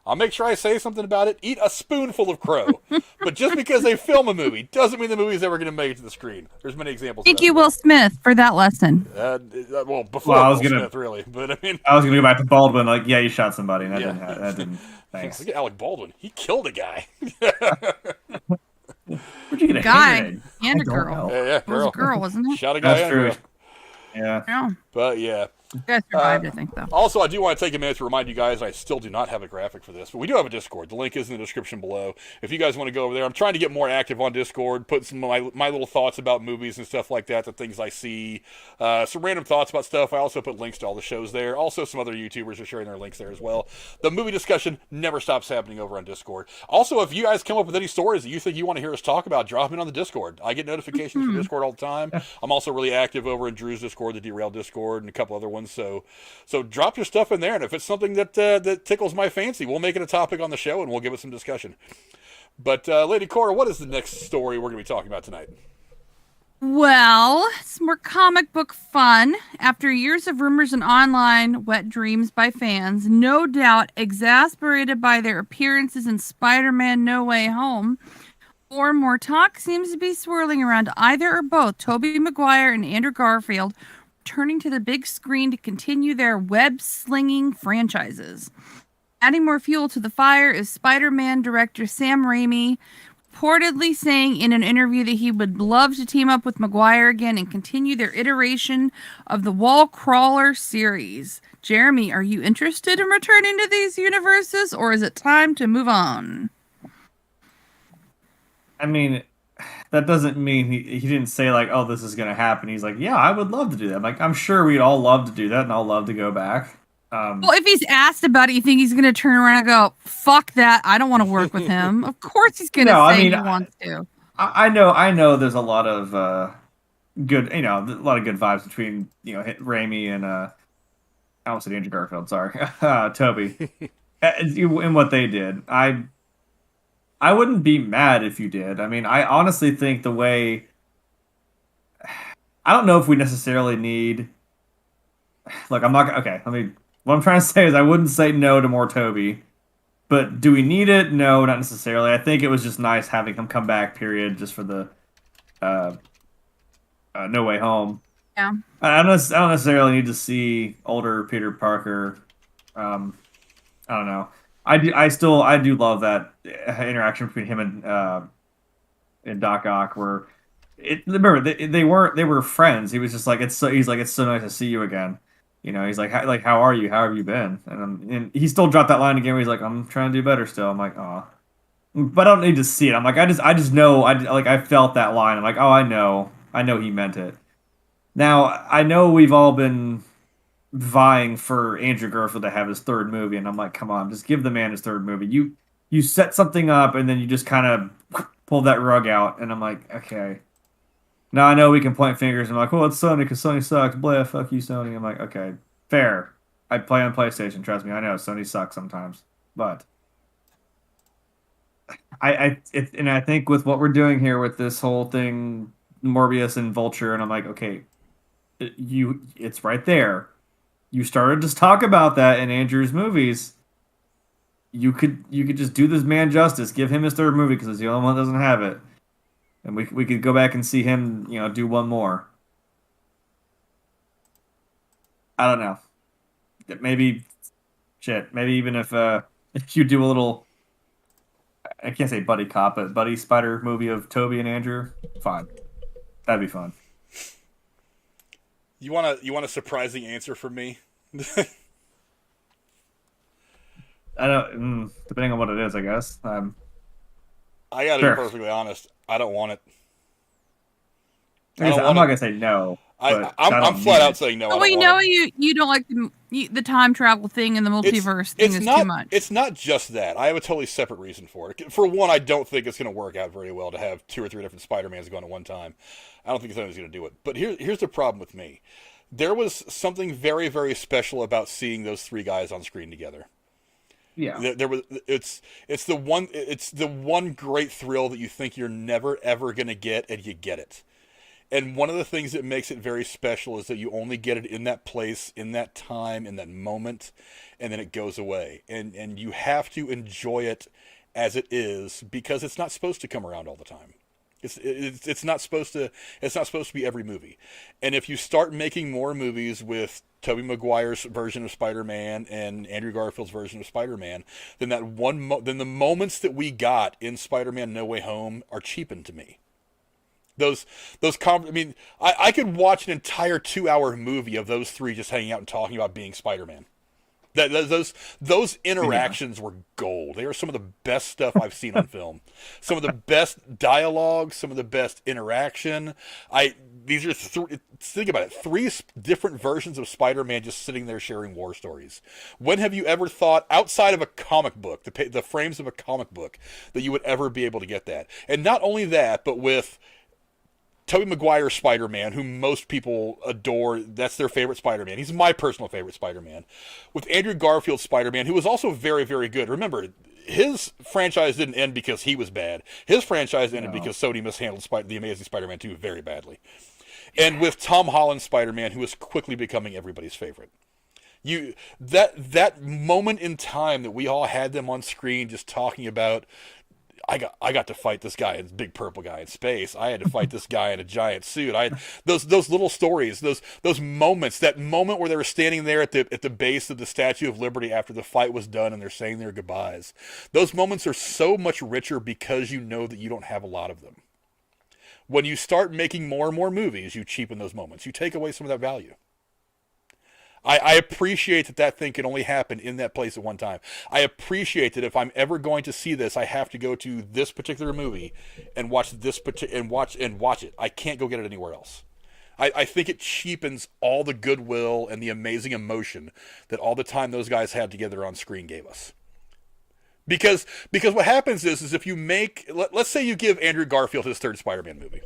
A: I'll make sure I say something about it. Eat a spoonful of crow. But just because they film a movie doesn't mean the movie's ever going to make it to the screen. There's many examples.
C: Thank you, Will Smith, for that lesson.
A: Before Smith, really. But I mean,
B: I was going to go back to Baldwin. Like, yeah, you shot somebody. And that didn't. Thanks.
A: Look at Alec Baldwin. He killed a guy.
B: Where'd you get a
C: guy and a girl?
A: Yeah,
C: It was a girl, wasn't it?
A: Shot a guy.
B: That's true.
A: Yeah. But yeah.
C: You guys survived, I think, though.
A: Also, I do want to take a minute to remind you guys I still do not have a graphic for this, but we do have a Discord. The link is in the description below. If you guys want to go over there, I'm trying to get more active on Discord, put some of my little thoughts about movies and stuff like that, the things I see, some random thoughts about stuff. I also put links to all the shows there. Also, some other YouTubers are sharing their links there as well. The movie discussion never stops happening over on Discord. Also, if you guys come up with any stories that you think you want to hear us talk about, drop them in on the Discord. I get notifications from Discord all the time. I'm also really active over in Drew's Discord, the Derailed Discord, and a couple other ones. So drop your stuff in there, and if it's something that tickles my fancy, we'll make it a topic on the show, and we'll give it some discussion. But Lady Cora, what is the next story we're going to be talking about tonight?
C: Well, it's more comic book fun. After years of rumors and online wet dreams by fans, no doubt exasperated by their appearances in Spider-Man No Way Home, more and more talk seems to be swirling around either or both Tobey Maguire and Andrew Garfield turning to the big screen to continue their web-slinging franchises. Adding more fuel to the fire is Spider-Man director Sam Raimi, reportedly saying in an interview that he would love to team up with Maguire again and continue their iteration of the Wall Crawler series. Jeremy, are you interested in returning to these universes, or is it time to move on?
B: I mean, that doesn't mean he didn't say like, oh, this is going to happen. He's like, yeah, I would love to do that. Like, I'm sure we'd all love to do that, and I'll love to go back.
C: Well, if he's asked about it, you think he's going to turn around and go, fuck that, I don't want to work with him? Of course he's going to say he wants to.
B: I know there's a lot of good, a lot of good vibes between, Raimi and, I almost said Andrew Garfield, sorry, Toby, and what they did. I wouldn't be mad if you did. I mean, I honestly think the way... I don't know if we necessarily need... Look, I'm not... Okay, what I'm trying to say is I wouldn't say no to more Toby. But do we need it? No, not necessarily. I think it was just nice having him come back, period, just for the No Way Home.
C: Yeah.
B: I don't necessarily need to see older Peter Parker. I don't know. I do love that interaction between him and Doc Ock, where remember they were friends. He was just like, it's so nice to see you again. He's like how are you? How have you been? And he still dropped that line again where he's like, I'm trying to do better still. I'm like, oh, but I don't need to see it. I'm like, I just know, I felt that line. I'm like, oh, I know he meant it. Now I know we've all been vying for Andrew Garfield to have his third movie, and I'm like, come on, just give the man his third movie. You set something up, and then you just kind of pull that rug out, and I'm like, okay. Now I know we can point fingers, and I'm like, well, it's Sony because Sony sucks. Blah, fuck you, Sony. I'm like, okay, fair. I play on PlayStation. Trust me, I know Sony sucks sometimes, but I think with what we're doing here with this whole thing, Morbius and Vulture, and I'm like, okay, it's right there. You started to talk about that in Andrew's movies. You could just do this man justice. Give him his third movie because it's the only one that doesn't have it, and we could go back and see him, do one more. I don't know. Maybe even if you do a little, I can't say buddy cop, but buddy spider movie of Toby and Andrew, fine. That'd be fun.
A: You want a surprising answer from me?
B: I don't. Depending on what it is, I guess.
A: I gotta be perfectly honest. I don't want it.
B: I'm not gonna say no.
A: I'm flat out saying no.
C: Well, you don't like the time travel thing and the multiverse thing is too much.
A: It's not just that. I have a totally separate reason for it. For one, I don't think it's going to work out very well to have 2 or 3 different Spider-Mans going at one time. I don't think Sony's going to do it. But here's the problem with me. There was something very, very special about seeing those 3 guys on screen together.
B: Yeah.
A: It's the one great thrill that you think you're never ever going to get, and you get it. And one of the things that makes it very special is that you only get it in that place, in that time, in that moment, and then it goes away. And you have to enjoy it as it is, because it's not supposed to come around all the time. It's not supposed to be every movie. And if you start making more movies with Tobey Maguire's version of Spider-Man and Andrew Garfield's version of Spider-Man, then then the moments that we got in Spider-Man No Way Home are cheapened to me. I mean, I could watch an entire 2-hour movie of those three just hanging out and talking about being Spider-Man. Those interactions were gold. They are some of the best stuff I've seen on film. Some of the best dialogue, some of the best interaction. These are think about it, 3 different versions of Spider-Man just sitting there sharing war stories. When have you ever thought, outside of a comic book, the frames of a comic book, that you would ever be able to get that? And not only that, but with Tobey Maguire's Spider-Man, who most people adore, that's their favorite Spider-Man. He's my personal favorite Spider-Man. With Andrew Garfield's Spider-Man, who was also very, very good. Remember, his franchise didn't end because he was bad. His franchise ended because Sony mishandled The Amazing Spider-Man 2 very badly. And with Tom Holland's Spider-Man, who was quickly becoming everybody's favorite. That moment in time that we all had them on screen just talking about, I got to fight this guy, this big purple guy in space. I had to fight this guy in a giant suit. I had those little stories, those moments. That moment where they were standing there at the base of the Statue of Liberty after the fight was done, and they're saying their goodbyes. Those moments are so much richer because you know that you don't have a lot of them. When you start making more and more movies, you cheapen those moments. You take away some of that value. I appreciate that thing can only happen in that place at one time. I appreciate that if I'm ever going to see this, I have to go to this particular movie and watch watch it. I can't go get it anywhere else. I think it cheapens all the goodwill and the amazing emotion that all the time those guys had together on screen gave us. Because what happens is if you let's say you give Andrew Garfield his 3rd Spider-Man movie.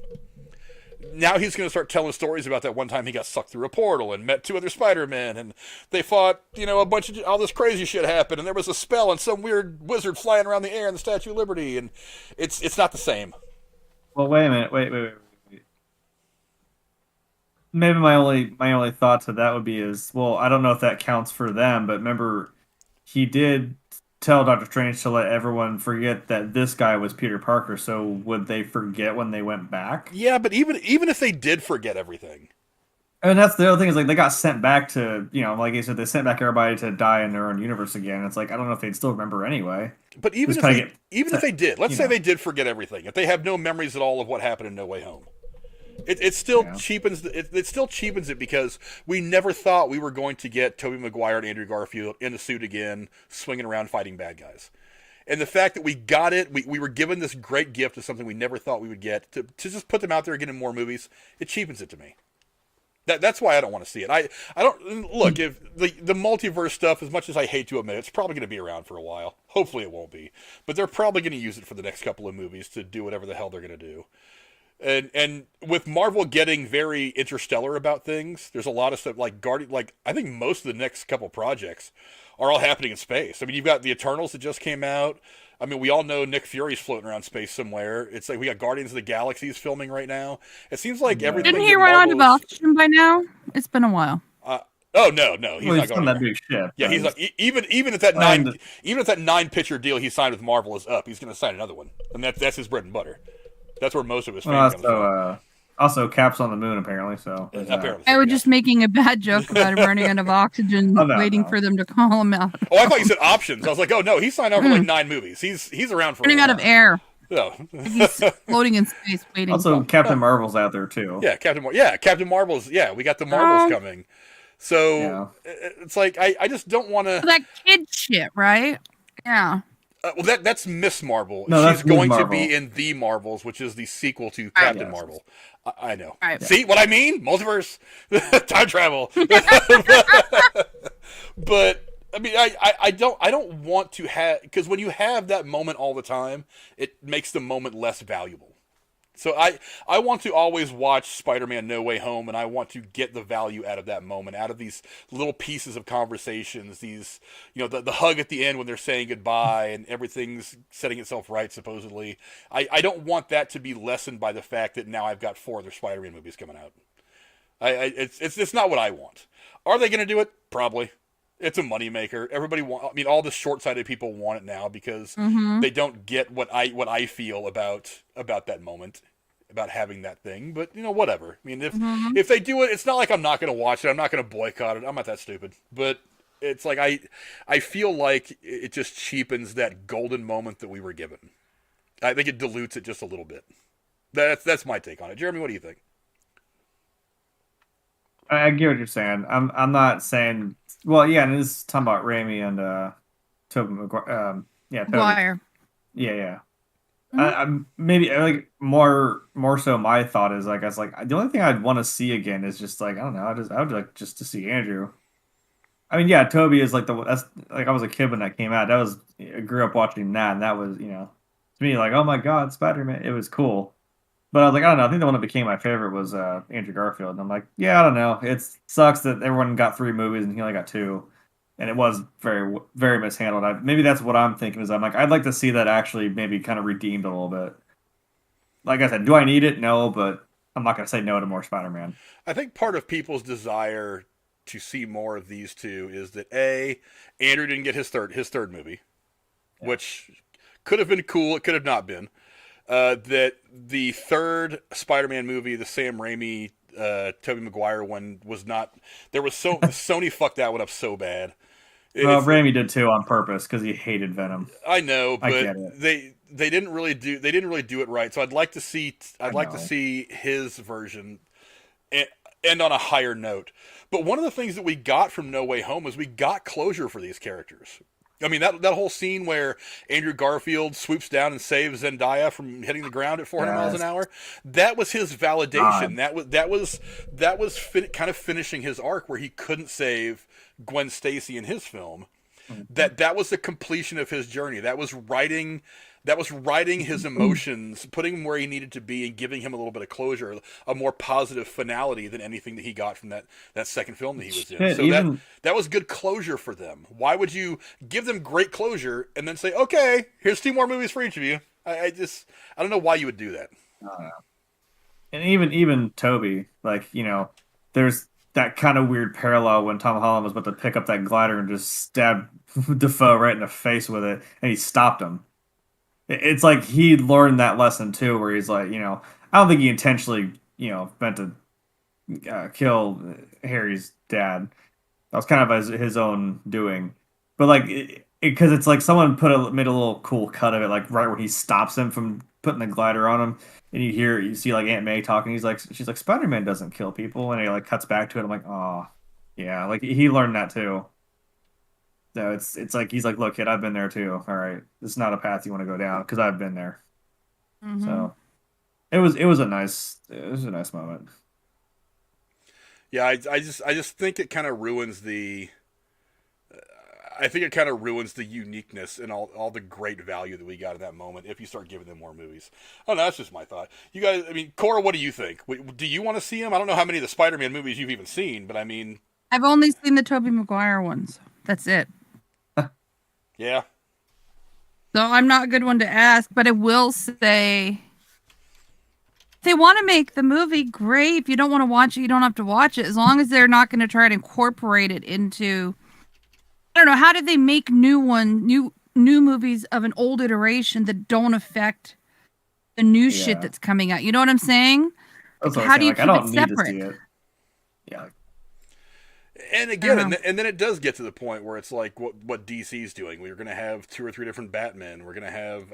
A: Now he's going to start telling stories about that one time he got sucked through a portal and met 2 other Spider-Men, and they fought, a bunch of, all this crazy shit happened, and there was a spell and some weird wizard flying around the air in the Statue of Liberty, and it's not the same.
B: Well, wait a minute. Wait. Maybe my only thought to that would be I don't know if that counts for them, but remember, he did tell Doctor Strange to let everyone forget that this guy was Peter Parker, so would they forget when they went back?
A: Yeah, but even if they did forget everything.
B: And that's the other thing, is like they got sent back to, like you said, they sent back everybody to die in their own universe again. It's like, I don't know if they'd still remember anyway.
A: But even if they did, let's say they did forget everything. If they have no memories at all of what happened in No Way Home. It still cheapens it because we never thought we were going to get Tobey Maguire and Andrew Garfield in a suit again, swinging around fighting bad guys. And the fact that we got it, we were given this great gift of something we never thought we would get, to just put them out there again in more movies, it cheapens it to me. That's why I don't want to see it. I don't look, if the multiverse stuff, as much as I hate to admit, it's probably going to be around for a while. Hopefully it won't be, but they're probably going to use it for the next couple of movies to do whatever the hell they're going to do. And with Marvel getting very interstellar about things, there's a lot of stuff like I think most of the next couple projects are all happening in space. I mean, you've got the Eternals that just came out. I mean, we all know Nick Fury's floating around space somewhere. It's like we got Guardians of the Galaxies filming right now. It seems like everything.
C: Didn't he run onto oxygen by now? It's been a while.
A: Oh no, he's not going.
B: That big ship.
A: Yeah, he's like even if that 9-pitcher deal he signed with Marvel is up, he's going to sign another one, and that's his bread and butter. That's where most of his fame comes from.
B: Also, Cap's on the moon, apparently. So
A: apparently,
C: I was just making a bad joke about him running out of oxygen, waiting for them to call him out.
A: Oh, I thought you said options. I was like, oh no, he signed up for like 9 movies. He's around for
C: running out of air.
A: Yeah.
C: He's floating in space, waiting.
B: Also, Captain Marvel's out there too.
A: Yeah, Captain Marvel's. Yeah, we got the Marvels coming. So it's like I just don't want to.
C: That kid shit, right? Yeah.
A: Well, that's Miss Marvel.
B: No,
A: she's going to be in The Marvels, which is the sequel to Captain Marvel. I know.
C: Right.
A: See what I mean? Multiverse, time travel. But I mean, I don't want to have, because when you have that moment all the time, it makes the moment less valuable. So I want to always watch Spider-Man No Way Home, and I want to get the value out of that moment, out of these little pieces of conversations, these, the hug at the end when they're saying goodbye and everything's setting itself right, supposedly. I don't want that to be lessened by the fact that now I've got 4 other Spider-Man movies coming out. It's not what I want. Are they going to do it? Probably. It's a moneymaker. Everybody all the short-sighted people want it now because they don't get what I feel about that moment, about having that thing. But whatever. I mean, if they do it, it's not like I'm not going to watch it. I'm not going to boycott it. I'm not that stupid. But it's like I feel like it just cheapens that golden moment that we were given. I think it dilutes it just a little bit. That's my take on it. Jeremy, what do you think?
B: I get what you're saying. I'm not saying. Well, yeah, and it's talking about Raimi and Tobey Maguire. Yeah, Tobey.
C: Maguire.
B: Yeah.
C: Mhm.
B: I'm maybe like more so. My thought is like I was like the only thing I'd want to see again is just like I don't know. I would like just to see Andrew. I mean, yeah, Toby is like that's like I was a kid when that came out. That was I grew up watching that, and that was to me like oh my God, Spider-Man. It was cool, but I was like I don't know. I think the one that became my favorite was Andrew Garfield, and I'm like yeah, I don't know. It sucks that everyone got 3 movies and he only got 2, and it was very mishandled. Maybe that's what I'm thinking is I'm like I'd like to see that actually maybe kind of redeemed a little bit. Like I said, do I need it? No, but I'm not gonna say no to more Spider-Man.
A: I think part of people's desire to see more of these two is that Andrew didn't get his third movie, which could have been cool. It could have not been. That the third Spider-Man movie, the Sam Raimi, Tobey Maguire one, was not. There was Sony fucked that one up so bad.
B: Well, Raimi did too on purpose because he hated Venom.
A: I know, but
B: I get it.
A: they didn't really do it right. So I'd like to see his version end on a higher note. But one of the things that we got from No Way Home is we got closure for these characters. I mean, that whole scene where Andrew Garfield swoops down and saves Zendaya from hitting the ground at 400 miles an hour, that was his validation. That was kind of finishing his arc where he couldn't save Gwen Stacy in his film. That was the completion of his journey. That was writing his emotions, putting him where he needed to be, and giving him a little bit of closure, a more positive finality than anything that he got from that second film that he was in. So that was good closure for them. Why would you give them great closure and then say, okay, here's 2 more movies for each of you? I don't know why you would do that.
B: And even Toby, like there's that kind of weird parallel when Tom Holland was about to pick up that glider and just stab Defoe right in the face with it, and he stopped him. It's like he learned that lesson too, where he's like, I don't think he intentionally, meant to kill Harry's dad. That was kind of his own doing, but like, because it's like someone made a little cool cut of it, like right where he stops him from putting the glider on him, and you see like Aunt May talking. She's like, Spider-Man doesn't kill people, and he like cuts back to it. I'm like, oh, yeah, like he learned that too. So it's like he's like, look, kid, I've been there too. All right, this is not a path you want to go down because I've been there.
C: Mm-hmm.
B: So it was a nice moment.
A: Yeah, I just think it kind of ruins the. I think it kind of ruins the uniqueness and all the great value that we got in that moment if you start giving them more movies. Oh, no, that's just my thought. You guys, I mean, Cora, what do you think? Do you want to see him? I don't know how many of the Spider-Man movies you've even seen, but I mean,
C: I've only seen the Tobey Maguire ones. That's it.
A: Yeah.
C: So I'm not a good one to ask, but I will say if they want to make the movie, great. If you don't want to watch it, you don't have to watch it. As long as they're not going to try to incorporate it into, I don't know, how did they make new movies of an old iteration that don't affect the new shit that's coming out? You know what I'm saying?
B: Like,
C: how do you keep it separate?
B: To see it. Yeah.
A: And again, and then it does get to the point where it's like what DC's doing. We're going to have 2 or 3 different Batmen. We're going to have.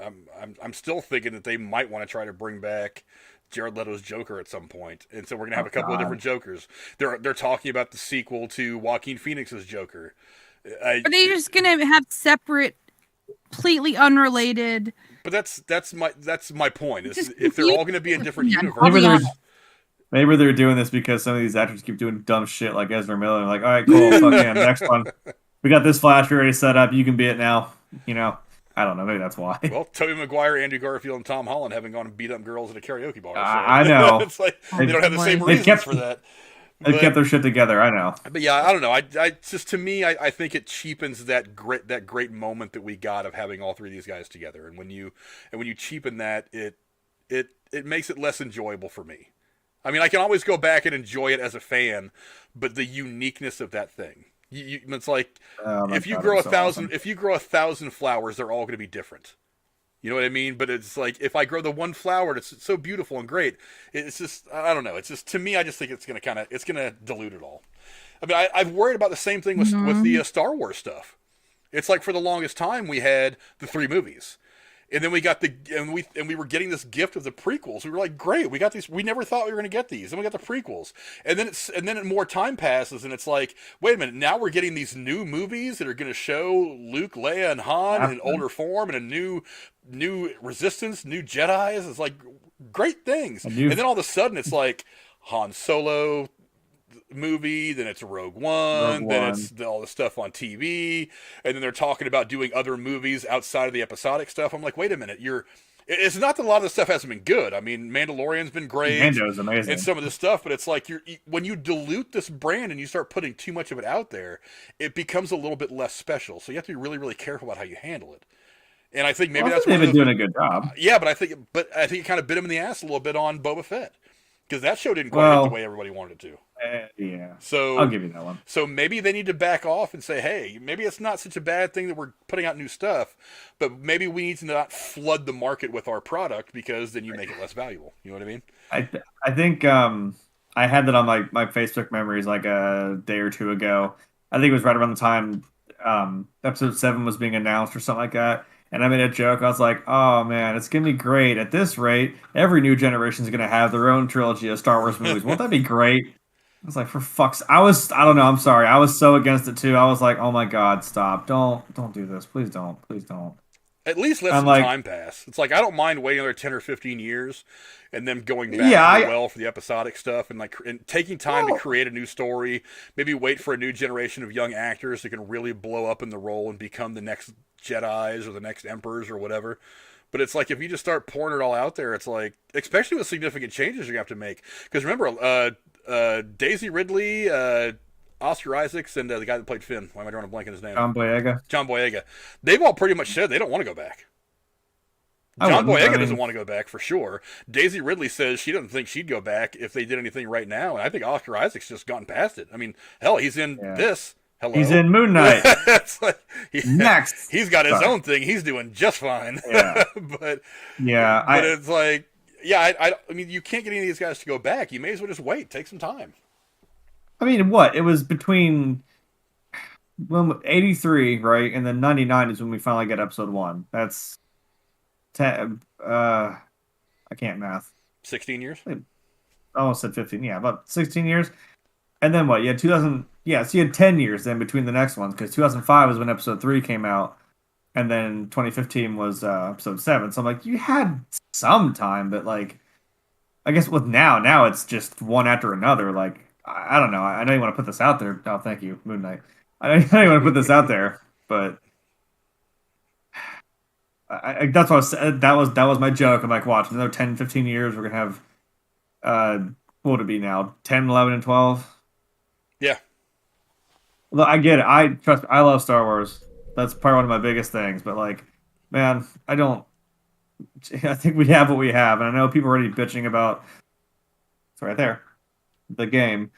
A: I'm still thinking that they might want to try to bring back Jared Leto's Joker at some point, and so we're going to have a couple of different Jokers. They're talking about the sequel to Joaquin Phoenix's Joker.
C: Are they just going to have separate, completely unrelated?
A: But that's my point. Is if they're all going to be in different universes.
B: Maybe they're doing this because some of these actors keep doing dumb shit like Ezra Miller. Like, all right, cool, fuck yeah, next one. We got this Flash already set up. You can be it now. I don't know. Maybe that's why.
A: Well, Tobey Maguire, Andrew Garfield, and Tom Holland haven't gone and beat up girls at a karaoke bar. So.
B: I know.
A: It's like they don't have the same reasons for that.
B: They've kept their shit together. I know.
A: But yeah, I don't know. I just to me, I think it cheapens that great moment that we got of having all 3 of these guys together. And when you cheapen that, it makes it less enjoyable for me. I mean, I can always go back and enjoy it as a fan, but the uniqueness of that thing, it's like if you grow 1,000 flowers, they're all going to be different. You know what I mean? But it's like if I grow the one flower, it's so beautiful and great. It's just I don't know. It's just to me, I just think it's going to dilute it all. I mean, I've worried about the same thing with the Star Wars stuff. It's like for the longest time we had the 3 movies. And then we got we were getting this gift of the prequels. We were like, great, we got these. We never thought we were going to get these. And we got the prequels. And then more time passes, and it's like, wait a minute, now we're getting these new movies that are going to show Luke, Leia, and Han in an older form and a new Resistance, new Jedis. It's like great things. And then all of a sudden, it's like Han Solo movie, then it's Rogue One, then it's all the stuff on TV, and then they're talking about doing other movies outside of the episodic stuff. I'm like, wait a minute, it's not that a lot of the stuff hasn't been good. I mean, Mandalorian's been great,
B: Mando's amazing,
A: and some of this stuff, but it's like when you dilute this brand and you start putting too much of it out there, it becomes a little bit less special. So you have to be really, really careful about how you handle it. And I think maybe that's
B: they've been doing a good job.
A: Yeah, but I think it kind of bit him in the ass a little bit on Boba Fett, because that show didn't quite hit the way everybody wanted it to.
B: Yeah.
A: So
B: I'll give you that one.
A: So maybe they need to back off and say, hey, maybe it's not such a bad thing that we're putting out new stuff, but maybe we need to not flood the market with our product, because then you make it less valuable. You know what I mean?
B: I think I had that on my Facebook memories like a day or two ago. I think it was right around the time episode 7 was being announced or something like that. And I made a joke. I was like, oh, man, it's going to be great. At this rate, every new generation is going to have their own trilogy of Star Wars movies. Won't that be great? I was like, for fuck's... I don't know. I'm sorry. I was so against it, too. I was like, oh, my God, stop. Don't do this. Please don't. Please don't.
A: At least let some time pass. It's like, I don't mind waiting another 10 or 15 years and then going back for the episodic stuff and taking time to create a new story. Maybe wait for a new generation of young actors that can really blow up in the role and become the next Jedis or the next Emperors or whatever. But it's like, if you just start pouring it all out there, it's like, especially with significant changes you're going to have to make. Because remember, Daisy Ridley, Oscar Isaacs, and the guy that played Finn. Why am I drawing a blank on his name?
B: John Boyega.
A: They've all pretty much said they don't want to go back. John Boyega doesn't want to go back for sure. Daisy Ridley says she doesn't think she'd go back if they did anything right now. And I think Oscar Isaac's just gotten past it. I mean, hell, he's in this. Hello.
B: He's in Moon Knight. Next.
A: He's got his own thing. He's doing just fine.
B: Yeah.
A: but it's like, I mean, you can't get any of these guys to go back. You may as well just wait. Take some time.
B: I mean, it was between 83, right? And then 99 is when we finally get episode 1. That's 10, I can't math.
A: 16 years?
B: I almost said 15. Yeah, about 16 years. And then what? Yeah, 2000. Yeah, so you had 10 years then between the next ones, because 2005 was when episode 3 came out, and then 2015 was episode 7. So I'm like, you had some time, but like, I guess with now it's just one after another. Like, I don't know. I know you want to put this out there. Oh, thank you, Moon Knight. I know you want to put this out there, but that's what I was, that was my joke. I'm like, watch, another 10, 15 years, we're going to have, what would it be now? 10, 11, and 12?
A: Yeah.
B: Look, I get it. I love Star Wars. That's probably one of my biggest things. But like, man, I think we have what we have. And I know people are already bitching about, it's right there, the game.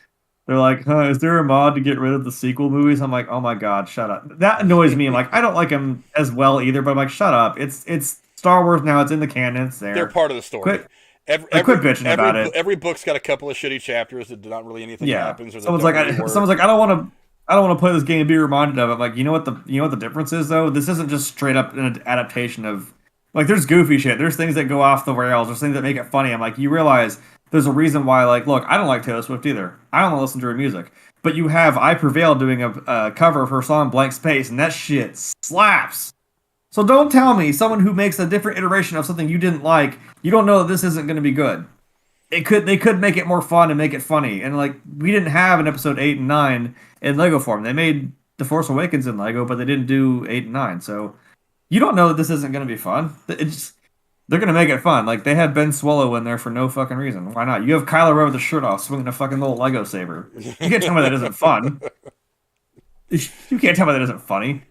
B: They're like, is there a mod to get rid of the sequel movies? I'm like, oh my God, shut up. That annoys me. I'm like, I don't like them as well either, but I'm like, shut up. It's Star Wars now. It's in the canon. It's there.
A: They're part of the story.
B: Quit bitching about it.
A: Every book's got a couple of shitty chapters that not really anything happens. Or
B: someone's like, I don't want to play this game and be reminded of it. I'm like, you know what the difference is though? This isn't just straight up an adaptation of, like, there's goofy shit. There's things that go off the rails. There's things that make it funny. I'm like, you realize there's a reason why, like, look, I don't like Taylor Swift either. I don't want to listen to her music. But you have I Prevail doing a cover of her song Blank Space, and that shit slaps. So don't tell me someone who makes a different iteration of something you didn't like, you don't know that this isn't going to be good. They could make it more fun and make it funny. And like, we didn't have an episode 8 and 9 in Lego form. They made The Force Awakens in Lego, but they didn't do 8 and 9. So you don't know that this isn't going to be fun. They're going to make it fun. Like, they had Ben Swallow in there for no fucking reason. Why not? You have Kylo Ren with the shirt off swinging a fucking little Lego saber. You can't tell me that isn't fun. You can't tell me that isn't funny.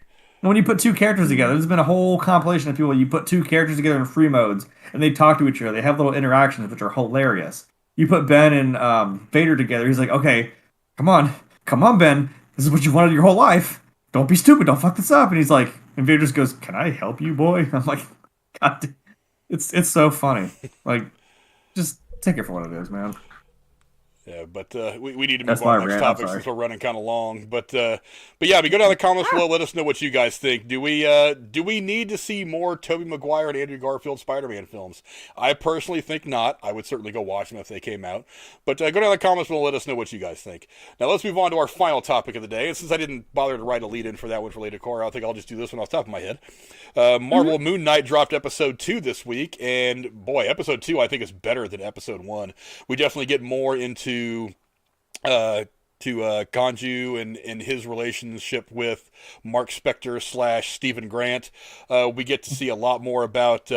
B: And when you put two characters together, there's been a whole compilation of people. You put two characters together in free modes, and they talk to each other. They have little interactions, which are hilarious. You put Ben and Vader together. He's like, okay, come on, Ben. This is what you wanted your whole life. Don't be stupid. Don't fuck this up. And he's like, and Vader just goes, can I help you, boy? I'm like, God, it's so funny. Like, just take it for what it is, man.
A: Yeah, but we need to
B: That's
A: move on
B: my
A: to the next
B: rant, I'm
A: topic
B: sorry.
A: since we're running kind of long. But yeah, I mean, go down in the comments below. Let us know what you guys think. Do we need to see more Tobey Maguire and Andrew Garfield Spider-Man films? I personally think not. I would certainly go watch them if they came out. But go down in the comments below. Let us know what you guys think. Now let's move on to our final topic of the day. And since I didn't bother to write a lead-in for that one for Lady Cora, I think I'll just do this one off the top of my head. Marvel Moon Knight dropped episode 2 this week, and boy, episode 2 I think is better than episode 1. We definitely get more into Ganju and his relationship with Mark Spector / Stephen Grant. We get to see a lot more about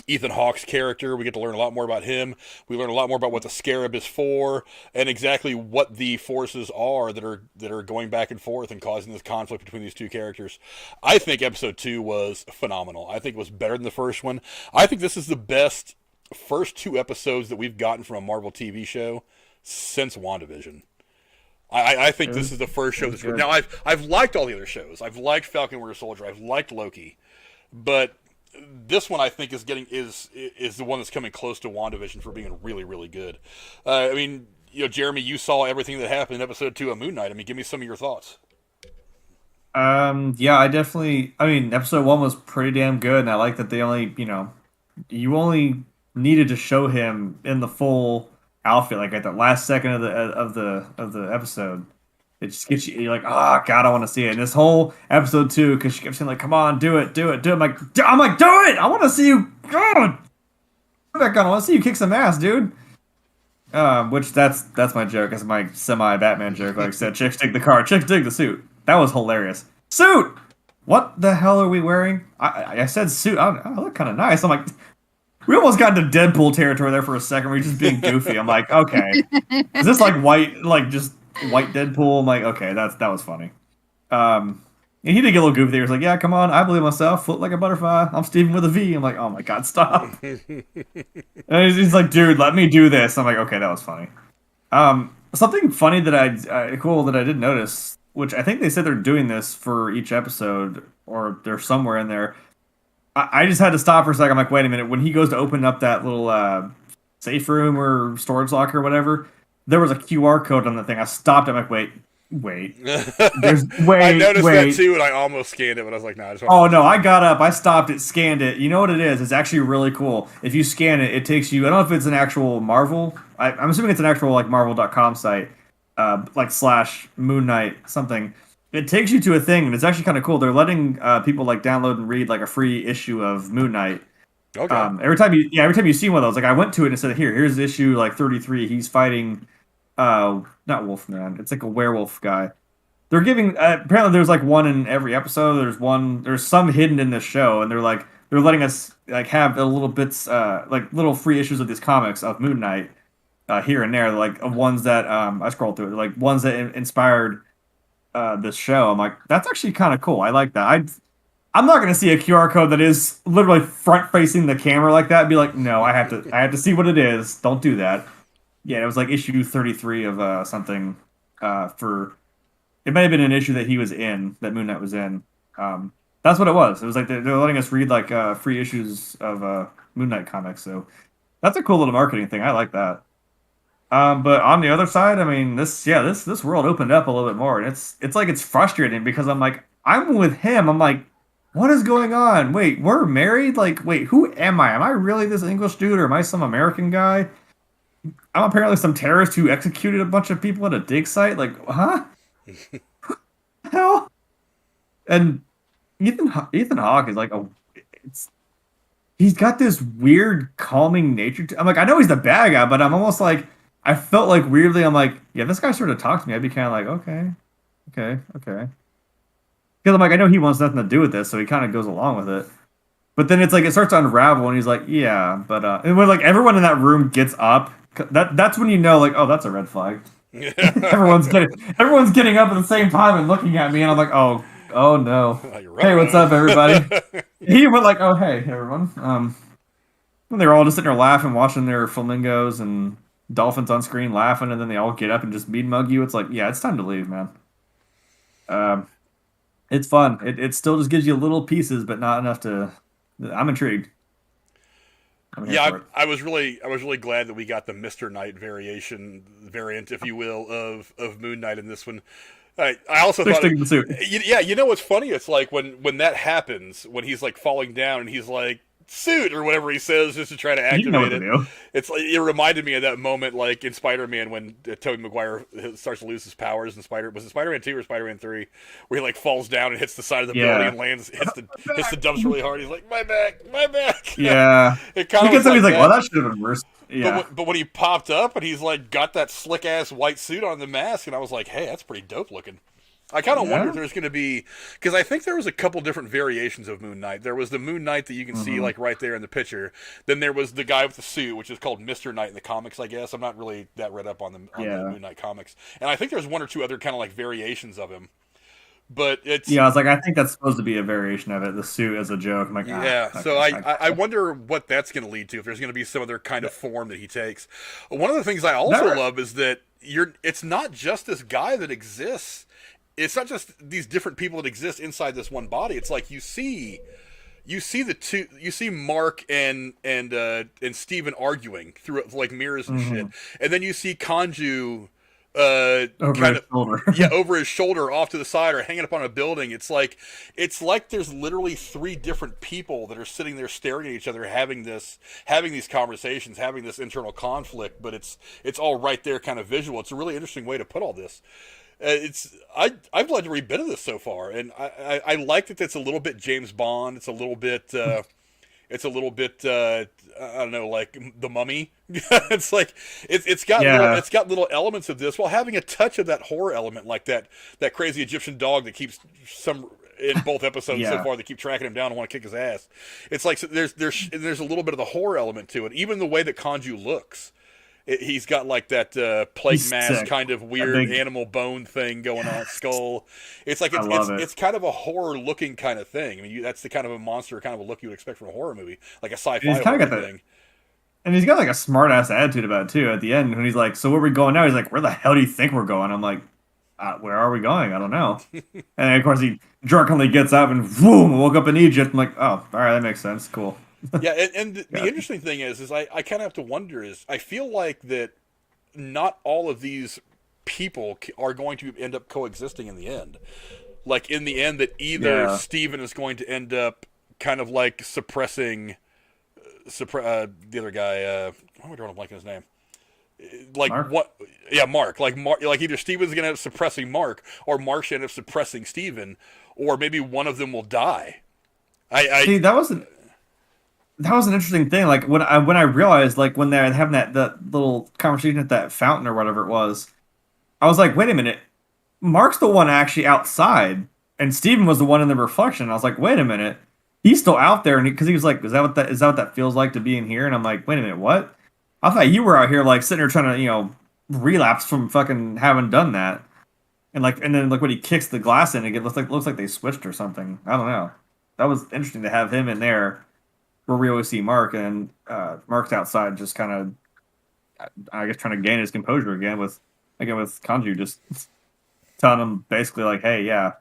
A: Ethan Hawke's character. We get to learn a lot more about him. We learn a lot more about what the Scarab is for and exactly what the forces are that are going back and forth and causing this conflict between these two characters. I think episode 2 was phenomenal. I think it was better than the first one. I think this is the best first 2 episodes that we've gotten from a Marvel TV show since WandaVision. I think this is the first show that's... Now, I've liked all the other shows. I've liked Falcon Winter Soldier. I've liked Loki. But this one, I think, is the one that's coming close to WandaVision for being really, really good. I mean, Jeremy, you saw everything that happened in episode 2 of Moon Knight. I mean, give me some of your thoughts.
B: Yeah, I mean, episode 1 was pretty damn good, and I like that they only, you only needed to show him in the full outfit, like at the last second of the episode. It just gets you. You're like, oh god, I want to see it. And this whole episode 2, because she kept saying like, come on, do it. I'm like, do it. I want to see you. God, back on. I want to see you kick some ass, dude. Which that's my joke. That's my semi Batman joke. Like I said, chicks dig the car, chicks dig the suit. That was hilarious. Suit. What the hell are we wearing? I said suit. I look kind of nice. I'm like. We almost got into Deadpool territory there for a second. We're just being goofy. I'm like, okay, is this like white, like just white Deadpool? I'm like, okay, that was funny. And he did get a little goofy there. He was like, yeah, come on, I believe myself. Float like a butterfly. I'm Steven with a V. I'm like, oh my god, stop. And he's like, dude, let me do this. I'm like, okay, that was funny. Something funny that cool that I did notice, which I think they said they're doing this for each episode, or they're somewhere in there. I just had to stop for a second. I'm like, wait a minute. When he goes to open up that little safe room or storage locker or whatever, there was a QR code on the thing. I stopped. I'm like, wait. There's
A: I noticed that too, and I almost scanned it, but I was like, no.
B: I got up. I stopped it, scanned it. You know what it is? It's actually really cool. If you scan it, it takes you. I don't know if it's an actual Marvel. I'm assuming it's an actual like Marvel.com site, like / Moon Knight something. It takes you to a thing, and it's actually kind of cool. They're letting people like download and read like a free issue of Moon Knight.
A: Okay.
B: Every time you see one of those, like I went to it and it said, here's issue like 33. He's fighting, not Wolfman. It's like a werewolf guy. They're giving apparently there's like one in every episode. There's some hidden in this show, and they're letting us like have a little bits like little free issues of these comics of Moon Knight here and there, like of ones that I scrolled through it, like ones that inspired. This show. I'm like, that's actually kind of cool. I like that. I'm not gonna see a QR code that is literally front facing the camera like that and be like, no, I have to see what it is. Don't do that. Yeah, it was like issue 33 of something for it may have been an issue that he was in, that Moon Knight was in. That's what it was. It was like they're letting us read like free issues of Moon Knight comics. So that's a cool little marketing thing. I like that. But on the other side, I mean, this world opened up a little bit more, and it's like it's frustrating because I'm like, I'm with him. I'm like, what is going on? Wait, we're married? Like, wait, who am I? Am I really this English dude, or am I some American guy? I'm apparently some terrorist who executed a bunch of people at a dig site. Like, huh? Hell? And Ethan Hawke is like he's got this weird calming nature. I'm like, I know he's the bad guy, but I'm almost like. I felt like weirdly, I'm like, yeah, this guy sort of talked to me. I'd be kind of like, okay. Because I'm like, I know he wants nothing to do with this, so he kind of goes along with it. But then it's like, it starts to unravel, and he's like, yeah, but, and when like everyone in that room gets up, that's when you know, like, oh, that's a red flag. everyone's getting up at the same time and looking at me, and I'm like, oh no. Right, hey, what's up, everybody? He went like, oh, hey, everyone. When they were all just sitting there laughing, watching their flamingos and dolphins on screen laughing, and then they all get up and just mean mug you. It's like, yeah, it's time to leave, man. It's fun. It still just gives you little pieces, but not enough to. I'm intrigued. I'm here for it.
A: I was really glad that we got the Mr. Knight variant, if you will, of Moon Knight in this one. I also thought,
B: sticking to the suit.
A: yeah, you know what's funny? It's like when that happens, when he's like falling down and he's like, suit or whatever he says just to try to activate it. It's like, it reminded me of that moment like in Spider-Man when Tobey Maguire starts to lose his powers in was it Spider-Man 2 or Spider-Man 3 where he like falls down and hits the side of the building and lands hits the dumps really hard. He's like, my back.
B: Yeah.
A: It kind of
B: he's like, well, that should have been worse. Yeah.
A: But when he popped up and he's like got that slick ass white suit on the mask, and I was like, hey, that's pretty dope looking. I kind of wonder if there's going to be, because I think there was a couple different variations of Moon Knight. There was the Moon Knight that you can see like right there in the picture. Then there was the guy with the suit, which is called Mr. Knight in the comics, I guess. I'm not really that read up on the Moon Knight comics. And I think there's one or two other kind of like variations of him. But it's...
B: Yeah, I was like, I think that's supposed to be a variation of it, the suit as a joke. I'm like,
A: so I wonder what that's going to lead to, if there's going to be some other kind of form that he takes. One of the things I also love is that it's not just this guy that exists. It's not just these different people that exist inside this one body. It's like you see Mark and Steven arguing through like mirrors and shit, and then you see Kanju over his shoulder off to the side or hanging up on a building. It's like there's literally three different people that are sitting there staring at each other, having these conversations, having this internal conflict, but it's all right there, kind of visual. It's a really interesting way to put all this. I've loved every bit of this so far, and I like that it's a little bit James Bond. It's a little bit I don't know, like The Mummy. It's like it's got little elements of this while having a touch of that horror element, like that crazy Egyptian dog that keeps in both episodes so far, they keep tracking him down and want to kick his ass. It's like there's a little bit of the horror element to it, even the way that Kanju looks. He's got like that plague mask kind of weird animal bone thing going on, skull. It's like it's kind of a horror looking kind of thing. I mean, that's the kind of a monster kind of a look you would expect from a horror movie, like a sci-fi horror thing.
B: And he's got like a smart ass attitude about it too. At the end, when he's like, "So where are we going now?" He's like, "Where the hell do you think we're going?" I'm like, "Where are we going? I don't know." And of course, he drunkenly gets up and boom, woke up in Egypt. I'm like, "Oh, all right, that makes sense. Cool."
A: Yeah, and the interesting thing is I kind of have to wonder I feel like that not all of these people are going to end up coexisting in the end. Like in the end, that either Steven is going to end up kind of like suppressing the other guy. Why am I drawing a blank on his name? Like Mark? What? Yeah, Mark. Like either Steven's going to end up suppressing Mark, or Mark should end up suppressing Steven, or maybe one of them will die.
B: See, that was an interesting thing. Like when I realized, like when they're having that little conversation at that fountain or whatever it was, I was like, wait a minute, Mark's the one actually outside, and Steven was the one in the reflection. I was like, wait a minute, he's still out there, and because he was like, is that what that feels like to be in here? And I'm like, wait a minute, what? I thought you were out here like sitting there trying to relapse from fucking having done that, and then when he kicks the glass in, it looks like they switched or something. I don't know. That was interesting to have him in there, where we always see Mark, and Mark's outside just kind of, I guess, trying to gain his composure again with Kanju just telling him basically like, hey, yeah,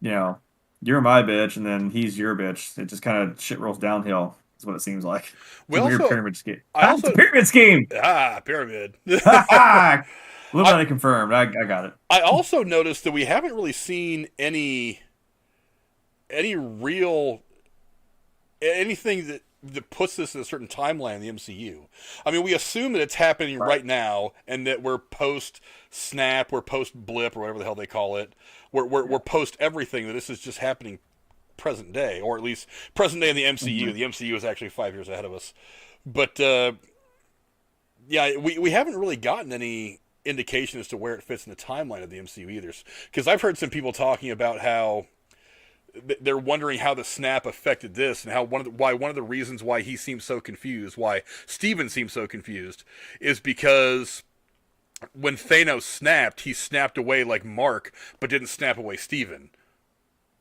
B: you're my bitch, and then he's your bitch. It just kind of shit rolls downhill. Is what it seems like. Weird pyramid scheme. Pyramid scheme.
A: Pyramid.
B: Literally confirmed. I got it.
A: I also noticed that we haven't really seen anything that puts this in a certain timeline in the MCU. I mean, we assume that it's happening right now, and that we're post-snap, we're post-blip, or whatever the hell they call it. We're post-everything, that this is just happening present day, or at least present day in the MCU. Mm-hmm. The MCU is actually 5 years ahead of us. But, we haven't really gotten any indication as to where it fits in the timeline of the MCU either. Because I've heard some people talking about how they're wondering how the snap affected this, and how one of the reasons why he seems so confused, why Steven seems so confused, is because when Thanos snapped, he snapped away like Mark, but didn't snap away Steven.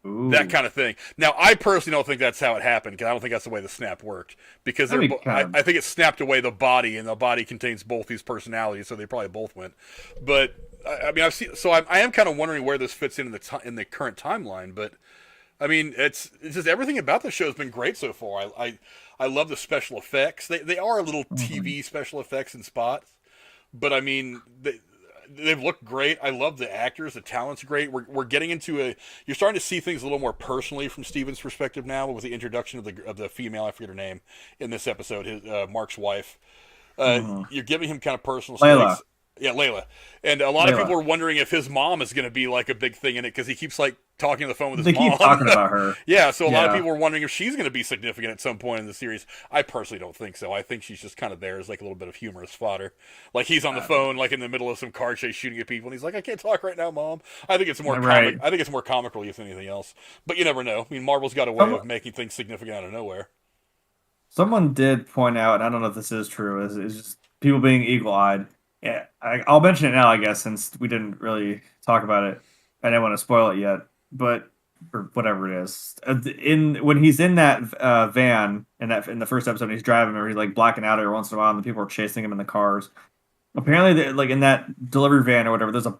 B: Ooh. That
A: kind of thing. Now, I personally don't think that's how it happened, because I don't think that's the way the snap worked. Because I think it snapped away the body, and the body contains both these personalities, so they probably both went. But I mean, I am kind of wondering where this fits in the current timeline, but. I mean, it's just everything about the show has been great so far. I love the special effects. They are a little TV special effects in spots, but I mean they've looked great. I love the actors. The talent's great. We're getting into you're starting to see things a little more personally from Steven's perspective now with the introduction of the female, I forget her name, in this episode, his Mark's wife. You're giving him kind of personal
B: Layla.
A: stakes. Yeah, Layla. And a lot of people are wondering if his mom is going to be like a big thing in it because he keeps like talking on the phone with his
B: They
A: mom.
B: keep talking about her.
A: Yeah, so a lot of people are wondering if she's going to be significant at some point in the series. I personally don't think so. I think she's just kind of there as like a little bit of humorous fodder. Like he's on the phone, like in the middle of some car chase, shooting at people, and he's like, "I can't talk right now, Mom." I think it's more comic. I think it's more comic relief than anything else. But you never know. I mean, Marvel's got a way of making things significant out of nowhere.
B: Someone did point out, and I don't know if this is true, is just people being eagle-eyed. Yeah, I'll mention it now, I guess, since we didn't really talk about it. I didn't want to spoil it yet, but or whatever it is. When he's in that van in the first episode, he's driving, or he's like blacking out every once in a while, and the people are chasing him in the cars. Apparently, like in that delivery van or whatever, there's a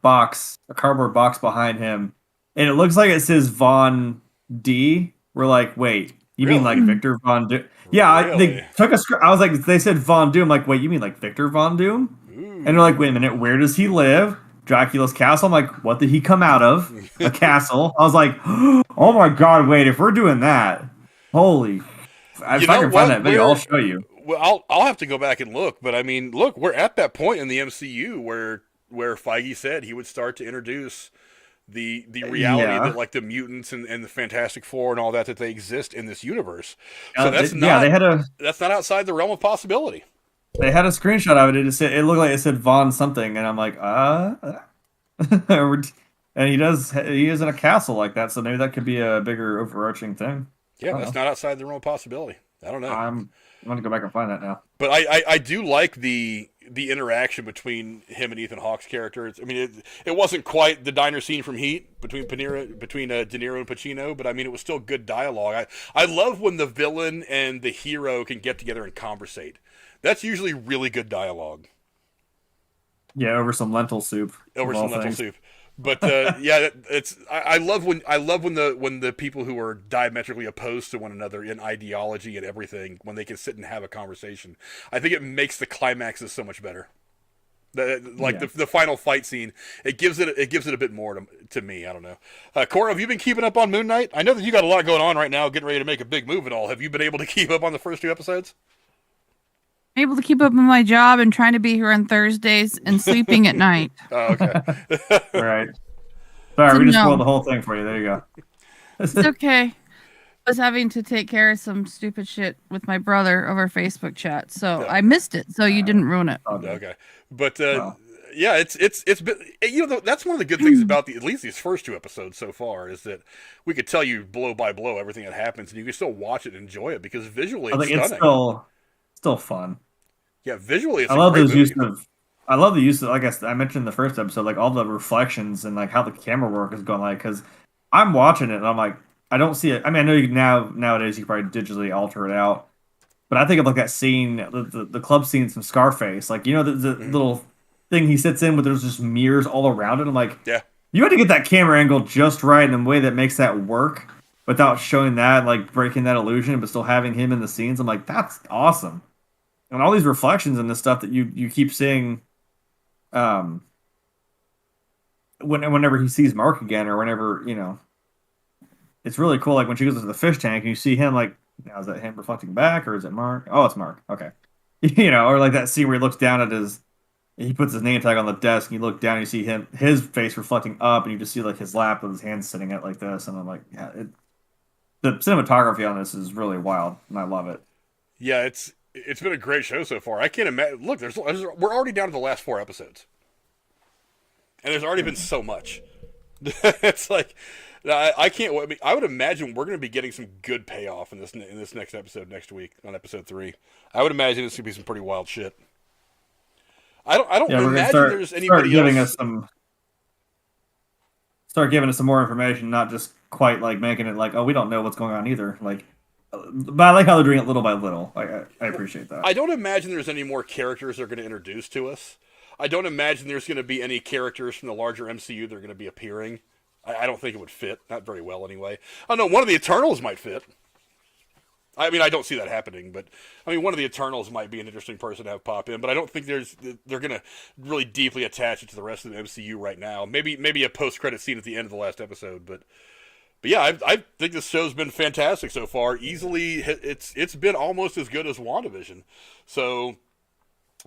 B: cardboard box behind him, and it looks like it says Von D. We're like, wait, you mean like Victor Von Doom? Yeah,
A: Really?
B: they took a. I was like, they said Von Doom. I'm like, wait, you mean like Victor Von Doom? And they're like, wait a minute, where does he live? Dracula's castle. I'm like, what did he come out of? A castle. I was like, oh my god, wait, if we're doing that, holy! If I can find that video, I'll show you.
A: Well, I'll have to go back and look, but I mean, look, we're at that point in the MCU where Feige said he would start to introduce the reality that like the mutants and the Fantastic Four and all that they exist in this universe. So that's not outside the realm of possibility.
B: They had a screenshot of it. It looked like it said Von something, and I'm like, and he is in a castle like that, so maybe that could be a bigger overarching thing.
A: Yeah, that's not outside the realm of possibility. I don't know.
B: I'm going to go back and find that now.
A: But I do like the interaction between him and Ethan Hawke's characters. I mean, it wasn't quite the diner scene from Heat between De Niro and Pacino, but I mean, it was still good dialogue. I love when the villain and the hero can get together and conversate. That's usually really good dialogue.
B: Yeah, over some lentil soup.
A: But yeah, I love when the people who are diametrically opposed to one another in ideology and everything, when they can sit and have a conversation. I think it makes the climaxes so much better. The final fight scene, it gives it a bit more to me. I don't know. Cora, have you been keeping up on Moon Knight? I know that you got a lot going on right now, getting ready to make a big move and all. Have you been able to keep up on the first 2 episodes?
C: I'm able to keep up with my job and trying to be here on Thursdays and sleeping at night.
A: Oh, okay.
B: All right. Sorry, we just spoiled the whole thing for you. There you go.
C: It's okay. I was having to take care of some stupid shit with my brother over Facebook chat, so I missed it. So you didn't ruin it.
A: Okay, but yeah, it's been, you know, that's one of the good things about at least these first 2 episodes so far, is that we could tell you blow by blow everything that happens, and you can still watch it and enjoy it because visually it's stunning.
B: It's still fun.
A: Yeah, visually it's
B: I love those use of. I love the use of, like I mentioned in the first episode, like all the reflections and like how the camera work is going, like, because I'm watching it and I'm like, I don't see it. I mean, I know nowadays you probably digitally alter it out, but I think of like that scene, the club scene from Scarface, like, you know, the little thing he sits in, but there's just mirrors all around it. I'm like,
A: yeah,
B: you had to get that camera angle just right in a way that makes that work without showing that, like breaking that illusion, but still having him in the scenes. I'm like, that's awesome. And all these reflections and this stuff that you keep seeing, whenever he sees Mark again, or whenever, you know, it's really cool. Like when she goes to the fish tank and you see him, like, now is that him reflecting back or is it Mark? Oh, it's Mark. Okay, you know, or like that scene where he looks down at he puts his name tag on the desk and you look down and you see his face reflecting up and you just see like his lap with his hands sitting at like this, and I'm like, yeah, the cinematography on this is really wild and I love it.
A: Yeah, it's been a great show so far. I can't imagine. Look, we're already down to the last 4 episodes, and there's already been so much. It's like I can't. I mean, I would imagine we're going to be getting some good payoff in this next episode next week on episode 3. I would imagine it's going to be some pretty wild shit. I don't imagine there's anybody else.
B: Start giving us some more information, not just quite like making it like, oh, we don't know what's going on either. Like. But I like how they're doing it little by little. I appreciate that.
A: I don't imagine there's any more characters they're going to introduce to us. I don't imagine there's going to be any characters from the larger MCU that are going to be appearing I don't think it would fit. Not very well, anyway. I don't know. One of the Eternals might fit. I mean, I don't see that happening, but I mean, one of the Eternals might be an interesting person to have pop in. But I don't think they're going to really deeply attach it to the rest of the MCU right now. Maybe a post-credit scene at the end of the last episode, but yeah, I think this show's been fantastic so far. Easily, it's been almost as good as WandaVision. So,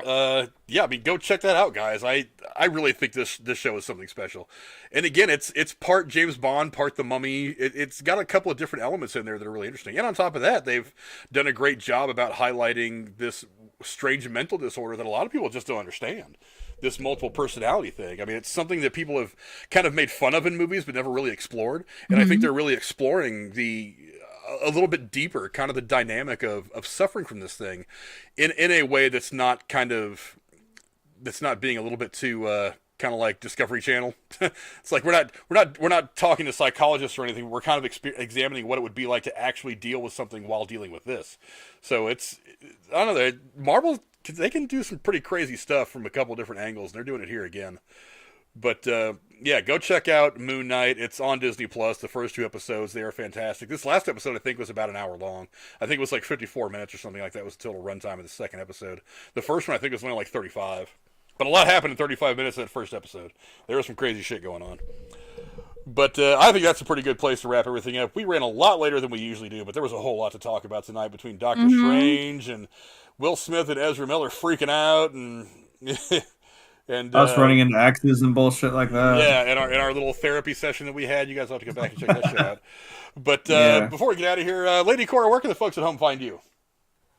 A: yeah, I mean, go check that out, guys. I really think this show is something special. And again, it's part James Bond, part The Mummy. It's got a couple of different elements in there that are really interesting. And on top of that, they've done a great job about highlighting this strange mental disorder that a lot of people just don't understand. This multiple personality thing. I mean, it's something that people have kind of made fun of in movies, but never really explored. And I think they're really exploring a little bit deeper, kind of the dynamic of suffering from this thing in a way that's not being a little bit too, kind of like Discovery Channel. It's like we're not talking to psychologists or anything. We're kind of examining what it would be like to actually deal with something while dealing with this. So I don't know, Marvel, they can do some pretty crazy stuff from a couple different angles, and they're doing it here again. But yeah, go check out Moon Knight. It's on Disney Plus. The first 2 episodes, they are fantastic. This last episode, I think, was about an hour long. I think it was like 54 minutes or something like that was the total runtime of the second episode. The first one, I think, was only like 35. But a lot happened in 35 minutes in that first episode. There was some crazy shit going on. But I think that's a pretty good place to wrap everything up. We ran a lot later than we usually do, but there was a whole lot to talk about tonight between Doctor Strange and Will Smith and Ezra Miller freaking out and and
B: us running into X's and bullshit like that.
A: Yeah, in our little therapy session that we had. You guys will have to go back and check that shit out. But before we get out of here, Lady Cora, where can the folks at home find you?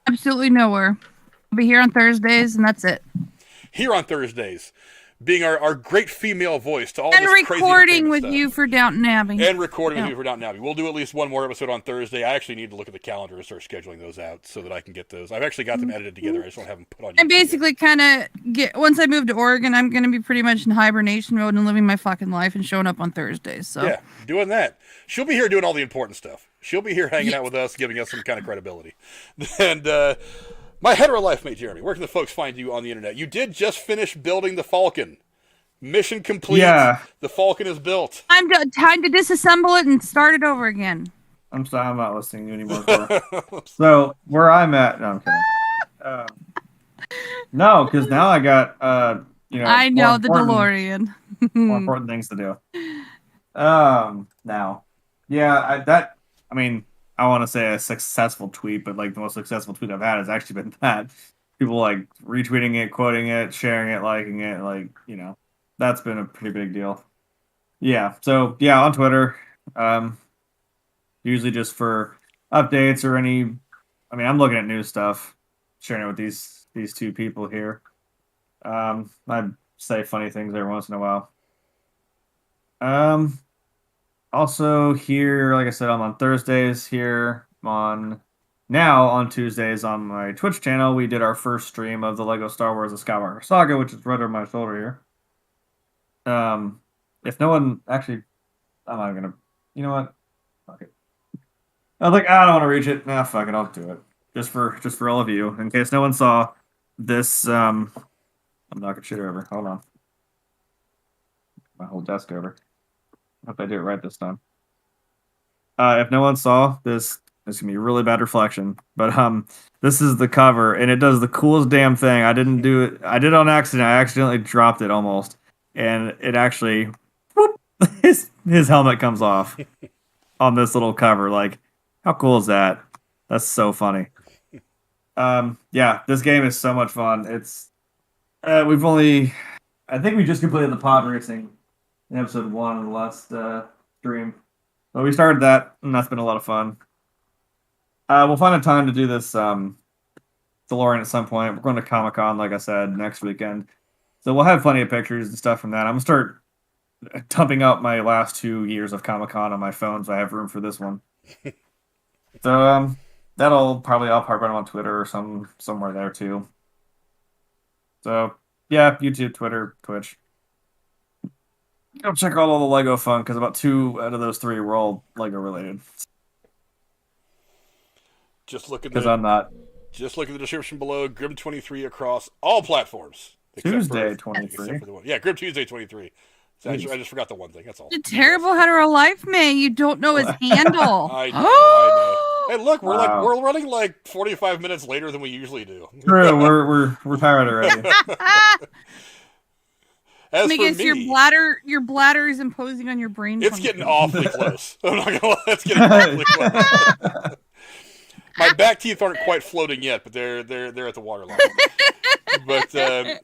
C: Absolutely nowhere. I'll be here on Thursdays, and that's it.
A: Here on Thursdays, being our great female voice to all
C: and
A: this crazy
C: recording with
A: stuff.
C: you for Downton Abbey.
A: And recording with you for Downton Abbey. We'll do at least one more episode on Thursday. I actually need to look at the calendar and start scheduling those out so that I can get those. I've actually got them edited together. I just want to have them put on YouTube.
C: And basically kind of once I move to Oregon, I'm going to be pretty much in hibernation mode and living my fucking life and showing up on Thursdays. So
A: yeah, doing that. She'll be here doing all the important stuff. She'll be here hanging out with us, giving us some kind of credibility. And my hetero life mate, Jeremy, where can the folks find you on the internet? You did just finish building the Falcon. Mission complete.
B: Yeah.
A: The Falcon is built.
C: Time to disassemble it and start it over again.
B: I'm sorry, I'm not listening to you anymore. Cora. So where I'm at, no, I'm kidding. No, because now I got
C: I know the DeLorean.
B: more important things to do. Now, yeah, I want to say a successful tweet, but like the most successful tweet I've had has actually been that people like retweeting it, quoting it, sharing it, liking it, like that's been a pretty big deal. Yeah, so yeah, on Twitter, usually just for updates or I'm looking at new stuff, sharing it with these two people here. I say funny things every once in a while. Also here, like I said, I'm on Thursdays here. On Tuesdays on my Twitch channel, we did our first stream of the Lego Star Wars: The Skywalker Saga, which is right over my shoulder here. If no one actually, I'm not gonna. You know what? Fuck it. I was like, I don't want to reach it. Nah, fuck it, I'll do it. Just for all of you, in case no one saw this. I'm knocking shit over. Hold on. My whole desk over. Hope I do it right this time. If no one saw this, it's gonna be a really bad reflection. But this is the cover, and it does the coolest damn thing. I didn't do it. I did it on accident. I accidentally dropped it almost, and it actually, whoop, his helmet comes off on this little cover. Like, how cool is that? That's so funny. Yeah, this game is so much fun. It's I think we just completed the pod racing in episode 1 of the last stream. But we started that, and that's been a lot of fun. We'll find a time to do this DeLorean at some point. We're going to Comic-Con, like I said, next weekend. So we'll have plenty of pictures and stuff from that. I'm going to start dumping out my last 2 years of Comic-Con on my phone, so I have room for this one. So I'll probably put it on Twitter or somewhere there too. So yeah, YouTube, Twitter, Twitch. Go check out all the Lego fun, because about 2 out of those 3 were all Lego related.
A: Just look at the description below. Grim23 across all platforms.
B: Tuesday 23.
A: Yeah, Grim Tuesday 23. So I just forgot the one thing. That's all.
C: A terrible hetero life, man. You don't know his handle.
A: I know. Hey, look,
B: Wow.
A: we're running like 45 minutes later than we usually do.
B: True, we're tired already.
A: As
C: I
A: for
C: guess
A: me,
C: your bladder is imposing on your brain.
A: it's
C: function.
A: getting awfully close. I'm not gonna lie, it's getting awfully close. My back teeth aren't quite floating yet, but they're at the waterline. But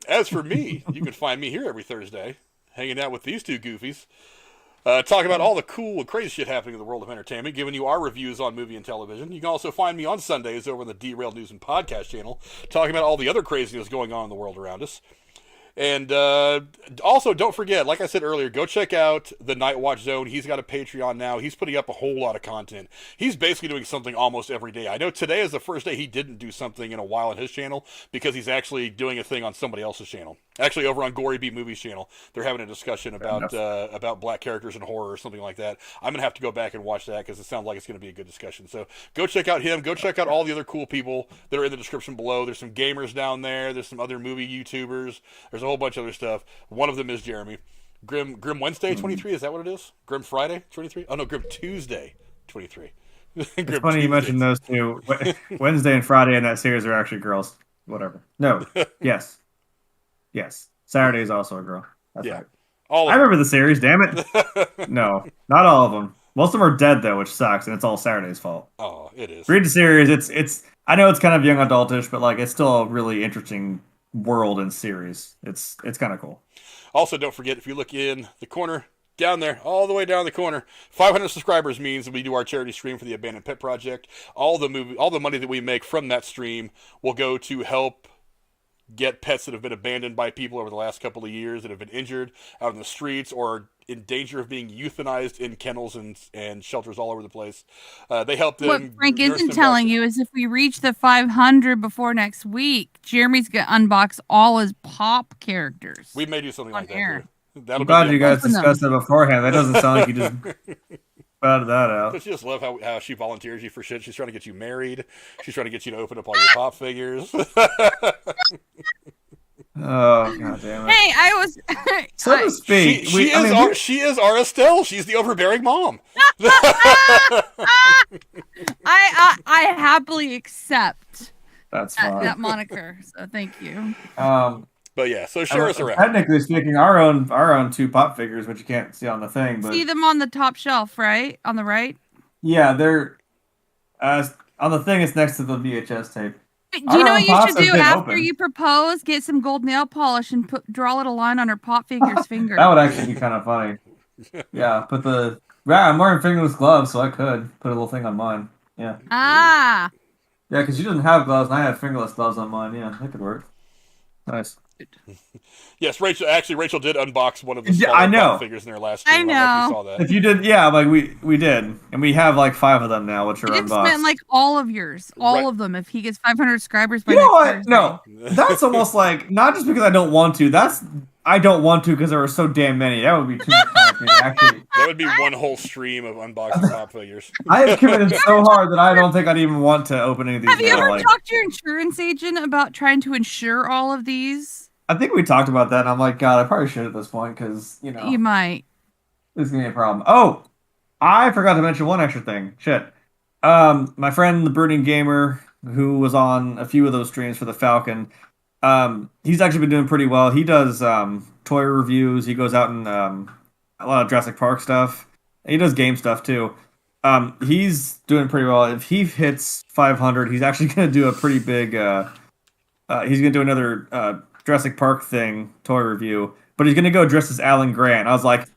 A: as for me, you can find me here every Thursday, hanging out with these two goofies, talking about all the cool and crazy shit happening in the world of entertainment, giving you our reviews on movie and television. You can also find me on Sundays over on the Derailed News and Podcast channel, talking about all the other craziness going on in the world around us. And also, don't forget, like I said earlier, go check out the Night Watch Zone. He's got a Patreon now. He's putting up a whole lot of content. He's basically doing something almost every day. I know today is the first day he didn't do something in a while on his channel because he's actually doing a thing on somebody else's channel. Actually, over on Gory Beat Movies channel, they're having a discussion about black characters in horror or something like that. I'm going to have to go back and watch that because it sounds like it's going to be a good discussion. So go check out him. Go check out all the other cool people that are in the description below. There's some gamers down there. There's some other movie YouTubers. There's a whole bunch of other stuff. One of them is Jeremy. Grim Wednesday 23, is that what it is? Grim Friday 23? Oh no, Grim Tuesday 23.
B: It's funny you mentioned those two. Wednesday and Friday in that series are actually girls. Whatever. No. Yes. Saturday is also a girl. That's right. I remember the series, damn it. No, not all of them. Most of them are dead though, which sucks, and it's all Saturday's fault.
A: Oh, it is.
B: Read the series. It's I know it's kind of young adultish, but like it's still a really interesting world and series. It's kind of cool.
A: Also, don't forget, if you look in the corner, down there, all the way down the corner, 500 subscribers means that we do our charity stream for the Abandoned Pet Project. All the money that we make from that stream will go to help get pets that have been abandoned by people over the last couple of years that have been injured out in the streets or in danger of being euthanized in kennels and shelters all over the place. They help them.
C: What Frank isn't telling you is if we reach the 500 before next week, Jeremy's going to unbox all his pop characters.
A: We may do something like
C: air.
A: that. Too.
B: I'm glad you guys discussed that beforehand. That doesn't sound like you just spouted that out.
A: Don't you just love how she volunteers you for shit? She's trying to get you married. She's trying to get you to open up all your pop figures.
B: Oh, god damn it.
C: Hey, I was...
B: So to speak.
A: She is our Estelle. She's the overbearing mom.
C: I happily accept
B: that
C: moniker, so thank you.
A: But yeah, so share us around.
B: Technically speaking, our own two pop figures, which you can't see on the thing. But
C: see them on the top shelf, right? On the right?
B: Yeah, they're... on the thing, it's next to the VHS tape.
C: Do you know what you should do after you propose? Get some gold nail polish and draw a little line on her pop figure's finger.
B: That would actually be kind of funny. Yeah, I'm wearing fingerless gloves, so I could put a little thing on mine. Yeah.
C: Ah.
B: Yeah, because she doesn't have gloves, and I have fingerless gloves on mine. Yeah, that could work. Nice.
A: Yes, Rachel did unbox one of the smaller pop figures in her last stream.
C: I know.
A: I don't know if you saw that.
B: If you did, yeah, like we did, and we have like 5 of them now, which are unboxed.
C: Spent like all of yours, all of them. If he gets 500 subscribers by
B: you know
C: next
B: what?
C: Thursday.
B: No, that's almost like not just because I don't want to. I don't want to because there are so damn many. That would be too much time for me. Actually,
A: that would be one whole stream of unboxing pop figures.
B: I have committed so hard that I don't think I'd even want to open any of these.
C: Have you ever talked to your insurance agent about trying to insure all of these?
B: I think we talked about that, and I'm like, God, I probably should at this point because
C: you might.
B: This is gonna be a problem. Oh, I forgot to mention one extra thing. Shit. My friend, the Brooding Gamer, who was on a few of those streams for the Falcon, he's actually been doing pretty well. He does toy reviews. He goes out and a lot of Jurassic Park stuff. He does game stuff too. He's doing pretty well. If he hits 500, he's actually going to do a pretty big. He's going to do another Jurassic Park thing toy review, but he's going to go dressed as Alan Grant. I was like,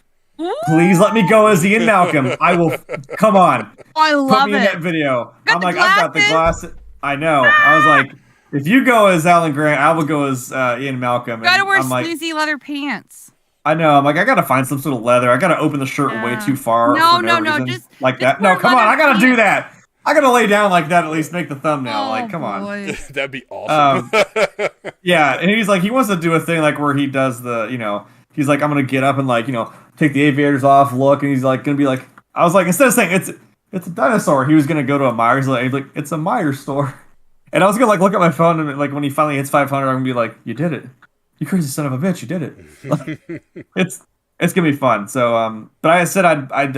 B: please let me go as Ian Malcolm. I will. Come on.
C: I love
B: Put me in that video. I'm like,
C: glasses?
B: I've got the glasses. I know. I was like, if you go as Alan Grant, I will go as Ian Malcolm.
C: You gotta wear
B: like,
C: sleazy leather pants.
B: I know. I'm like, I gotta find some sort of leather. I gotta open the shirt way too far.
C: No,
B: reason.
C: just
B: like
C: just
B: that. No, come on. I gotta do
C: pants.
B: that. I gotta lay down like that at least make the thumbnail. Like, come on.
A: That'd be awesome.
B: Yeah, and he's like, he wants to do a thing like where he does the, he's like, I'm gonna get up and like, take the aviators off, look, and he's like gonna be like, I was like, instead of saying it's a dinosaur, he was gonna go to a Myers, he's like, it's a Myers store. And I was gonna like look at my phone and like when he finally hits 500, I'm gonna be like, you did it. You crazy son of a bitch, you did it. it's gonna be fun. So, but I said I'd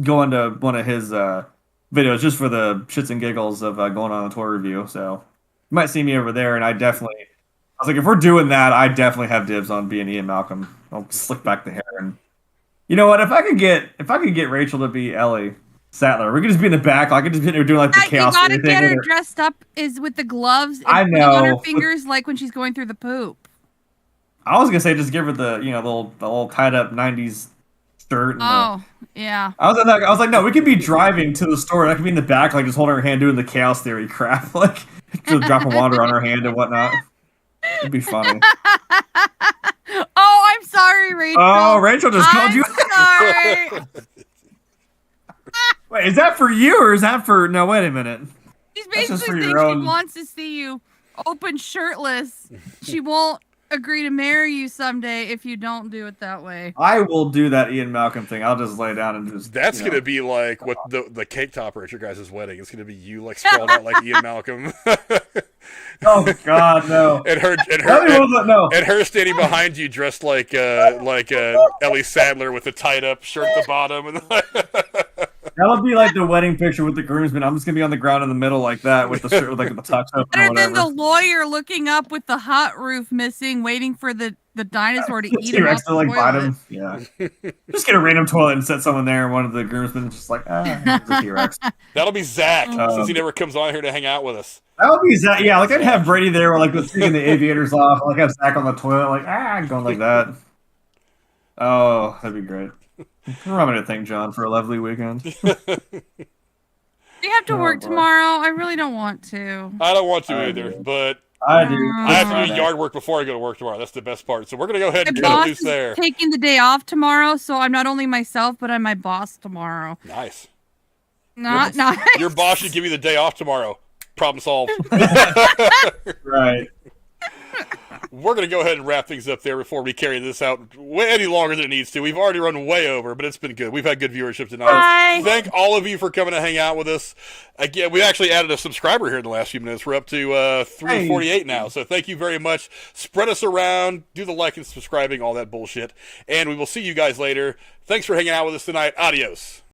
B: go into one of his videos just for the shits and giggles of going on a toy review. So you might see me over there, and I was like, if we're doing that, I definitely have dibs on being Ian Malcolm. I'll slick back the hair, and you know what? If I could get Rachel to be Ellie Sattler, we could just be in the back. I could just be doing like the chaos.
C: You gotta get her dressed up is with the gloves.
B: I
C: and on her
B: know.
C: fingers like when she's going through the poop.
B: I was gonna say just give her the the little tied up '90s shirt. And
C: yeah.
B: I was like, no, we could be driving to the store. And I could be in the back, like just holding her hand, doing the chaos theory crap, like just dropping water on her hand and whatnot. It'd be funny.
C: Oh, I'm sorry, Rachel.
B: Oh, Rachel just called you.
C: Sorry.
B: Wait, is that for you or is that for? No, wait a minute.
C: She's basically saying she wants to see you open shirtless. She won't agree to marry you someday if you don't do it that way.
B: I will do that Ian Malcolm thing. I'll just lay down and just.
A: That's gonna be like what the cake topper at your guys' wedding. It's gonna be you like sprawled out like Ian Malcolm.
B: Oh God, no!
A: and her standing behind you dressed like Ellie Sattler with a tied up shirt at the bottom. And
B: that'll be like the wedding picture with the groomsmen. I'm just gonna be on the ground in the middle like that with the shirt with like the tucks up.
C: Better than the lawyer looking up with the hot roof missing, waiting for the dinosaur to eat him off the
B: like
C: toilet.
B: bite him. Yeah. Just get a random toilet and set someone there, and one of the groomsmen is just like, it's a T-Rex.
A: That'll be Zach, since he never comes on here to hang out with us.
B: That would be Zach. Yeah, like I'd have Brady there, like with taking the aviators off, like have Zach on the toilet, like going like that. Oh, that'd be great. Remember to thank John for a lovely weekend.
C: Do you have to work tomorrow? I really don't want to.
A: I don't want to either, but
B: I do.
A: I have to do yard work before I go to work tomorrow. That's the best part. So we're gonna go ahead and cut it loose there.
C: Taking the day off tomorrow, so I'm not only myself, but I'm my boss tomorrow.
A: Nice.
C: Not nice.
A: Your boss should give you the day off tomorrow. Problem solved.
B: Right.
A: We're going to go ahead and wrap things up there before we carry this out way any longer than it needs to. We've already run way over, but it's been good. We've had good viewership tonight.
C: Bye.
A: Thank all of you for coming to hang out with us. Again, we actually added a subscriber here in the last few minutes. We're up to 348 now, so thank you very much. Spread us around. Do the like and subscribing, all that bullshit. And we will see you guys later. Thanks for hanging out with us tonight. Adios.